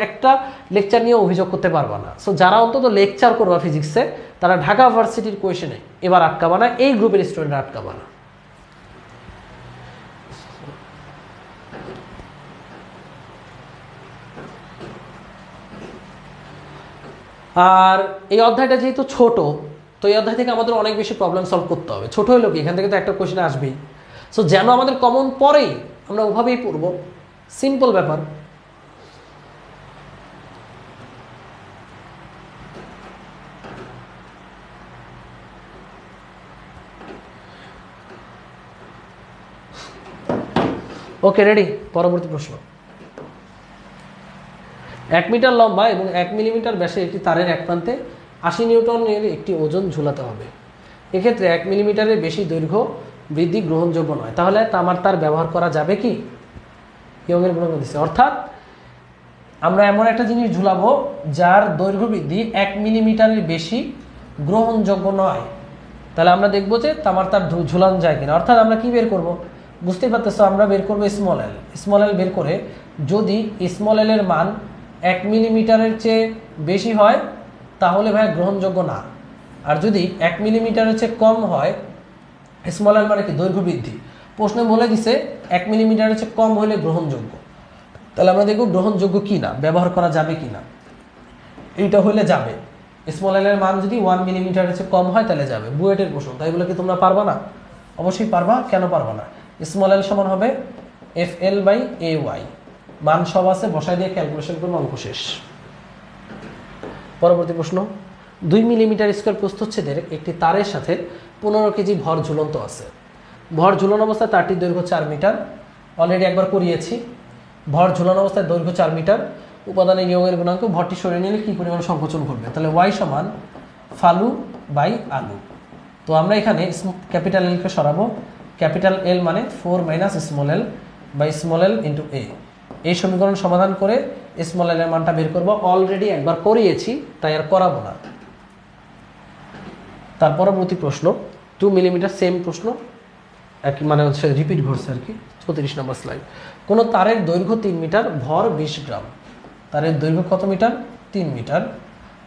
একটা লেকচার নিয়ে অভিযোগ করতে পারবা না। সো যারা অন্তত লেকচার করবা ফিজিক্সে, তারা ঢাকা ভার্সিটির কোয়েশনে এবার আটকাবা না, এই গ্রুপের স্টুডেন্টরা আটকাবা না। আর এই অধ্যায়টা যেহেতু ছোট, তো এই অধ্যায় থেকে আমাদের অনেক বেশি প্রবলেম সলভ করতে হবে। ছোট হলো কি, এখান থেকে তো একটা কোয়েশ্চেন আসবেই। সো যেন আমাদের কমন পড়েই আমরা ওভাবেই পড়ব, সিম্পল ব্যাপার। ওকে, রেডি? পরবর্তী প্রশ্ন। 1 মিটার লম্বা এবং 1 মিলিমিটার ব্যাসের একটি তারের এক প্রান্তে 80 নিউটনের একটি ওজন ঝুলাতে হবে। এক্ষেত্রে 1 মিলিমিটারের বেশি দৈর্ঘ্য বৃদ্ধি গ্রহণযোগ্য নয়। তাহলে তামার তার ব্যবহার করা যাবে কি? ইয়ংয়ের গুণাঙ্ক দিচ্ছে, অর্থাৎ আমরা এমন একটা জিনিস ঝুলাবো যার দৈর্ঘ্য বৃদ্ধি 1 মিলিমিটারের বেশি গ্রহণযোগ্য নয়। তাহলে আমরা দেখবো যে তামার তার ঝুলানো যায় কিনা। অর্থাৎ আমরা কি বের করব, বুঝতেই পারতেছো, আমরা বের করবো স্মল এল। স্মল এল বের করে যদি স্মল এল এর মান 1 মিলিমিটারের চেয়ে বেশি হয় তাহলে ভাই গ্রহণযোগ্য না, আর যদি 1 মিলিমিটারের চেয়ে কম হয়, স্মল এল মানে কি দৈর্ঘ্য বৃদ্ধি, প্রশ্নে বলে দিছে 1 মিলিমিটারের চেয়ে কম হলে গ্রহণযোগ্য, তাহলে আমরা দেখব গ্রহণযোগ্য কি না, ব্যবহার করা যাবে কি না। এইটা হলে যাবে, স্মল এল এর মান যদি 1 মিলিমিটারের চেয়ে কম হয় তাহলে যাবে। বুয়েটের প্রশ্ন, তাই বলে কি তোমরা পারবা না? অবশ্যই পারবা, কেন পারবা না। স্মল এল সমান হবে FL/AY, মান সব আছে, বসাই দিয়ে ক্যালকুলেশন করুন, অঙ্ক শেষ। পরবর্তী প্রশ্ন, 2 মিলিমিটার স্কোয়ার প্রস্থচ্ছেদের একটি তারের সাথে 15 কেজি ভর ঝুলন্ত আছে। ভর ঝুলন অবস্থায় তারটির দৈর্ঘ্য 4 মিটার, অলরেডি একবার করিয়েছি। ভর ঝুলন অবস্থায় দৈর্ঘ্য 4 মিটার, উপাদানের ইয়ংয়ের গুণাঙ্ক, ভরটি সরিয়ে নিলে কি পরিমাণ সংকোচন ঘটবে, তাহলে y সমান ফালু বাই আলু। তো আমরা এখানে ক্যাপিটাল এলকে সরাবো, ক্যাপিটাল এল মানে 4 minus small L by small L into A. এই সমীকরণ সমাধান করে স্মল এল এর মানটা বের করবো, অলরেডি একবার করিয়েছি তাই আর করাবো না। তার পরবর্তী প্রশ্ন 2 মিলিমিটার, সেম প্রশ্ন, একই মানে হচ্ছে রিপিট ঘটছে আর কি। 34 নম্বর স্লাইড। কোনো তারের দৈর্ঘ্য 3 মিটার, ভর 20 গ্রাম। তারের দৈর্ঘ্য কত মিটার? 3 মিটার,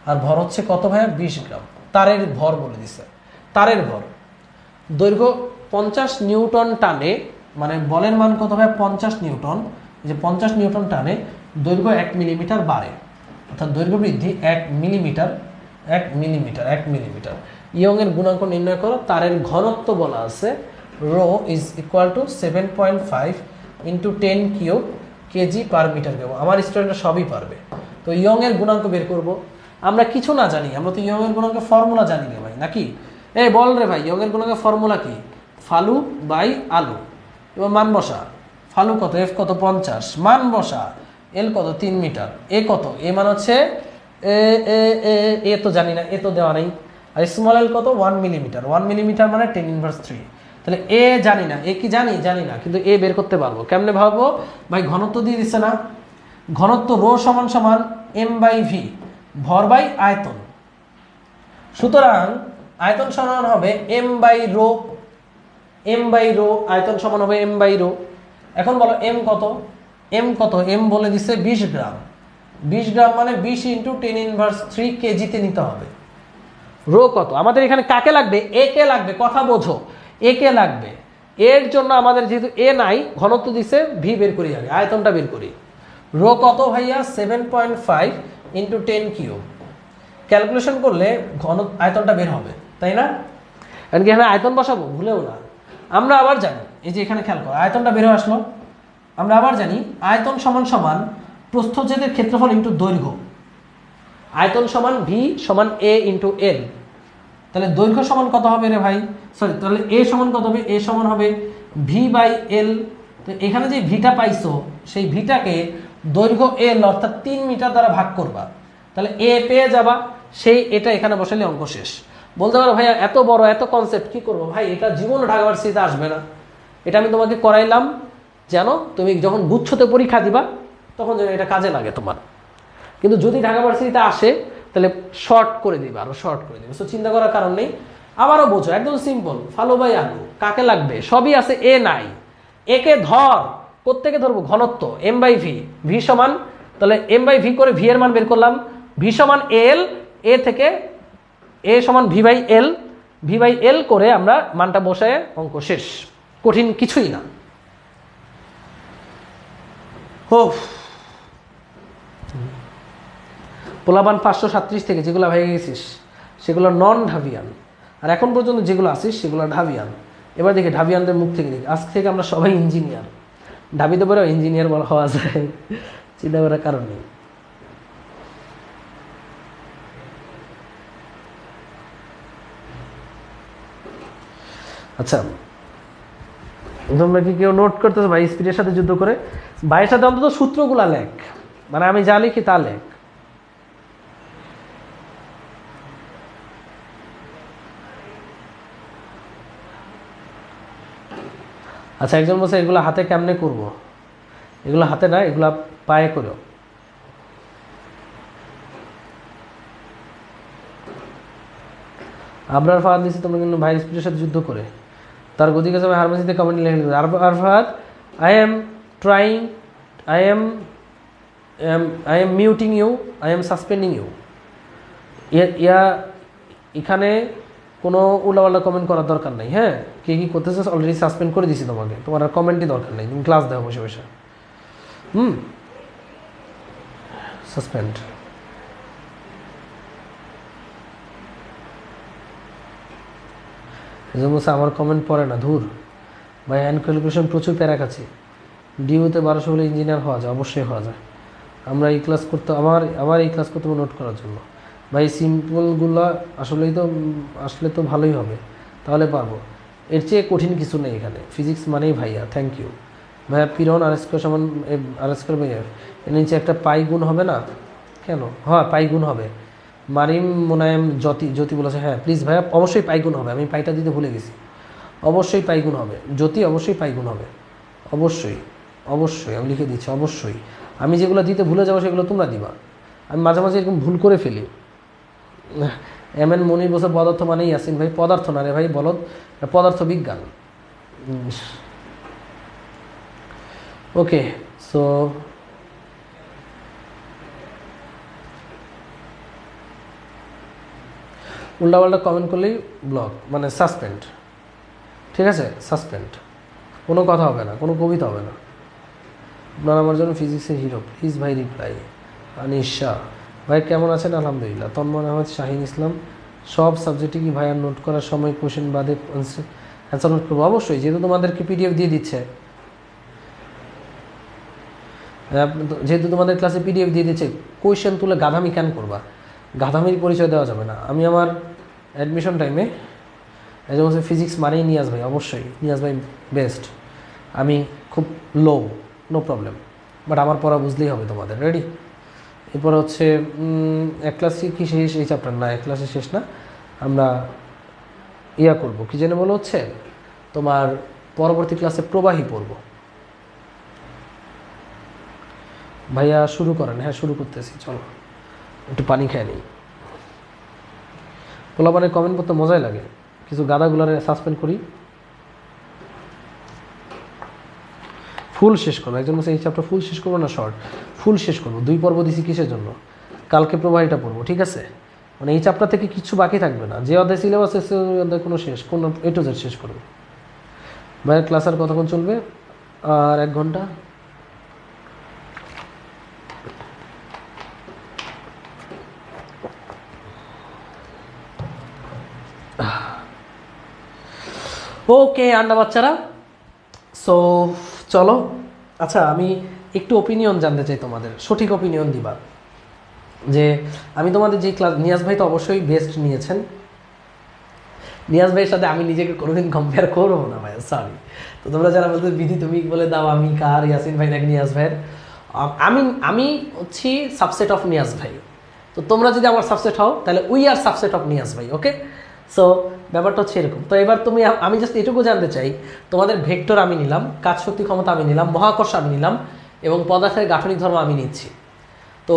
আর ভর হচ্ছে কত ভাইয়া? 20 গ্রাম। তারের ভর বলে দিছে, তারের ভর দৈর্ঘ্য 50 নিউটন টানে, মানে বলের মান কত ভাইয়া? 50 নিউটন। যে 50 নিউটন টানে দৈর্ঘ্য 1 মিলিমিটার বাড়ে, অর্থাৎ দৈর্ঘ্য বৃদ্ধি 1 মিলিমিটার। ইয়ংয়ের গুণাঙ্ক নির্ণয় করো। তারের ঘনত্ব বলা আছে rho is equal to 7.5 into 10 cube KG per metre cube. আমার স্টুডেন্টরা সবই পারবে। তো ইয়ংয়ের গুণাঙ্ক বের করব। আমরা কিছু না জানি, আমরা তো ইয়ংয়ের গুণাঙ্কের ফর্মুলা জানি না ভাই, নাকি? এই বল রে ভাই, ইয়ংয়ের গুণাঙ্কের ফর্মুলা কি? ফালু বাই আলু। এবার মান বসা, ফালু কত, এফ কত 50, মান বসা, এল কত 3 মিটার, এ কত, এ মান হচ্ছে এ তো জানি না, এ তো দেওয়া নেই। আর স্মল এল কত? 1 মিলিমিটার। 1 মিলিমিটার মানে 10⁻3। তাহলে এ জানি না, এ কি জানি না, কিন্তু এ বের করতে পারবো। কেমনে ভাববো ভাই? ঘনত্ব দিয়ে দিচ্ছে না, ঘনত্ব রো সমান সমান m/v, ভর বাই আয়তন। সুতরাং আয়তন সমান হবে m/ρ, আয়তন সমান হবে m/ρ। এখন বলো m কত? m বলে দিচ্ছে 20 গ্রাম। 20 গ্রাম মানে 20 ইন্টু 10⁻3 কেজিতে নিতে হবে। রো কত? আমাদের এখানে কাকে লাগবে? এ কে লাগবে, কথা বোঝো, এ কে লাগবে। এর জন্য আমাদের যেহেতু এ নাই, ঘনত্ব দিছে, ভি বের করি, আগে আয়তনটা বের করি। রো কত ভাইয়া? 7.5 ইন্টু 10 কিউব। ক্যালকুলেশন করলে আয়তনটা বের হবে, তাই না? কারণ কি এখানে আয়তন বসাবো, ভুলেও না। আমরা আবার জানি, এই যে এখানে খেয়াল করো, আয়তনটা বের হয়ে আসলো। আমরা আবার জানি আয়তন সমান সমান প্রস্থচ্ছেদের ক্ষেত্রফল ইন্টু দৈর্ঘ্য। আয়তন সমান ভি সমান এ ইন্টু এল। তাহলে দৈর্ঘ্য সমান কত হবে রে ভাই? সরি, তাহলে এ সমান কত হবে? এ সমান হবে ভি বাই এল। তো এখানে যে ভিটা পাইছো, সেই ভিটাকে দৈর্ঘ্য এল অর্থাৎ 3 মিটার দ্বারা ভাগ করবা, তাহলে এ পেয়ে যাবা। সেই এটা এখানে বসালে অঙ্ক শেষ। বলতে পারো ভাইয়া এত বড় এত কনসেপ্ট কি করবো? ভাই এটা জীবন ঢাকা ভার্সিটিতে আসবে না, এটা আমি তোমাকে করাইলাম যেন তুমি যখন গুচ্ছতে পরীক্ষা দিবা তখন যেন এটা কাজে লাগে তোমার। কিন্তু যদি ঢাকা ভার্সিটিতে আসে তাহলে শর্ট করে দিবে, আরো শর্ট করে দিবে। সো চিন্তা করার কারণ নেই। আবারও বোঝো, একদম সিম্পল, ফালো বাই আলু। কাকে লাগবে? সবই আছে, এ নাই, একে ধর। কোত্থেকে ধরবো? ঘনত্ব m/v, ভি সমান, তাহলে m/v করে ভি এর মান বের করলাম, ভি সমান এল, এ থেকে এ সমান v/l, v/l করে আমরা মানটা বসায় অঙ্ক শেষ। কঠিন কিছুই না। পোলাবান 537 থেকে যেগুলো ভেঙে গেছিস সেগুলো নন ঢাবিয়ান, আর এখন পর্যন্ত যেগুলো আসিস সেগুলো ঢাবিয়ান। এবার দেখি ঢাবিয়ানদের মুখ থেকে দেখি, আজ থেকে আমরা সবাই ইঞ্জিনিয়ার। ঢাবিতে পরেও ইঞ্জিনিয়ার হওয়া যায়, চিন্তা করার কারণ নেই। আচ্ছা, তোমরা কি কেউ নোট করতেছো ভাই? স্পিডের সাথে যুদ্ধ করে ভাইয়ের সাথে অন্তত সূত্রগুলা লেখ, মানে আমি যা লিখি তা লেখ। আচ্ছা, একজন বলছে এগুলো হাতে কেমনে করব? এগুলো হাতে না, এগুলা পায়ে করো। আবরার ফাহাদ দিচ্ছে তোমরা কিন্তু ভাই স্পিডের সাথে যুদ্ধ করে তার গতি কাছে হারমেসিতে কমেন্ট লিখে দিতে। Arfahad, I am I am muting you, I am suspending you. Yeah এখানে কোনো উল্লাপাল্লা কমেন্ট করার দরকার নেই। হ্যাঁ, কে কী করতেছে অলরেডি সাসপেন্ড করে দিছি তোমাকে, তোমার আর কমেন্টই দরকার নেই, তুমি ক্লাস দাও বসে বসে। সাসপেন্ড। আমার কমেন্ট পড়ে না, ধুর ভাই। অ্যান্ড ক্যালকুলেশন প্রচুর প্যারা খাচ্ছি। ডিউতে 1200 হলে ইঞ্জিনিয়ার হওয়া যায়, অবশ্যই হওয়া যায়। আমরা এই ক্লাস করতে আমার এই ক্লাস করতে নোট করার জন্য ভাই, সিম্পলগুলো আসলেই তো আসলে তো ভালোই হবে, তাহলে পারবো। এর চেয়ে কঠিন কিছু নেই এখানে, ফিজিক্স মানেই ভাইয়া। থ্যাংক ইউ ভাইয়া। পিরন আর স্কোয়ার সমান আর স্কোয়ার ভাইয়া, এর নিচে একটা পাই গুণ হবে না কেন? হ্যাঁ, পাই গুণ হবে। মারিম মোনায়েম জ্যোতি বলেছে, হ্যাঁ প্লিজ ভাইয়া, অবশ্যই পাই গুণ হবে। আমি পাইটা দিতে ভুলে গেছি। অবশ্যই পাই গুণ হবে জ্যোতি, অবশ্যই পাই গুণ হবে, অবশ্যই অবশ্যই। আমি লিখে দিচ্ছি অবশ্যই। আমি যেগুলো দিতে ভুলে যাবো সেগুলো তোমরা দিবা। আমি মাঝে মাঝে এরকম ভুল করে ফেলি। এম এন মনির বসে পদার্থ মানেই ইয়াসিন ভাই, পদার্থ না রে ভাই, বলদ, পদার্থ বিজ্ঞান। ওকে, সো উল্টাপাল্টা কমেন্ট করলেই ব্লক, মানে সাসপেন্ড। ঠিক আছে, সাসপেন্ড। কোনো কথা হবে না, কোনো কবিতা হবে না। আপনার আমার জন্য ফিজিক্সের হিরো, প্লিজ ভাই রিপ্লাই। আনিশা ভাই কেমন আছেন? আলহামদুলিল্লাহ। তন্ময় আহমেদ, শাহিন ইসলাম, সব সাবজেক্টে কি ভাইয়ার নোট করার সময় কোশ্চেন বাদে অ্যান্সার নোট করবো? অবশ্যই, যেহেতু তোমাদেরকে পিডিএফ দিয়ে দিচ্ছে, যেহেতু তোমাদের ক্লাসে পিডিএফ দিয়ে দিচ্ছে, কোয়েশ্চেন তুলে গাধামি কেন করবা? গাধামির পরিচয় দেওয়া যাবে না। আমি আমার অ্যাডমিশন টাইমে যেমন ফিজিক্স মানেই নিয়াজ ভাই, অবশ্যই নিয়াজ ভাই বেস্ট। আমি খুব লো, নো প্রবলেম, বাট আমার পড়া বুঝলেই হবে তোমাদের। রেডি? এরপর হচ্ছে এক ক্লাসে কি শেষ এই চ্যাপ্টার? না, এক ক্লাসে শেষ না, আমরা ইয়া করবো, কি যেন বলো হচ্ছে তোমার পরবর্তী ক্লাসে প্রবাহী পড়ব। ভাইয়া শুরু করেন। হ্যাঁ, শুরু করতেছি, চলো একটু পানি খেয়ে নিই। পোলাপানের কমেন্ট করতে মজাই লাগে, কিছু গাদাগুলারে সাসপেন্ড করি। ফুল শেষ করবো, একজন বলছে এই চ্যাপ্টার ফুল শেষ করবো না শর্ট? ফুল শেষ করবো। 2 পর্ব দিছি কিসের জন্য? কালকে প্রবাহীটা পড়বো, ঠিক আছে? মানে এই চ্যাপ্টার থেকে কিছু বাকি থাকবে না। যে অধ্যায় সিলেবাস আছে অধ্যায় কোনো শেষ, কোনো A to Z শেষ করবো। ভাইয়ের ক্লাস আর কতক্ষণ চলবে? আর 1 ঘন্টা। ওকে আন্ডা বাচ্চারা, সো চলো। আচ্ছা, আমি একটু ওপিনিয়ন জানতে চাই তোমাদের, সঠিক ওপিনিয়ন দিবা। যে আমি তোমাদের যে ক্লাস, নিয়াজ ভাই তো অবশ্যই বেস্ট নিয়েছেন। নিয়াজ ভাইয়ের সাথে আমি নিজেকে কোনোদিন কম্পেয়ার করবো না ভাই, সরি। তো তোমরা যারা বলতে বিধি তুমি বলে দাও, আমি কার, ইয়াসিন ভাই নাকি নিয়াজ ভাইয়ের, আমি হচ্ছি সাবসেট অফ নিয়াজ ভাই। তো তোমরা যদি আমার সাবসেট হও তাহলে we are subset of Niaz ভাই। ওকে, সো ব্যাপারটা হচ্ছে এরকম। তো এবার আমি জাস্ট এটুকু জানতে চাই, তোমাদের ভেক্টর আমি নিলাম, কাজ শক্তি ক্ষমতা আমি নিলাম, মহাকর্ষ আমি নিলাম, এবং পদার্থের গাঠনিক ধর্ম আমি নিচ্ছি। তো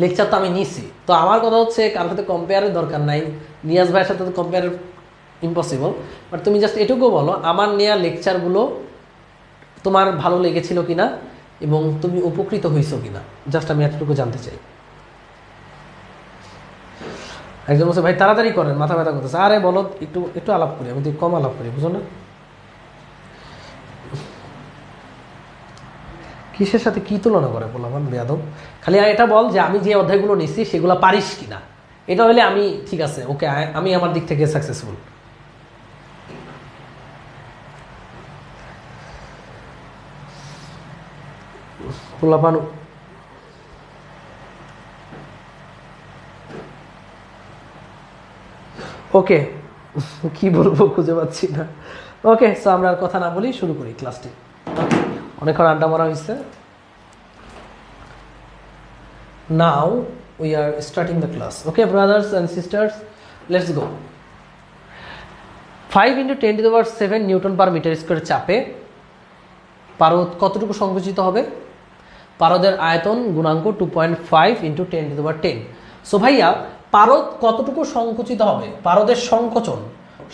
লেকচার তো আমি নিছি। তো আমার কথা হচ্ছে কারোর সাথে কম্পেয়ারের দরকার নাই, নিয়াজ ভাইয়ের সাথে তো কম্পেয়ার ইম্পসিবল। বাট তুমি জাস্ট এটুকু বলো আমার নেওয়া লেকচারগুলো তোমার ভালো লেগেছিল কিনা এবং তুমি উপকৃত হয়েছো কিনা, জাস্ট আমি এতটুকু জানতে চাই। একজন বলছে ভাই তাড়াতাড়ি করেন, মাথা ব্যথা করতেছে। আরে বলো, একটু একটু আলাপ করি, আমি তো কম আলাপ করি, বুঝো না? কিসের সাথে কি তুলনা করে বললাম বেয়াদব? খালি এটা বল যে আমি যে অধ্যায়গুলো নিচ্ছি সেগুলো পারিস কিনা, এটা হলে আমি ঠিক আছে, ওকে, আমি আমার দিক থেকে সাকসেসফুল। পোলাপান ওকে, কি বলবো খুঁজে পাচ্ছি না। ওকে, সো আমরা আর কথা না বলি, শুরু করি ক্লাসটি। অনেকক্ষণ আড্ডা মারা হয়েছে। Now we are starting the class. Okay brothers and sisters, let's go. 5 × 10⁷ newton per metre square চাপে পারদ কতটুকু সংকুচিত হবে? পারদের আয়তন গুণাঙ্ক 2.5 × 10⁻10। সো ভাইয়া, পারদ কতটুকু সংকুচিত হবে? পারদের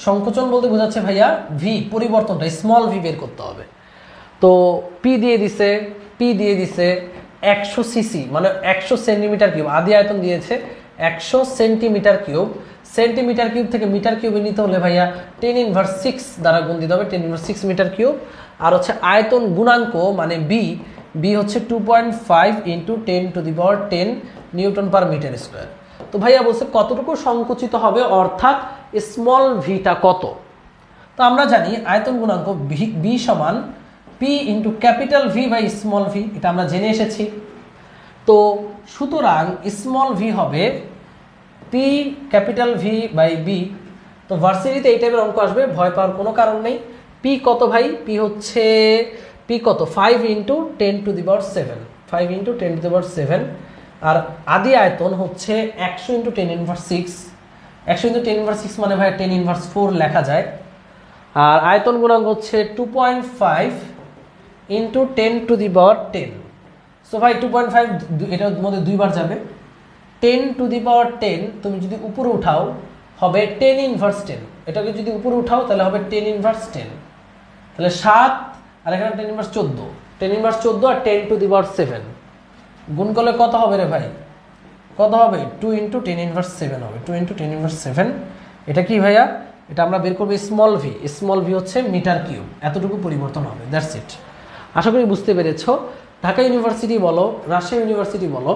সংকোচন বলতে বোঝাচ্ছে ভাইয়া ভি, পরিবর্তনটা স্মল ভি বের করতে হবে। তো পি দিয়ে দিছে 100 সিসি মানে 100 সেন্টিমিটার কিউব, আদি আয়তন দিয়েছে 100 সেন্টিমিটার কিউব। সেন্টিমিটার কিউব থেকে মিটার কিউবে নিতে হলে ভাইয়া 10⁻6 দ্বারা গুণ দিতে হবে, 10⁻6 মিটার কিউব। আর হচ্ছে আয়তন গুণাঙ্ক মানে বি হচ্ছে 2.5 × 10⁻10 নিউটন পার মিটার স্কোয়ার। তো ভাইয়া বলছে কতটুকু সংকুচিত হবে, অর্থাৎ স্মল ভিটা কত। তো আমরা জানি আয়তন গুণাঙ্ক বি সমান P into capital V by small V, এটা আমরা জেনে এসেছি। তো সুতরাং স্মল ভি হবে P capital V by B. তো ভার্সিটিতে এই টাইপের অঙ্ক আসবে, ভয় পাওয়ার কোনো কারণ নেই। পি কত ভাই, পি হচ্ছে কত 5 × 10⁻7, 5 × 10⁻7। আর আদি আয়তন হচ্ছে 100 × 10⁻6, 100 × 10⁻6 মানে ভাই 10⁻4 লেখা যায়। আর আয়তন গুণাঙ্ক হচ্ছে 2.5 × 10⁻10। সো ভাই 2.5 এটার মধ্যে দুইবার যাবে। 10⁻10 তুমি যদি উপরে উঠাও হবে 10⁻10, এটাকে যদি উপরে উঠাও তাহলে হবে 10⁻10, তাহলে 7 আর এখানে 10⁻14, 10⁻14 আর 10⁻7 গুণ করলে কত হবে রে ভাই, কত হবে 2 × 10⁻7 হবে, 2 × 10⁻7। এটা কি ভাইয়া, এটা আমরা বের করবো স্মল ভি, স্মল ভি হচ্ছে মিটার কিউব, এতটুকু পরিবর্তন হবে, দ্যাটস ইট। আশা করি বুঝতে পেরেছো। ঢাকা ইউনিভার্সিটি বলো, রাজশাহী ইউনিভার্সিটি বলো,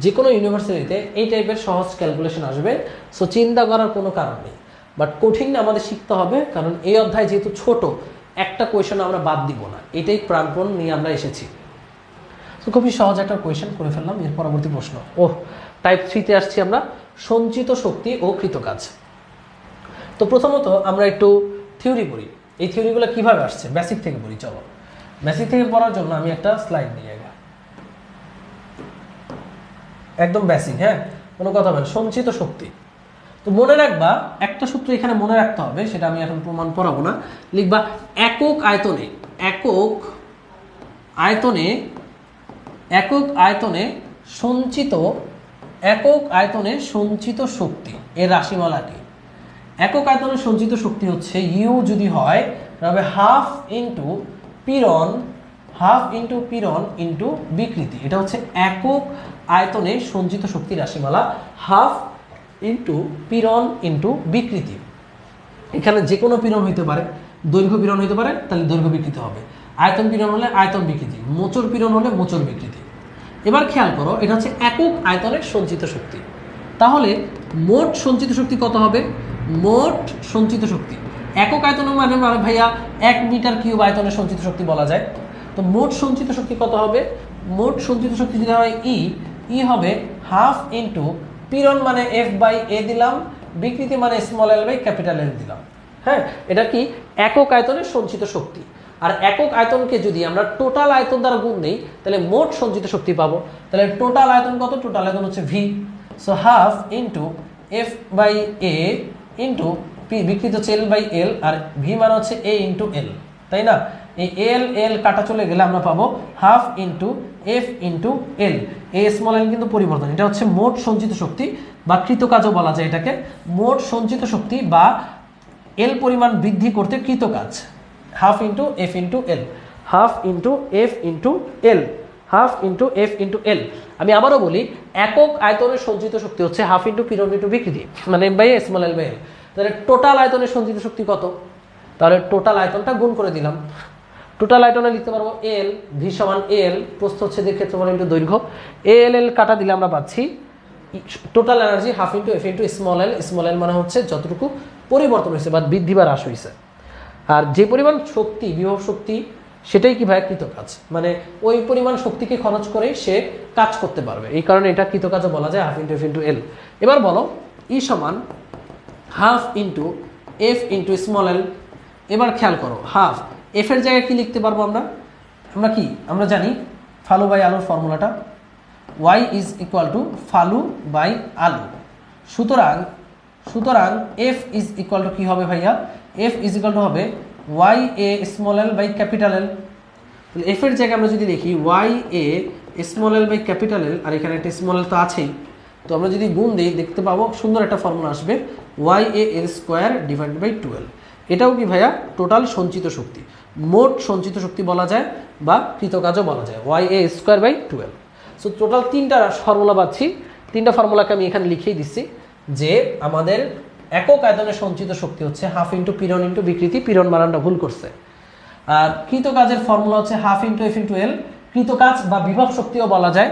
যে কোনো ইউনিভার্সিটিতে এই টাইপের সহজ ক্যালকুলেশন আসবে। সো চিন্তা করার কোনো কারণ নেই, বাট কঠিন আমাদের শিখতে হবে, কারণ এই অধ্যায় যেহেতু ছোট, একটা কোয়েশন আমরা বাদ দিব না, এটাই প্রাণপণ নিয়ে আমরা এসেছি। তো খুবই সহজ একটা কোয়েশন করে ফেললাম। এর পরবর্তী প্রশ্ন, টাইপ 3-তে আসছি আমরা, সঞ্চিত শক্তি ও কৃতকাজ। তো প্রথমত আমরা একটু থিওরি পড়ি, এই থিওরিগুলো কিভাবে আসছে বেসিক থেকে পড়ি। চলো বেসিক থেকে পড়ার জন্য আমি একটা স্লাইড নিয়ে একদম বেসিক, হ্যাঁ কোনো কথা বলেন, সঞ্চিত শক্তি। তো মনে রাখবা একটা সূত্র এখানে মনে রাখতে হবে, সেটা আমি এখন প্রমাণ পড়াবো না, লিখবা একক আয়তনে, একক আয়তনে, একক আয়তনে সঞ্চিত, একক আয়তনে সঞ্চিত শক্তি এর রাশিমালাটি। একক আয়তনে সঞ্চিত শক্তি হচ্ছে ইউ যদি হয় তবে হাফ ইন্টু পীড়ন, হাফ ইন্টু পীড়ন ইন্টু বিকৃতি। এটা হচ্ছে একক আয়তনে সঞ্চিত শক্তির রাশিমালা, হাফ ইন্টু পীড়ন ইন্টু বিকৃতি। এখানে যে কোনো পীড়ন হইতে পারে, দৈর্ঘ্য পীড়ন হইতে পারে, তাহলে দৈর্ঘ্য বিকৃতি হবে। আয়তন পীড়ন হলে আয়তন বিকৃতি, মোচড় পীড়ন হলে মোচড় বিকৃতি। এবার খেয়াল করো, এটা হচ্ছে একক আয়তনের সঞ্চিত শক্তি। তাহলে মোট সঞ্চিত শক্তি কত হবে, মোট সঞ্চিত শক্তি একক আয়তন মানে ভাইয়া 1 মিটার কিউব আয়তনের সঞ্চিত শক্তি বলা যায়। তো মোট সঞ্চিত শক্তি কত হবে, মোট সঞ্চিত শক্তি যদি হয় ই হবে হাফ ইন্টু পীড়ন মানে F/A দিলাম, বিকৃতি মানে small L by capital L দিলাম। হ্যাঁ, এটা কি একক আয়তনের সঞ্চিত শক্তি। আর একক আয়তনকে যদি আমরা টোটাল আয়তন দ্বারা গুণ দিই তাহলে মোট সঞ্চিত শক্তি পাবো। তাহলে টোটাল আয়তন কত, টোটাল আয়তন হচ্ছে V. So half into F/A into বিকৃত হচ্ছে L/L, আর ভি মানে হচ্ছে A ইন্টু এল, তাই না? এই এল কাটা চলে গেলে আমরা পাবো half into F into L. এই স্মল এল কিন্তু পরিবর্তন, এটা হচ্ছে মোট সঞ্চিত শক্তি বা কৃতকাজও বলা যায় এটাকে। মোট সঞ্চিত শক্তি বা এল পরিমাণ বৃদ্ধি করতে কৃতকাজ, half into F into L, half into F into L, half into F into L. আমি আবারও বলি, একক আয়তনের সঞ্চিত শক্তি হচ্ছে হাফ ইন্টু পীড়ন ইন্টু বিকৃতি মানে M/A স্মল এল বাই এল। তাহলে টোটাল আয়তনের সঞ্চিত শক্তি কত, তাহলে টোটাল আয়তনটা গুণ করে দিলাম। টোটাল আয়তনে লিখতে পারবো এল, ভি সমান এল, প্রস্থ হচ্ছে ক্ষেত্রফল ইন্টু দৈর্ঘ্য, এল কাটা দিলে আমরা পাচ্ছি total energy half into F into small এল। স্মল এল মানে হচ্ছে যতটুকু পরিবর্তন হয়েছে বা বৃদ্ধি বা হ্রাস হয়েছে। আর যে পরিমাণ শক্তি, বিভব শক্তি, সেটাই কি ভাই কৃতকাজ, মানে ওই পরিমাণ শক্তিকে খরচ করে সে কাজ করতে পারবে, এই কারণে এটা কৃতকাজও বলা যায়, half into F into L. এবার বলো ই সমান half into F into small এল। এবার খেয়াল করো, হাফ এফ এর জায়গায় কি লিখতে পারবো আমরা কি আমরা জানি ফালু বাই আলুর ফর্মুলাটা, y ইজ ইকুয়াল টু ফালু বাই আলু। সুতরাং F ইজ ইকুয়াল টু কি হবে ভাইয়া, F ইজ ইকুয়াল টু হবে YA small L by capital L. তাহলে এফ এর জায়গায় আমরা যদি লিখি YA small L by capital L, আর এখানে একটা স্মল এল তো আছেই, তো আমরা যদি গুণ দিই দেখতে পাবো সুন্দর একটা ফর্মুলা আসবে, YA L square divided by 12। এটাও কি ভাইয়া টোটাল সঞ্চিত শক্তি, মোট সঞ্চিত শক্তি বলা যায় বা কৃতকাজও বলা যায়, YA square by 12। So total 3টা ফর্মুলা পাচ্ছি। 3টা ফর্মুলাকে আমি এখানে লিখেই দিচ্ছি যে আমাদের একক আয়তনে সঞ্চিত শক্তি হচ্ছে হাফ ইন্টু পীড়ন ইন্টু বিকৃতি, পীড়ন বানানটা ভুল করছে। আর কৃত কাজের ফর্মুলা হচ্ছে হাফ ইন্টু এফ ইন্টু এল, কৃত কাজ বা বিভব শক্তিও বলা যায়।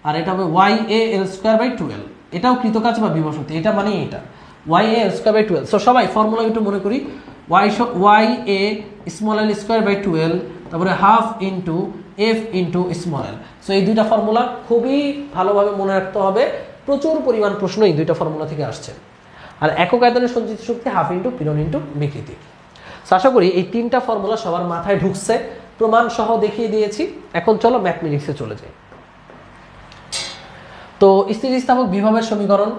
আর এটা হবে Y A L square by 12, এটাও কৃত কাজ বা বিভব শক্তি, এটা মানে এটা Y A L square by 12। So সবাই ফর্মুলা একটু মনে করি, Y A small L square by 12, তারপরে half into F into small L. So এই দুইটা ফর্মুলা খুবই ভালোভাবে মনে রাখতে হবে, প্রচুর পরিমাণ প্রশ্ন এই দুইটা ফর্মুলা থেকে আসছে। আর একক আয়তনের সঞ্চিত শক্তি হাফ ইন্টু পীড়ন ইন্টু বিকৃতি। সো আশা করি এই 3টা ফর্মুলা সবার মাথায় ঢুকছে, প্রমাণ সহ দেখিয়ে দিয়েছি। এখন চলো ম্যাথমেটিক্সে চলে যাই। তো স্থিতিস্থাপক বিভবের সমীকরণ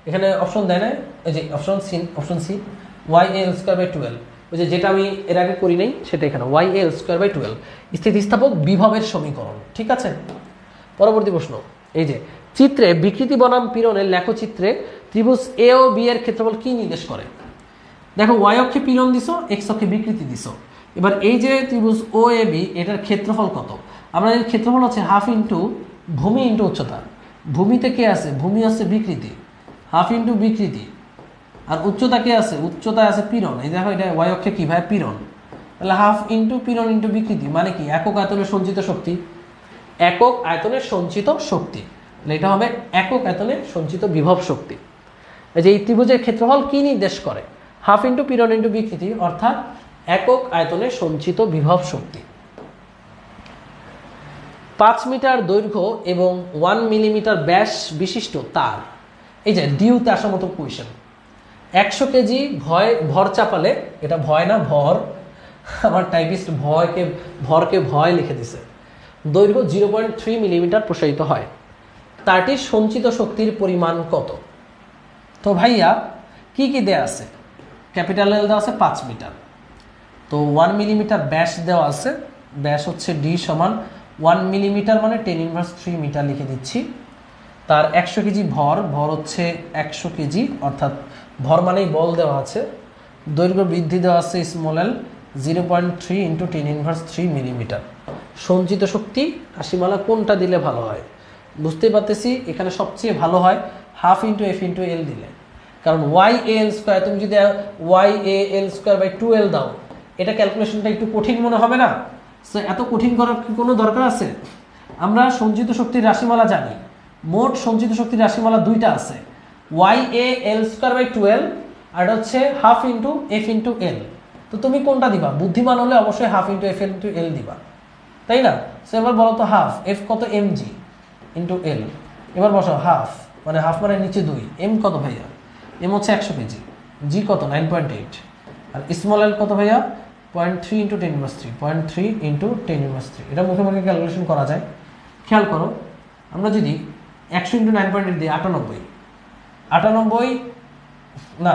এখানে অপশন দেয় না, এই যে option C Y A L square by 12, ওই যে যেটা আমি এর আগে করি নাই সেটা এখানে Y A L square by 12 স্থিতিস্থাপক বিভবের সমীকরণ। ঠিক আছে, পরবর্তী প্রশ্ন, এই যে চিত্রে বিকৃতি বনাম পীড়নের লেখচিত্রে ত্রিভুজ এ ও বি এর ক্ষেত্রফল কি নির্দেশ করে? দেখো ওয়াই অক্ষে পীড়ন দিছো, এক্স অক্ষে বিকৃতি দিছো। এবার এই যে ত্রিভুজ ও এ বি, এটার ক্ষেত্রফল কত? আমরা এর ক্ষেত্রফল হচ্ছে হাফ ইন্টু ভূমি ইন্টু উচ্চতা। ভূমিতে কে আছে? ভূমি আছে বিকৃতি, হাফ ইন্টু বিকৃতি। আর উচ্চতা কে আছে? উচ্চতায় আছে পীড়ন। এই দেখো এটা ওয়াই অক্ষে কি ভাই? পীড়ন। তাহলে হাফ ইন্টু পীড়ন ইন্টু বিকৃতি মানে কি? একক আয়তনের সঞ্চিত শক্তি, একক আয়তনের সঞ্চিত শক্তি। তাহলে এটা হবে একক আয়তনে সঞ্চিত বিভব শক্তি। এই যে এই ত্রিভুজের ক্ষেত্রফল কি নির্দেশ করে? হাফ ইন্টু পীড়ন ইন্টু বিকৃতি, অর্থাৎ একক আয়তনে সঞ্চিত বিভব শক্তি। 5 মিটার দৈর্ঘ্য এবং 1 মিলিমিটার ব্যাস বিশিষ্ট তার, এই যে ডিউতে আসার মতো কোয়েশ্চেন। 100 কেজি ভর চাপালে, এটা ভয় না ভর, আমার টাইপিস্ট ভরকে ভয় লিখে দিছে। দৈর্ঘ্য 0.3 মিলিমিটার প্রসারিত হয়, তারটির সঞ্চিত শক্তির পরিমাণ কত? তো ভাইয়া কি কি দেয়া আছে? ক্যাপিটাল এল দেওয়া আছে 5 মিটার, তো 1 মিলিমিটার ব্যাস দেওয়া আছে, ব্যাস হচ্ছে ডি সমান 1 মিলিমিটার মানে 10⁻³ মিটার লিখে দিচ্ছি। তার 100 কেজি ভর হচ্ছে 100 কেজি, অর্থাৎ ভর মানেই বল দেওয়া আছে। দৈর্ঘ্য বৃদ্ধি দেওয়া আছে স্মল এল 0.3 ইন্টু 10⁻³ মিলিমিটার। সঞ্চিত শক্তি রাশিমালা কোনটা দিলে ভালো হয়? বুঝতেই পারতেছি এখানে সবচেয়ে ভালো হয় half into F into L দিলে, কারণ ওয়াই এ এল স্কোয়ার, তুমি যদি Y A L square by 12 দাও, এটা ক্যালকুলেশনটা একটু কঠিন মনে হবে না? সো এত কঠিন করার কি কোনো দরকার আছে? আমরা সঞ্চিত শক্তির রাশিমালা জানি, মোট সঞ্চিত শক্তির রাশিমালা দুইটা আছে, Y A L square by 12 আর এটা হচ্ছে half into F into L. তো তুমি কোনটা দিবা? বুদ্ধিমান হলে অবশ্যই half into F into L দিবা, তাই না? সো এবার বলো তো হাফ, এফ কত? M G into L. এবার বসো হাফ মানে নিচে 2, এম কত ভাইয়া? এম হচ্ছে 100 কেজি, জি কত? 9.8। আর স্মল এল কত ভাইয়া? 0.3 ইন্টু 10⁻³ 0.3 ইন্টু 10⁻³। এটা মুখে মুখে ক্যালকুলেশন করা যায়। খেয়াল করো, আমরা যদি 100 ইন্টু 9.8 দিই 98 না,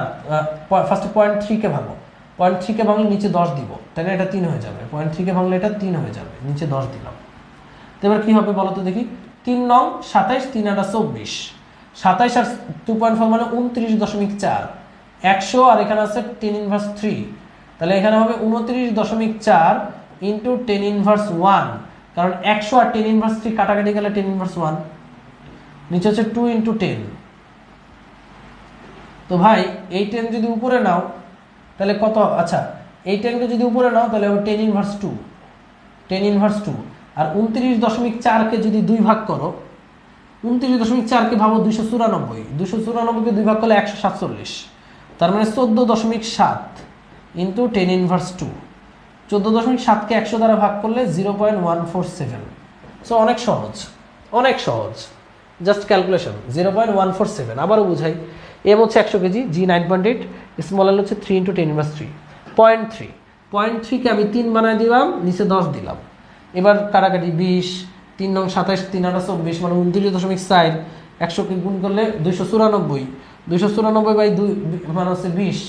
ফার্স্টে 0.3কে ভাঙো, 0.3কে ভাঙলে নিচে 10 দিব, তাহলে এটা 3 হয়ে যাবে। 0.3কে ভাঙলে এটা 3 হয়ে যাবে, নিচে 10 দিলাম। তো এবার কী হবে বলো তো দেখি? 3 নং 27, 3 আটা 24, 27 আর 2.4 মানে 29.4, 100 আর এখানে আছে 10⁻³, তাহলে এখানে হবে 29.4 ইন্টু 10⁻1, কারণ 100 আর 10⁻³ কাটাকাটি গেলে 10⁻1, নিচে হচ্ছে 2 ইন্টু 10। তো ভাই এই 10 যদি উপরে নাও তাহলে কত? আচ্ছা, এই 10কে যদি উপরে নাও তাহলে হবে 10⁻2, আর 29.4কে যদি 2 ভাগ করো, 29.4কে ভাবো 294, 294কে 2 ভাগ করলে 147, তার মানে 14.7 ইন্টু 10⁻²। 14.7কে 100 দ্বারা ভাগ করলে 0.147। সো অনেক সহজ, জাস্ট ক্যালকুলেশন 0.147। আবারও বুঝাই, এম হচ্ছে 100 কেজি, জি 9.8, স্মল এল হচ্ছে 3 ইন্টু 10⁻³ 0.3কে আমি 3 বানায় দিলাম, নিচে 10 দিলাম। এবার কাটাকাটি 20, 3 নং 27, 3 আটা 24 মানে 29.4, 100কে গুণ করলে 294, 294 বাই 2 মানে হচ্ছে 20,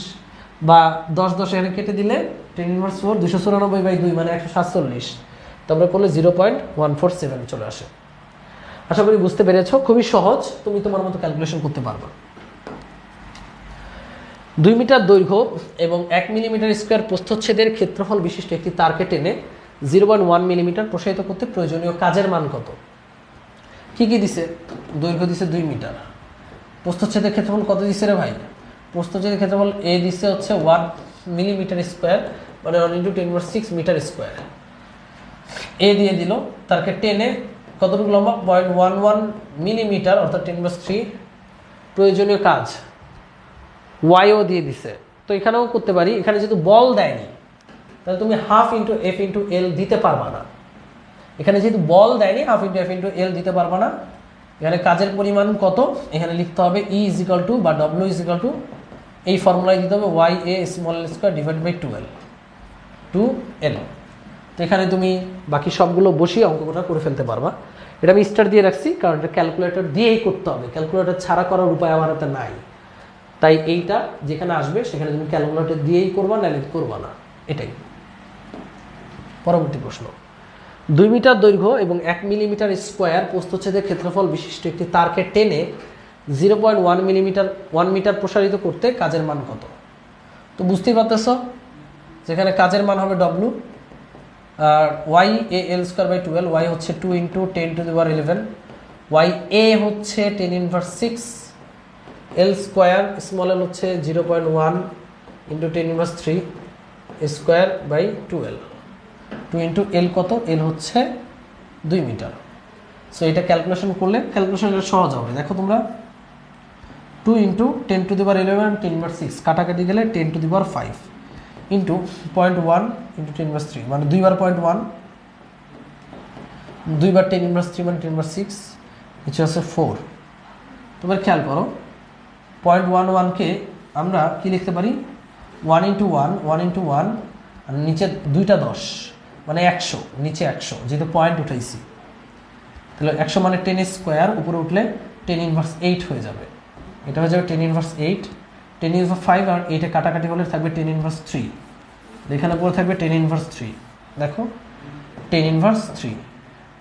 বা 10 এখানে কেটে দিলে 10⁻4, 294 বাই 2 মানে 147, তারপরে করলে 0.147 চলে আসে। আশা করি বুঝতে পেরেছো, খুবই সহজ, তুমি তোমার মতো ক্যালকুলেশন করতে পারবে। 2 মিটার দৈর্ঘ্য এবং 1 মিলিমিটার স্কোয়ার প্রস্থচ্ছেদের ক্ষেত্রফল বিশিষ্ট একটি তারকে টেনে 0.1 মিলিমিটার প্রসারিত করতে প্রয়োজনীয় কাজের মান কত? কি কি দিছে? দৈর্ঘ্য দিছে 2 মিটার। প্রস্থচ্ছেদের ক্ষেত্রফল কত দিছে রে ভাই? প্রস্থচ্ছেদের ক্ষেত্রফল এ দিছে হচ্ছে 1 মিলিমিটার স্কোয়ার, মানে 1 × 10⁻6 মিটার স্কোয়ার। এ দিয়ে দিল, তারকে টেনে কতটুকু লম্বা? 0.11 মিলিমিটার, অর্থাৎ 10⁻3। প্রয়োজনীয় কাজ ওয়াইও দিয়ে দিছে। তো এখানেও করতে পারি, এখানে যেহেতু বল দেয়নি তাহলে তুমি হাফ ইন্টু এফ ইন্টু এল দিতে পারবা না। এখানে যেহেতু বল দেয়নি, হাফ ইন্টু এফ ইন্টু এল দিতে পারবা না। এখানে কাজের পরিমাণ কত? এখানে লিখতে হবে ই ইজ ইকাল টু বা ডব্লিউ ইজ ইকাল টু, এই ফর্মুলায় দিতে হবে Y A small L square divide by 2L। তো এখানে তুমি বাকি সবগুলো বসিয়ে অঙ্কটা করে ফেলতে পারবা। এটা আমি স্টার দিয়ে রাখছি কারণ এটা ক্যালকুলেটর দিয়েই করতে হবে, ক্যালকুলেটর ছাড়া করার উপায় আমার হাতে নাই। তাই এইটা যেখানে আসবে সেখানে তুমি ক্যালকুলেটর দিয়েই করবা, নাহলে করবা না। এটাই। পরবর্তী প্রশ্ন, 2 মিটার দৈর্ঘ্য এবং 1 মিলিমিটার স্কোয়ার প্রস্থচ্ছেদের ক্ষেত্রফল বিশিষ্ট একটি তারকে টেনে 0.1 মিলিমিটার 1 মিটার প্রসারিত করতে কাজের মান কত? তো বুঝতেই পারতেছ, যেখানে কাজের মান হবে ডব্লু, আর Y A L square by 12। Y হচ্ছে 2 × 10⁻11, ওয়াই এ হচ্ছে 10⁻6, এল স্কোয়ার স্মল এল হচ্ছে 0.1 × 10⁻3 স্কোয়ার বাই 12। 2 × এল কত? এল হচ্ছে 2 মিটার। সো এটা ক্যালকুলেশন করলে ক্যালকুলেশনটা সহজ হবে। দেখো তোমরা, 2 × 10⁻11 10⁻6 কাটাকাটি গেলে 10⁵ ইন্টু 0.1 × 10⁻3, মানে 2 বার 0.1, 2 বার 10⁻3 মানে 10⁻6, নিচে আছে 4। তোমরা খেয়াল করো, 0.11কে আমরা কি লিখতে পারি? 1 × 1, 1 × 1, আর নিচে 2টা 10 মানে 100, নিচে 100, যেহেতু পয়েন্ট উঠাইছি। তাহলে 100 মানে 10 স্কোয়ার, উপরে উঠলে 10⁻8 হয়ে যাবে। এটা হয়ে যাবে 10⁻8, 10⁻5, আর 8-এ কাটাকাটি হলে থাকবে 10⁻3। এখানে পরে থাকবে 10⁻3। দেখো 10⁻3,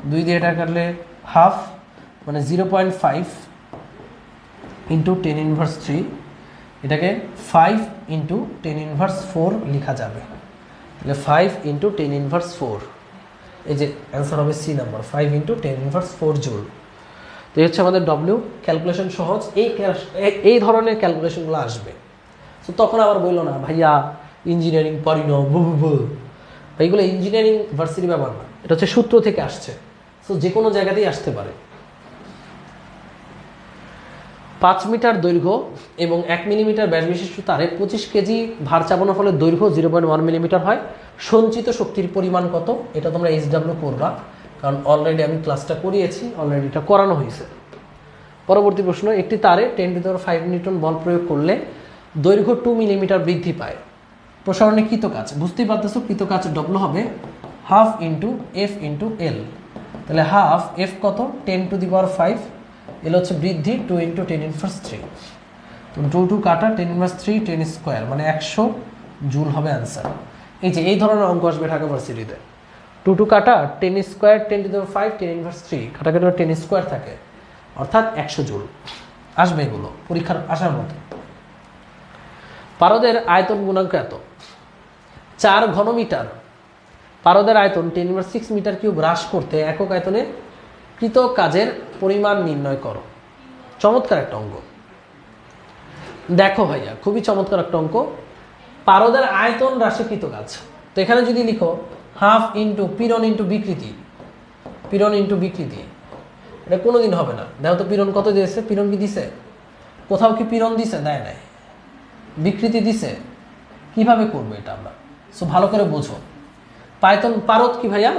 2 দিয়ে এটা কাটলে হাফ, মানে 0.5 × 10⁻3। এটাকে 5 × 10⁻4 লেখা যাবে। তাহলে 5 × 10⁻4, এই যে অ্যান্সার হবে সি নাম্বার, 5 × 10⁻4 জুল। তো এই হচ্ছে আমাদের ডব্লিউ। ক্যালকুলেশন সহজ, এই ধরনের ক্যালকুলেশনগুলো আসবে। তো তখন আবার বললো না ভাইয়া ইঞ্জিনিয়ারিং পারি না, এইগুলো ইঞ্জিনিয়ারিং ভার্সিটি ব্যাপার না, এটা হচ্ছে সূত্র থেকে আসছে। সো যে কোনো জায়গাতেই আসতে পারে। 5 মিটার দৈর্ঘ্য এবং 1 মিলিমিটার ব্যাস বিশিষ্ট তারে 25 কেজি ভার চাপানোর ফলে দৈর্ঘ্য 0.1 মিলিমিটার হয়। সঞ্চিত শক্তির পরিমাণ কত? এটা তোমরা এইচডব্লিউ করবা, কারণ অলরেডি আমি ক্লাসটা করিয়েছি, অলরেডি এটা করানো হয়েছে। পরবর্তী প্রশ্ন, একটি তারে 10⁵ নিউটন বল প্রয়োগ করলে দৈর্ঘ্য 2 মিলিমিটার বৃদ্ধি পায়। প্রসারণে কৃত কাজ, বুঝতেই পারতেছো, কৃত কাজ ডব্লু হবে হাফ ইন্টু এফ ইন্টু এল। তাহলে হাফ এফ কত? 10⁵, এল হচ্ছে বৃদ্ধি 2 × 10⁻3। তো 2 কাটা 10⁻3 10 স্কোয়ার মানে 100 জুল হবে অ্যান্সার। এই যে এই ধরনের অঙ্ক আসবে ঢাকা ভার্সিটিতে। 2 কাটা 10 স্কোয়ার 10⁵ 10⁻3 কাটাকাটি 10 স্কোয়ার থাকে, অর্থাৎ 100 জুল আসবে। এগুলো পরীক্ষার আসার মতো। পারদের আয়তন গুণাঙ্ক এত, 4 ঘনমিটার পারদের আয়তন 10⁻6 মিটার কিউব হ্রাস করতে একক আয়তনে কৃত কাজের পরিমাণ নির্ণয় করো। চমৎকার একটা অঙ্ক। দেখো ভাইয়া, খুবই চমৎকার একটা অঙ্ক। পারদের আয়তন হ্রাসে কৃত কাজ, তো এখানে যদি লিখো হাফ ইন্টু পীড়ন ইন্টু বিকৃতি, পীড়ন ইন্টু বিকৃতি, এটা কোনোদিন হবে না। দেখো তো পীড়ন কত দিয়েছে? পীড়ন কি দিছে? কোথাও কি পীড়ন দিছে? দেয় নাই। বিকৃতি দিছে? কিভাবে করবো এটা আমরা? সো ভালো করে বোঝো। পারদ কি ভাইয়া?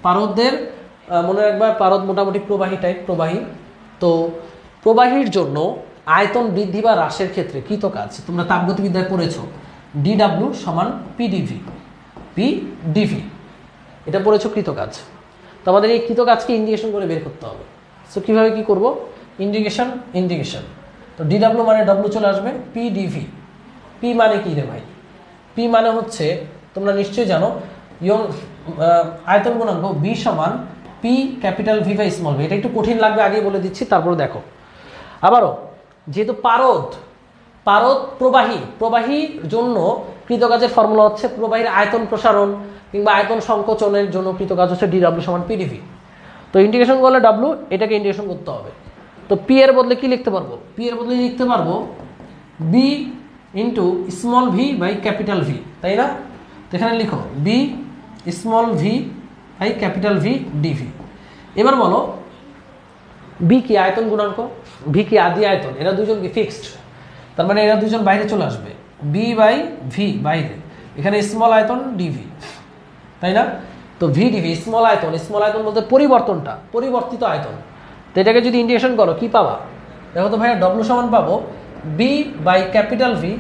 পারদের মনে রাখবা, পারদ মোটামুটি প্রবাহী টাইপ, প্রবাহী। তো প্রবাহীর জন্য আয়তন বৃদ্ধি বা হ্রাসের ক্ষেত্রে কৃত কাজ তোমরা তাপগতিবিদ্যায় পড়েছো, ডিডাব্লিউ সমান পিডিভি, পিডিভি এটা পড়েছো কৃত কাজ। তো আমাদের এই কৃত কাজকে ইন্ডিকেশন করে বের করতে হবে। সো কীভাবে কি করব? ইন্ডিকেশন, তো ডিডাব্লিউ মানে ডব্লিউ চলে আসবে, পিডিভি। পি মানে কি রে ভাই? পি মানে হচ্ছে তোমরা নিশ্চয়ই জানো আয়তন গুণাঙ্ক বি সমান P capital V by small V. এটা একটু কঠিন লাগবে, আগেই বলে দিচ্ছি, তারপরে দেখো। আবারও যেহেতু পারদ প্রবাহীর জন্য কৃতকাজের ফর্মুলা হচ্ছে প্রবাহীর আয়তন প্রসারণ কিংবা আয়তন সংকোচনের জন্য কৃতকাজ হচ্ছে ডিডব্লিউ সমান পিডিভি। তো তো ইন্টিগ্রেশন করলে ডাব্লু, এটাকে ইন্টিগ্রেশন করতে হবে। তো পি এর বদলে কি লিখতে পারবো? পি এর বদলে লিখতে পারবো B into small V by capital V, তাই না? তো এখানে লিখো B small V by capital V dV. এবার বলো বি কি আয়তন গুণাঙ্ক, ভি কি আদি আয়তন, এরা দুজন কি ফিক্সড, তার মানে এরা দুজন বাইরে চলে আসবে, বি বাই ভি বাইরে, এখানে স্মল আয়তন ডিভি, তাই না? তো ভি ডিভি স্মল আয়তন বলতে পরিবর্তনটা, পরিবর্তিত আয়তন। তো এটাকে যদি ইন্টিগ্রেশন করো কি পাবা? দেখো তো ভাইয়া ডব্লু সমান পাবো বি বাই ক্যাপিটাল ভি,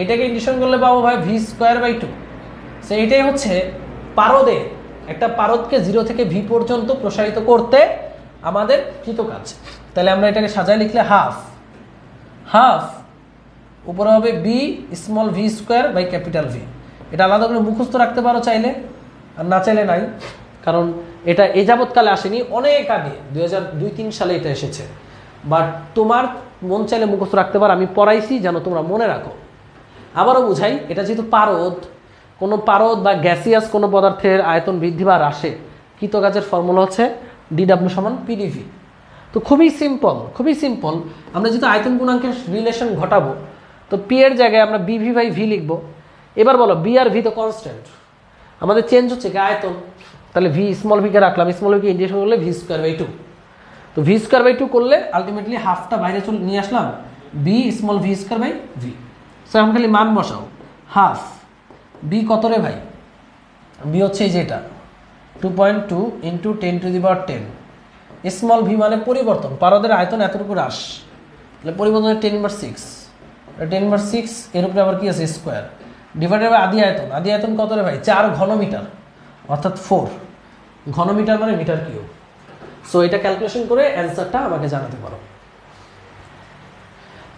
এটাকে ইন্টিগ্রেশন করলে পাবো ভাই V square by two. So এটাই হচ্ছে পারদে, একটা পারদকে 0 থেকে ভি পর্যন্ত প্রসারিত করতে আমাদের কৃতকাজ। তাহলে আমরা এটাকে সাজায় লিখলে হাফ উপরে হবে B small V square by capital V. এটা আলাদা করে মুখস্থ রাখতে পারো চাইলে, আর না চাইলে নাই, কারণ এটা এ যাবৎকালে আসেনি, অনেক আগে 2002-03 সালে এটা এসেছে। বাট তোমার মন চাইলে মুখস্থ রাখতে পারো, আমি পড়াইছি যেন তোমরা মনে রাখো। আবারও বুঝাই, এটা যেহেতু পারদ, কোনো পারদ বা গ্যাসিয়াস কোনো পদার্থের আয়তন বৃদ্ধি বা হ্রাসে কৃতকাজের ফর্মুলা হচ্ছে ডিডাব্লিউ সমান পিডিভি। তো খুবই সিম্পল। আমরা যেহেতু আয়তন গুণাঙ্কের রিলেশন ঘটাবো, তো পি এর জায়গায় আমরা বিভি বাই ভি লিখবো। এবার বলো বি আর ভি তো কনস্ট্যান্ট, আমাদের চেঞ্জ হচ্ছে কি আয়তন, তাহলে ভি স্মল ভিকে রাখলাম, স্মল ভিকে ইন্টিগ্রেশন করলে ভি স্কোয়ার বাই টু। তো ভি স্কোয়ার বাই টু করলে আলটিমেটলি হাফটা বাইরে চলে নিয়ে আসলাম, B small V square by V. So এখন খালি মান বসাও, হাফ বি কত রে ভাই? বি হচ্ছে এই যেটা 2.2 ইন্টু 10⁻10। স্মল ভি মানে পরিবর্তন, পারদের আয়তন এতটুকু হ্রাস, তাহলে পরিবর্তন 10/6, 10/6 এর উপরে আবার কি আছে স্কোয়ার, ডিভাইডেড বাই আদি আয়তন কত রে ভাই? 4 ঘনমিটার, অর্থাৎ 4 ঘনমিটার মানে মিটার কিউব। সো এটা ক্যালকুলেশন করে অ্যান্সারটা আমাকে জানাতে পারো।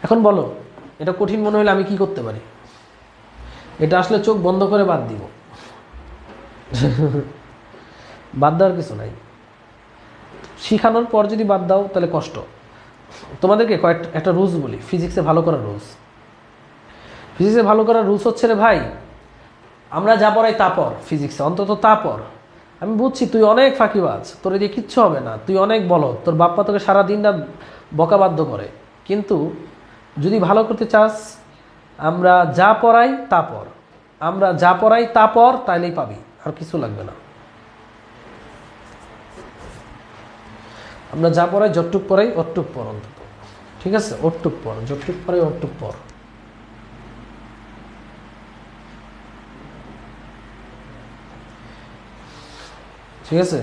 এখন বলো এটা কঠিন মনে হলে আমি কি করতে পারি? এটা আসলে চোখ বন্ধ করে বাদ দিব, বাদ দেওয়ার কিছু নাই। শিখানোর পর যদি বাদ দাও তাহলে কষ্ট। তোমাদেরকে একটা রুলস বলি, ফিজিক্সে ভালো করার রুলস। ফিজিক্সে ভালো করার রুলস হচ্ছে রে ভাই, আমরা যা পড়াই তা পড়, ফিজিক্সে অন্তত তা পড়। আমি বুঝছি তুই অনেক ফাঁকিবাজ, তোর দিয়ে কিচ্ছু হবে না, তুই অনেক বলো, তোর বাপ্পা তোকে সারাদিন রাত বকাবাধ্য করে, কিন্তু যদি ভালো করতে চাস আমরা যা পড়াই তা পড়, তাইলেই পাবি, আর কিছু লাগবে না। আমরা যা পড়াই, যতটুক পড়াই অতটুক পড় অন্তত, ঠিক আছে? অতটুক পড়, যতটুক পড়াই অতটুক পড়। ঠিক আছে?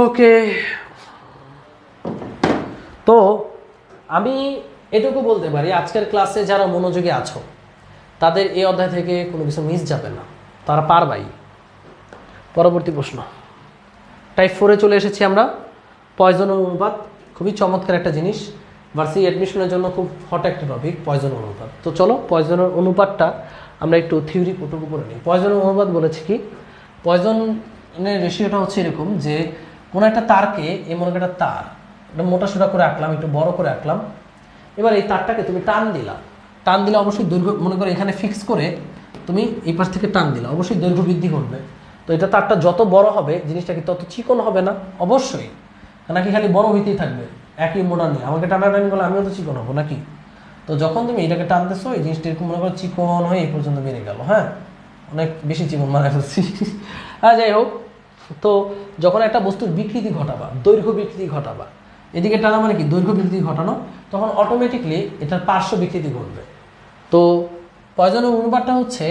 ওকে, তো আমি এটুকু বলতে পারি আজকের ক্লাসে যারা মনোযোগী আছো তাদের এই অধ্যায় থেকে কোনো কিছু মিস যাবে না, তারা পারবাই। পরবর্তী প্রশ্ন, টাইপ 4-এ চলে এসেছি আমরা। পয়জন অনুপাত খুবই চমৎকার একটা জিনিস, ভার্সিটি অ্যাডমিশনের জন্য খুব হট একটা টপিক পয়জন অনুপাত। তো চলো পয়জনের অনুপাতটা আমরা একটু থিওরি পুটুকু করে নিই। পয়জনের অনুপাত বলেছি কি, পয়জনের রেশিওটা হচ্ছে এরকম যে কোনো একটা তারকে, এই মনে একটা তার, এটা মোটাসোটা করে আঁকলাম, একটু বড় করে আঁকলাম। এবার এই তারটাকে তুমি টান দিলে অবশ্যই দৈর্ঘ্য, মনে করো এখানে ফিক্স করে তুমি এই পাশ থেকে টান দিলে অবশ্যই দৈর্ঘ্য বৃদ্ধি করবে। তো এটা তারটা যত বড় হবে জিনিসটা কি তত চিকন হবে না? অবশ্যই, নাকি খালি বড় হইতেই থাকবে একই মোটা নিয়ে? আমাকে টানাটানি করলে আমিও তো চিকন হবো নাকি? তো যখন তুমি এটাকে টানতেছো এই জিনিসটা এরকম মনে করো চিকন হয়ে এই পর্যন্ত বেড়ে গেল, হ্যাঁ অনেক বেশি চিকন মানে ফেলছি। হ্যাঁ যাই হোক, তো যখন একটা বস্তুর বিকৃতি ঘটাবা, দৈর্ঘ্য বিকৃতি ঘটাবা, এদিকে টানা মানে কি দৈর্ঘ্য বিকৃতি ঘটানো, তখন অটোমেটিকলি এটার পার্শ্ব বিকৃতি ঘটবে। তো পয়জনের অনুপাতটা হচ্ছে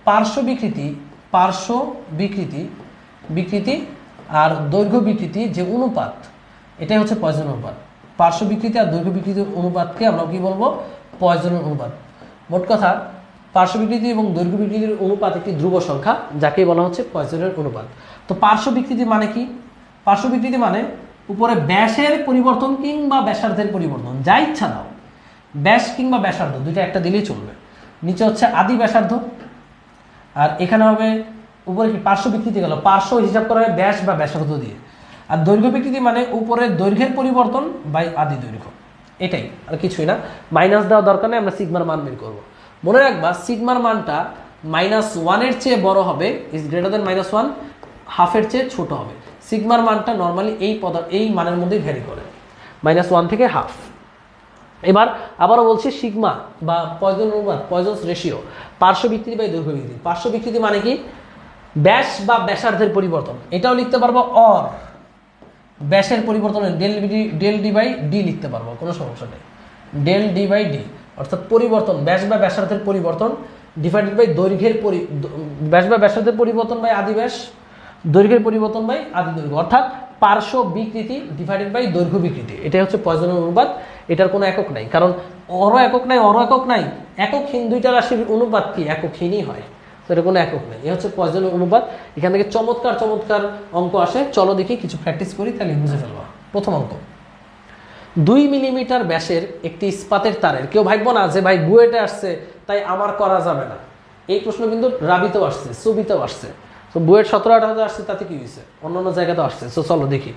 পার্শ্ব বিকৃতি আর দৈর্ঘ্য বিকৃতি যে অনুপাত, এটাই হচ্ছে পয়জনের অনুপাত। পার্শ্ব বিকৃতি আর দৈর্ঘ্য বিকৃতির অনুপাতকে আমরা কি বলবো? পয়জনের অনুপাত। মোট কথা পার্শ্ব বিকৃতি এবং দৈর্ঘ্য বিকৃতির অনুপাত একটি ধ্রুব সংখ্যা, যাকে বলা হচ্ছে পয়জনের অনুপাত। তো পার্শ্ব বিকৃতি মানে কি? পার্শ্ব বিকৃতি মানে উপরে ব্যাসের পরিবর্তন কিংবা ব্যাসার্ধের পরিবর্তন, যা ইচ্ছা দাও, ব্যাস কিংবা ব্যাসার্ধ দুইটা একটা দিলেই চলবে। নিচে হচ্ছে আদি ব্যাসার্ধ, আর এখানে হবে উপরে কি পার্শ্ব বিকৃতি গেল, পার্শ্ব হিসাব করা হয় ব্যাস বা ব্যাসার্ধ দিয়ে। আর দৈর্ঘ্য বিকৃতি মানে উপরের দৈর্ঘ্যের পরিবর্তন বাই আদি দৈর্ঘ্য, এটাই, আর কিছুই না। মাইনাস দেওয়া দরকার নেই, আমরা সিগমার মান বের করবো। মনে রাখবা সিগমার মানটা -1 এর চেয়ে বড় হবে, ইজ গ্রেটার দেন -1, হাফের চেয়ে ছোট হবে। সিগমার মানটা নর্মালি এই মানের মধ্যেই ভ্যারি করে, -1 থেকে হাফ। এবার আবারও বলছি সিগমা বা পয়জন অনুপাত, পয়জনস রেশিও, পার্শ্ব বিকৃতি বা দৈর্ঘ্য বিকৃতি। পার্শ্ব বিকৃতি মানে কি? ব্যাস বা ব্যাসার্ধের পরিবর্তন। এটাও লিখতে পারবো অর ব্যাসের পরিবর্তন ডেল ডি বাই ডি লিখতে পারবো, কোনো সমস্যা নেই। ডেল ডি বাই ডি অর্থাৎ পরিবর্তন, ব্যাস বা ব্যাসার্ধের পরিবর্তন ডিভাইডেড বাই দৈর্ঘ্যের ব্যাস বা ব্যাসার্ধের পরিবর্তন বাই আদি ব্যাস, দৈর্ঘ্যের পরিবর্তন বাই আদি দৈর্ঘ্য, অর্থাৎ পার্শ্ব বিকৃতি ডিভাইডেড বাই দৈর্ঘ্য বিকৃতি। এটাই হচ্ছে পয়জনের অনুপাত। এটার কোনো একক নাই, কারণ অরও একক নাই, অরও একক নাই। এককহীন দুইটা রাশির অনুপাত কি এককহীনই হয়, তো এটা কোনো একক নেই। এ হচ্ছে পয়জনের অনুপাত। এখান থেকে চমৎকার চমৎকার অঙ্ক আসে। চলো দেখি কিছু প্র্যাকটিস করি, তাহলে বুঝে ফেলবো। প্রথম অঙ্ক, 2 মিলিমিটার ব্যাসের একটি ইস্পাতের তারের, কেউ ভাববো না যে ভাই বুয়েটে আসছে তাই আমার করা যাবে না। এই প্রশ্ন কিন্তু রাবিতেও আসছে, সুবিতেও আসছে। তো বুয়েট 17-18 আসছে, তাতে কি হয়েছে, অন্যান্য জায়গাতেও আসছে। তো চলো দেখি।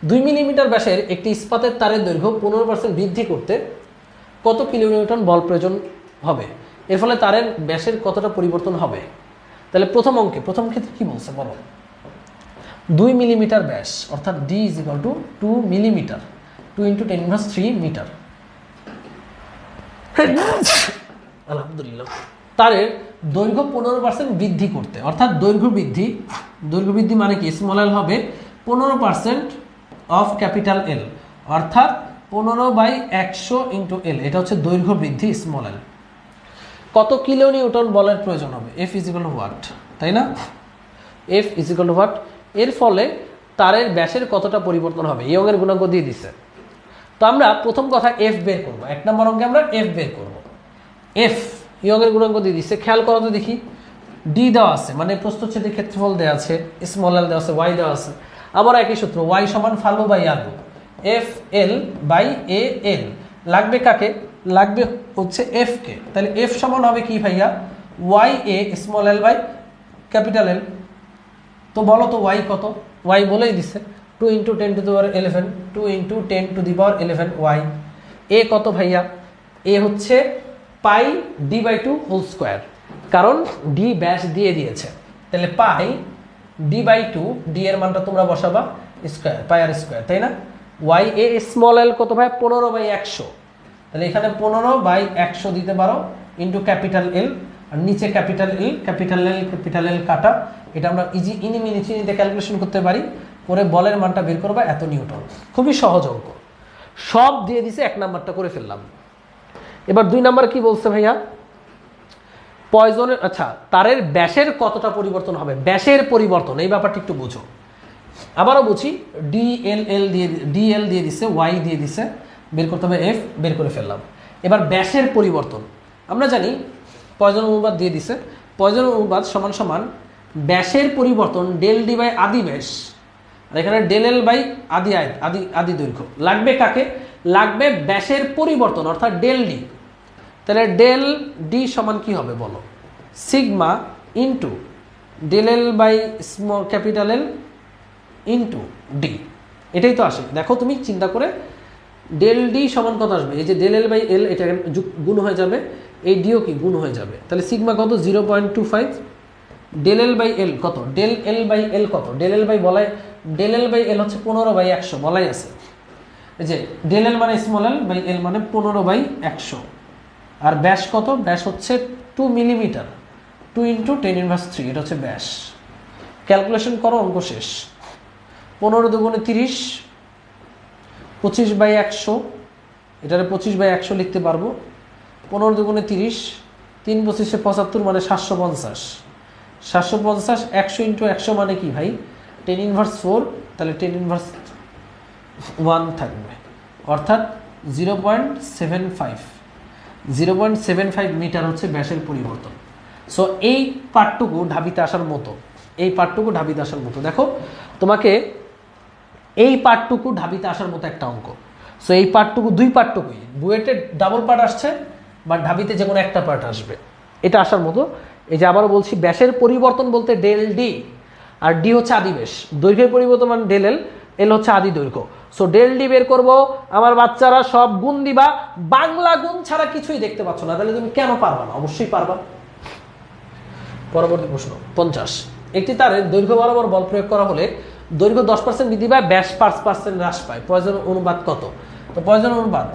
2 মিলিমিটার ব্যাসের একটি ইস্পাতের তারের দৈর্ঘ্য 15% বৃদ্ধি করতে কত কিলোনিউটন বল প্রয়োজন হবে? এর ফলে তারের ব্যাসের কতটা পরিবর্তন হবে? তাহলে প্রথম ক্ষেত্রে কি বলছে বলো। 2 মিলিমিটার ব্যাস অর্থাৎ D is equal to 2 millimetre, 2 × 10⁻³ metre. আলহামদুলিল্লাহ। তারের দৈর্ঘ্য 15% বৃদ্ধি করতে, অর্থাৎ দৈর্ঘ্য বৃদ্ধি মানে কি? স্মল এল হবে 15% অফ ক্যাপিটাল এল, অর্থাৎ 15/100 × এল। এটা হচ্ছে দৈর্ঘ্য বৃদ্ধি স্মল এল। কত কিলো নিউটন বলের প্রয়োজন হবে? F is equal two what, তাই না? F is equal two what. এর ফলে তারের ব্যাসের কতটা পরিবর্তন হবে? ইয়ংয়ের গুণাঙ্ক দিয়ে দিছে। তো আমরা প্রথম কথা এফ বের করবো। 1 নম্বর অঙ্কে আমরা এফ বের করবো। এফ ইয়ংয়ের গুণাঙ্ক দিয়ে দিচ্ছে, খেয়াল করো তো দেখি। ডি দেওয়া আছে, মানে প্রস্থচ্ছেদের ক্ষেত্রফল দেওয়া আছে, স্মল এল দেওয়া আছে, ওয়াই দেওয়া আছে। আবার একই সূত্র, ওয়াই সমান ফালু বাই আলু, এফ এল বাই এ এল। লাগবে কাকে? লাগবে হচ্ছে এফ কে। তাহলে এফ সমান হবে কি ভাইয়া? Y A small L by capital L. তো বলো তো ওয়াই কত? ওয়াই বলেই দিছে 2 × 10⁻11, 2 × 10⁻11 ওয়াই। এ কত ভাইয়া? এ হচ্ছে পাই d/2 হোল স্কোয়ার, কারণ ডি ব্যাস দিয়ে দিয়েছে। তাহলে পাই d/2, ডি এর মানটা তোমরা বসাবা স্কোয়ার, পাই আর স্কোয়ার, তাই না? ওয়াই এ স্মল এল কত ভাই? 15/100। তাহলে এখানে 15/100 দিতে পারো ইন্টু ক্যাপিটাল এল, আর নিচে ক্যাপিটাল এল কাটা। এটা আমরা ইনিমিনিতে ক্যালকুলেশন করতে পারি, করে বলের মানটা বের করবা এত নিউটন। খুবই সহজ অঙ্ক, সব দিয়ে দিছে। 1 নাম্বারটা করে ফেললাম। এবার 2 নাম্বার কি বলছে ভাইয়া? পয়জনের, আচ্ছা, তারের ব্যাসের কতটা পরিবর্তন হবে? ব্যাসের পরিবর্তন, এই ব্যাপারটা একটু বুঝো। আবারও বুঝি, ডিএল দিয়ে দিছে, ওয়াই দিয়ে দিছে, বের করতে হবে এফ, বের করে ফেললাম। এবার ব্যাসের পরিবর্তন আমরা জানি, পয়জন অনুপাত দিয়ে দিছে। পয়জন অনুপাত সমান সমান ব্যাসের পরিবর্তন ডেল ডি বাই আদি ব্যাস, আর এখানে ডেল এল বাই আদি দৈর্ঘ্য। লাগবে কাকে? লাগবে ব্যাসের পরিবর্তন, অর্থাৎ ডেল ডি। তাহলে ডেল ডি সমান কি হবে বলো? Sigma into del L by small capital L into D. এটাই তো আসে। দেখো তুমি চিন্তা করে, ডেল ডি সমান কত আসবে? এই যে ডেল এল বাই এল, এটা গুণ হয়ে যাবে, এই ডিও কি গুণ হয়ে যাবে। তাহলে সিগমা কত? 0.25। ডেল এল বাই এল কত? ডেল এল বাই এল কত? ডেল এল বাই এল হচ্ছে 15/100 বলাই আছে। এই যে ডেল এল মানে স্মল এল বাই এল মানে 15/100। আর ব্যাস কত? ব্যাস হচ্ছে 2 মিলিমিটার, 2 × 10⁻³ এটা হচ্ছে ব্যাস। ক্যালকুলেশন করো, অঙ্ক শেষ। 15 × 2 = 30, 25/100, এটারে 25/100 লিখতে পারবো। 15 × 2 = 30, 3 × 25 = 75, মানে 750। 750 100 × 100 মানে কি ভাই? 10⁻⁴, তাহলে 10⁻1 থাকবে, অর্থাৎ 0.75 মিটার হচ্ছে ব্যাসের পরিবর্তন। সো এই পার্টটুকু ঢাবিতে আসার মতো, দেখো তোমাকে এই পার্টটুকু ঢাবিতে আসার মতো একটা অঙ্ক। সো এই পার্টটুকু, 2 পার্টটুকুই বুয়েটে ডাবল পার্ট আসছে, বা ঢাবিতে যে কোনো একটা পার্ট আসবে, এটা আসার মতো। এই যে আবারও বলছি, ব্যাসের পরিবর্তন বলতে ডেল ডি, আর ডি হচ্ছে আদি ব্যাস। দৈর্ঘ্যের পরিবর্তন মানে ডেল এল, এল হচ্ছে আদি দৈর্ঘ্য। সো ডেল ডি বের করব, আমার বাচ্চারা সব গুণ দিবা, বাংলা গুণ ছাড়া কিছুই দেখতে পাচ্ছ না, তাহলে তুমি কেন পারবা না? অবশ্যই পারবা। পরবর্তী প্রশ্ন 50, একটি তারে দৈর্ঘ্য বরাবর বল প্রয়োগ করা হলে দৈর্ঘ্য 10% বৃদ্ধি পায়, ব্যাস 5% হ্রাস পায়, প্রয়োজন অনুপাত কত? তো প্রয়োজন অনুপাত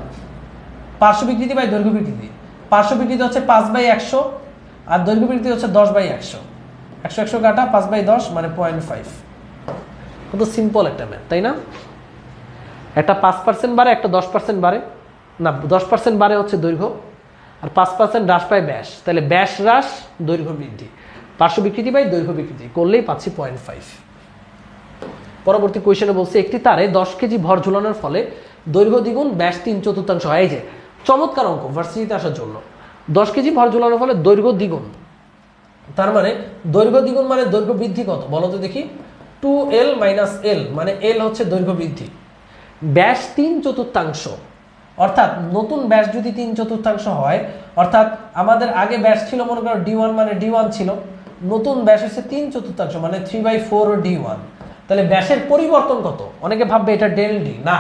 পার্শ্ব বিকৃতি বাই দৈর্ঘ্য বিকৃতি। পার্শ্ব বিকৃতি হচ্ছে 5/100 আর দৈর্ঘ্য বিকৃতি হচ্ছে 10/100। 100 কাটা 5/10 মানে 0.5। কত সিম্পল একটা ম্যাথ, তাই না? একটা 5% বাড়ে, একটা 10% বাড়ে, না 10% বাড়ে হচ্ছে দৈর্ঘ্য, আর 5% হ্রাস পায় ব্যাস, তাহলে ব্যাস হ্রাস দৈর্ঘ্য বৃদ্ধি, পার্শ্ব বিকৃতি বাই দৈর্ঘ্য বিকৃতি করলেই পাচ্ছি 0.5। পরবর্তী কোয়েশনে বলছে একটি তারে 10 কেজি ভর ঝুলানোর ফলে দৈর্ঘ্য দ্বিগুণ, ব্যাস 3/4 হয়। এই যে চমৎকার অঙ্ক ভার্সিটিতে আসার জন্য। 10 কেজি ভর ঝুলানোর ফলে দৈর্ঘ্য দ্বিগুণ, তার মানে দৈর্ঘ্য দ্বিগুণ মানে দৈর্ঘ্য বৃদ্ধি কত বলো তো দেখি? 2l - l মানে l হচ্ছে দৈর্ঘ্য বৃদ্ধি, ব্যাস 3/4, অর্থাৎ নতুন ব্যাস যদি 3/4 হয়, অর্থাৎ আমাদের আগে ব্যাস ছিল মনে করো d1 মানে d1 ছিল, নতুন ব্যাস হচ্ছে 3/4 মানে 3/4 d1, তাহলে ব্যাসের পরিবর্তন কত? অনেকে ভাববে এটা ডেল ডি, না,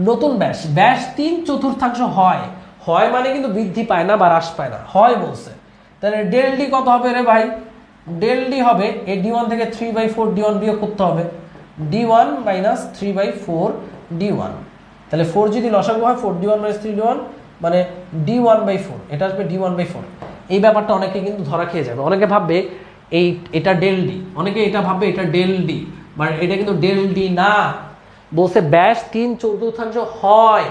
নতুন ব্যাস, ব্যাস 3/4 হয়, হয় মানে কিন্তু বৃদ্ধি পায় না বা হ্রাস পায় না, হয় বলছে, তাহলে ডেল ডি কত হবে রে ভাই? ডেল ডি হবে এই d1 থেকে 3/4 d1 বিয়োগ করতে হবে, d1 - 3/4 d1, তাহলে 4 যদি লসাগু হয় 4d1 - 3d1 মানে d1/4, এটা আসবে d1/4। এই ব্যাপারটা অনেকে কিন্তু ধরা খেয়ে যাবে, অনেকে ভাববে এটা ডেল ডি, অনেকে এটা ভাববে এটা ডেল ডি, মানে এটা কিন্তু ডেল ডি না, বলছে ব্যাস 3/4 হয়,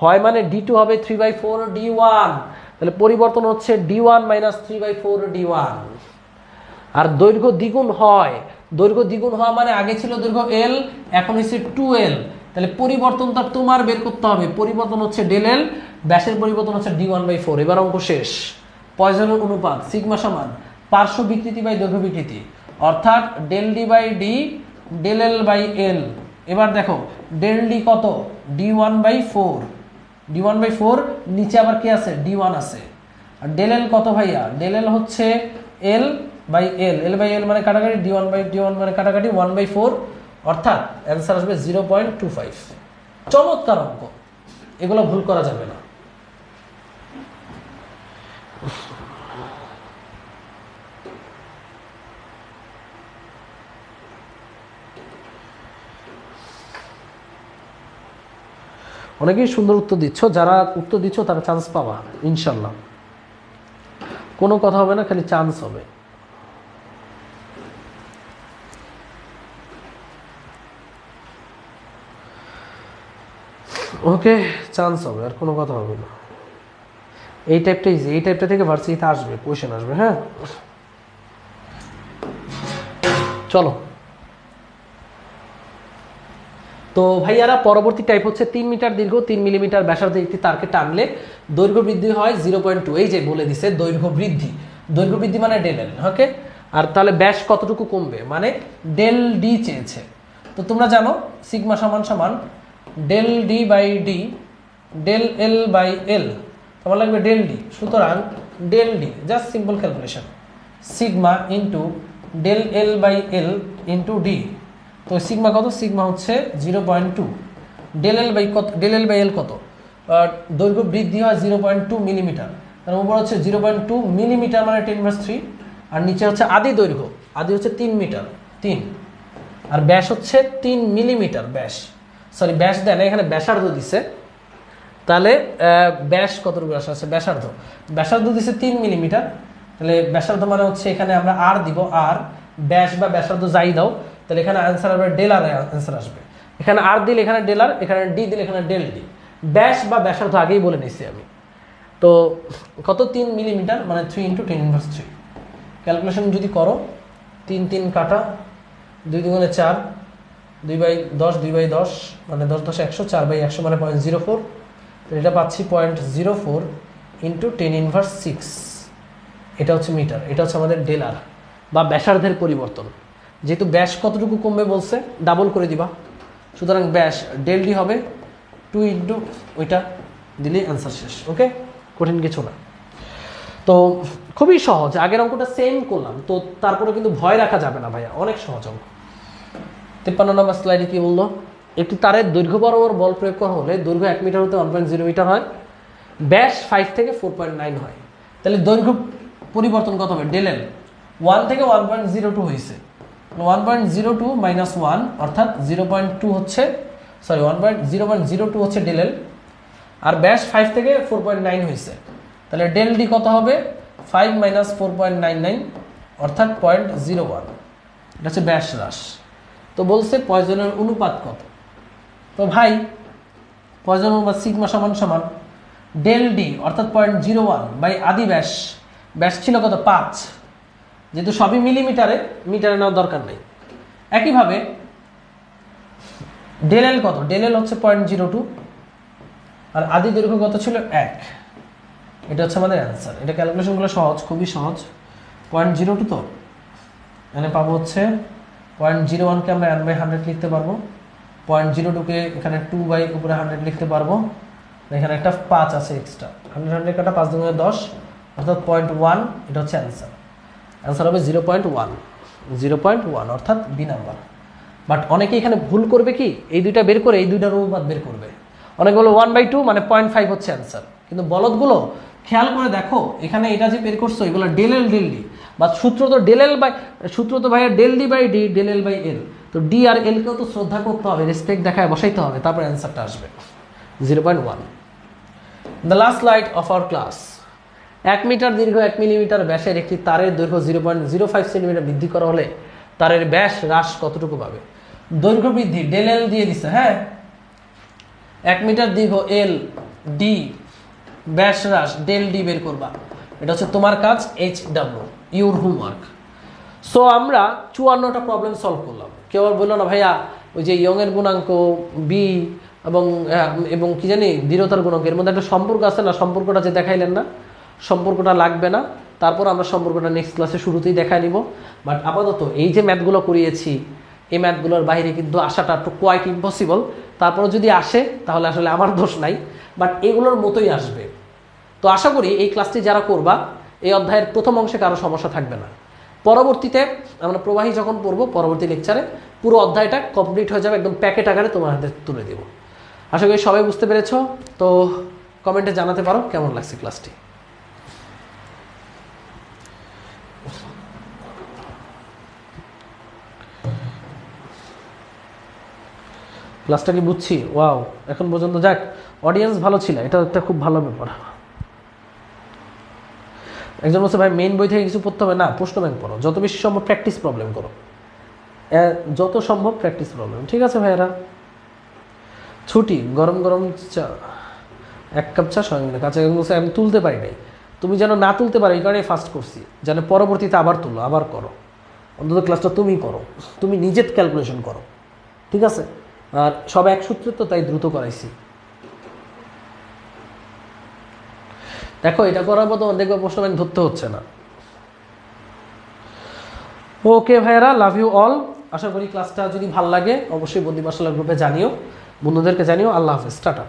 হয় মানে d2 হবে 3/4 d1, তাহলে পরিবর্তন হচ্ছে d1 - 3/4 d1। আর দৈর্ঘ্য দ্বিগুণ হয়, দৈর্ঘ্য দ্বিগুণ হওয়া মানে আগে ছিল দৈর্ঘ্য l, এখন হচ্ছে 2l, তাহলে পরিবর্তনটা তোমার বের করতে হবে, পরিবর্তন হচ্ছে ডেল l, ব্যাসের পরিবর্তন হচ্ছে d1/4। এবার অঙ্ক শেষ। পয়সনের অনুপাত সিগমা সমান পার্শ্ব বিকৃতি বাই দৈর্ঘ্য বিকৃতি, অর্থাৎ del D by D del L by L. এবার দেখো ডেল ডি কত? d1/4, d1/4, নিচে আবার কি আছে? d1 আছে। আর ডেল এল কত ভাইয়া? ডেল এল হচ্ছে l by L, l by L মানে কাটাকাটি, d1/d1 মানে কাটাকাটি 1/4, অর্থাৎ অ্যান্সার আসবে 0.25। চমৎকার অঙ্ক, এগুলো ভুল করা যাবে না। অনেকেই সুন্দর উত্তর দিচ্ছ, যারা উত্তর দিচ্ছ তারা চান্স পাবা ইনশাল্লাহ, কোনো কথা হবে না, খালি চান্স হবে। ওকে, চান্স হবে, আর কোনো কথা হবে না। এই টাইপটা থেকে ভার্সিটিতে আসবে, কোয়েশ্চেন আসবে। হ্যাঁ, চলো। তো ভাইয়ারা পরবর্তী টাইপ হচ্ছে 3 মিটার দীর্ঘ 3 মিলিমিটার ব্যাসার্ধের একটি তারকে টানলে দৈর্ঘ্য বৃদ্ধি হয় 0.2। এই যে বলে দিছে দৈর্ঘ্য বৃদ্ধি, দৈর্ঘ্য বৃদ্ধি মানে ডেল এল। ওকে, আর তাহলে ব্যাস কতটুকু কমবে মানে ডেল ডি চেয়েছে। তো তোমরা জানো সিগমা সমান সমান del D by D del L by L, তোমার লাগবে ডেল ডি, সুতরাং del D just simple calculation, sigma into del L by L into D. তো সিগমা কত? সিগমা হচ্ছে 0.2, ডেল এল বাই কত? ডেল এল বাই এল কত? দৈর্ঘ্য বৃদ্ধি হয় 0.2 মিলিমিটার, তার উপর হচ্ছে 0.2 মিলিমিটার মানে 10^3, আর নিচে হচ্ছে আদি দৈর্ঘ্য, আদি হচ্ছে 3 মিটার 3, আর ব্যাস হচ্ছে 3 মিলিমিটার। ব্যাস সরি ব্যাস দেয় না, এখানে ব্যাসার্ধ দিছে, তাহলে ব্যাস কতটুকু আছে? ব্যাসার্ধ দিছে 3 মিলিমিটার, তাহলে ব্যাসার্ধ মানে হচ্ছে এখানে আমরা আর দিব, আর ব্যাস বা ব্যাসার্ধ যাই দাও, তাহলে এখানে আনসার আসবে ডেল আর আনসার আসবে। এখানে আর দিলে এখানে ডেল আর, এখানে ডি দিলে এখানে ডেল ডি। ব্যাস বা ব্যাসার্ধ আগেই বলে নিছি আমি। তো কত? 3 মিলিমিটার মানে 3 × 10^3। ক্যালকুলেশন যদি করো 3 3 কাটা, 2 2 4, 2/10 2/10 মানে 10 10 100, 4/100 মানে 0.04, তো এটা পাচ্ছি 0.04 × 10^6। এটা হচ্ছে মিটার, এটা হচ্ছে আমাদের ডেল আর বা ব্যাসার্ধের পরিবর্তন। যেহেতু ব্যাস কতটুকু কমবে বলছে, ডাবল করে দিবা, সুতরাং ব্যাস ডেল ডি হবে 2 × ওইটা দিলে অ্যান্সার শেষ। ওকে, কঠিন কিছু না। তো খুবই সহজ, আগের অঙ্কটা সেম করলাম, তো তারপরে কিন্তু ভয় রাখা যাবে না ভাইয়া, অনেক সহজ অঙ্ক। 53 নম্বর স্লাইডে কি বললো? একটি তারের দৈর্ঘ্য বরাবর বল প্রয়োগ করা হলে দৈর্ঘ্য 1 মিটার হতে 1.0 মিটার হয়, ব্যাস 5 থেকে 4.9 হয়। তাহলে দৈর্ঘ্য পরিবর্তন কত হবে? ডেল এল 1 থেকে 1.02 হয়েছে, 1.02 মাইনাস 1 অর্থাৎ 0.2 হচ্ছে, সরি 0.02 হচ্ছে ডেল এল, আর ব্যাস 5 থেকে 4.9 হয়েছে। তাহলে ডেল ডি কত হবে? 5 মাইনাস 4.99 অর্থাৎ 0.01। এটা হচ্ছে ব্যাস হ্রাস। তো বলছে পয়জনের অনুপাত কত? তো ভাই পয়জন অনুপাত সিগমা সমান সমান ডেল ডি অর্থাৎ 0.01 বাই আদি ব্যাস, ব্যাস ছিল কত? 5, যেহেতু সবই মিলিমিটারে, মিটারে নেওয়ার দরকার নেই। একইভাবে ডেল এল কত? ডেল এল হচ্ছে 0.02 আর আদি দৈর্ঘ্য কত ছিল? 1। এটা হচ্ছে আমাদের অ্যান্সার। এটা ক্যালকুলেশনগুলো সহজ, খুবই সহজ। 0.02 তো এখানে পাবো হচ্ছে 0.01কে আমরা n বাই 100 লিখতে পারবো, 0.02কে এখানে 2 বাই উপরে 100 লিখতে পারবো, এখানে একটা 5 আছে এক্সট্রা, 100 কাটা 5 দুগুণে 10 অর্থাৎ 0.1। এটা হচ্ছে অ্যান্সার। অ্যান্সার হবে 0.1 অর্থাৎ বি নাম্বার। বাট অনেকে এখানে ভুল করবে কি, এই দুইটা বের করে এই দুইটার অনুপাত বের করবে। অনেকে বলো 1/2 মানে 0.5 হচ্ছে অ্যান্সার, কিন্তু বলদগুলো খেয়াল করে দেখো এখানে এটা যে বের করছো এগুলো ডেল এল ডেল ডি, বা সূত্র তো ডেল এল বাই, সূত্র তো ভাইয়া del D by D, del L by L. তো ডি আর এলকেও তো শ্রদ্ধা করতে হবে, রেসপেক্ট দেখায় বসাইতে হবে, তারপর অ্যান্সারটা আসবে 0.1। The last slide of our class. 1 metre দীর্ঘ 1 মিলিমিটার ব্যাসের একটি তারের দৈর্ঘ্য 0.05 সেন্টিমিটার বৃদ্ধি করা হলে তারের ব্যাস হ্রাস কতটুকু পাবে? দৈর্ঘ্য বৃদ্ধি ডেল এল দিয়ে দিছে, হ্যাঁ 1 মিটার দীর্ঘ এল ডি, ব্যাস হ্রাস ডেল ডি বের করবা। এটা হচ্ছে তোমার কাজ, HW, ইউর হোমওয়ার্ক। সো আমরা 54টা প্রবলেম সলভ করলাম। কেউ আর বললো না ভাইয়া ওই যে ইয়ং এর গুণাঙ্ক বি এবং কি জানি দৃঢ়তার গুণাঙ্ক, এর মধ্যে একটা সম্পর্ক আছে না, সম্পর্কটা যে দেখাইলেন না, সম্পর্কটা লাগবে না। তারপর আমরা সম্পর্কটা নেক্সট ক্লাসে শুরুতেই দেখাই নিব। বাট আপাতত এই যে ম্যাথগুলো করিয়েছি, এই ম্যাথগুলোর বাইরে কিন্তু আসাটা একটু কোয়াইট ইম্পসিবল। তারপরে যদি আসে তাহলে আসলে আমার দোষ নাই, বাট এগুলোর মতোই আসবে। তো আশা করি এই ক্লাসটি যারা করবা এই অধ্যায়ের প্রথম অংশে কারো সমস্যা থাকবে না। পরবর্তীতে আমরা প্রবাহী যখন পড়বো পরবর্তী লেকচারে পুরো অধ্যায়টা কমপ্লিট হয়ে যাবে, একদম প্যাকেট আকারে তোমার হাতে তুলে দেব। আশা করি সবাই বুঝতে পেরেছো। তো কমেন্টে জানাতে পারো কেমন লাগছে ক্লাসটি। ক্লাসটা কি বুঝছি? ওয়াও, এখন পর্যন্ত যাক, অডিয়েন্স ভালো ছিল, এটা একটা খুব ভালো ব্যাপার। একজন বলছে ভাই মেইন বই থেকে কিছু পড়তে হবে না, প্রশ্ন ব্যাংক পড়ো, যত বেশি সম্ভব প্র্যাকটিস প্রবলেম করো, যত সম্ভব প্র্যাকটিস প্রবলেম। ঠিক আছে ভাইয়েরা, ছুটি গরম গরম চা, 1 কাপ চা সবাই মিলে। কাছে বলছে আমি তুলতে পারি নাই, তুমি যেন না তুলতে পারো এই কারণে ফাস্ট করছি, যেন পরবর্তীতে আবার তুলো, আবার করো, অন্তত ক্লাসটা তুমি করো, তুমি নিজে ক্যালকুলেশন করো, ঠিক আছে? আর সব এক সূত্রে তো, তাই দ্রুত করাইছি। দেখো এটা করার পর তোমার দেখবে প্রশ্ন ব্যাংক ধরতে হচ্ছে না। ওকে ভাইয়েরা, লাভ ইউ অল। আশা করি ক্লাসটা যদি ভালো লাগে অবশ্যই বন্দি মার্শাল গ্রুপে জানিও, বন্ধুদেরকে জানিও। আল্লাহ হাফেজ, টাটা।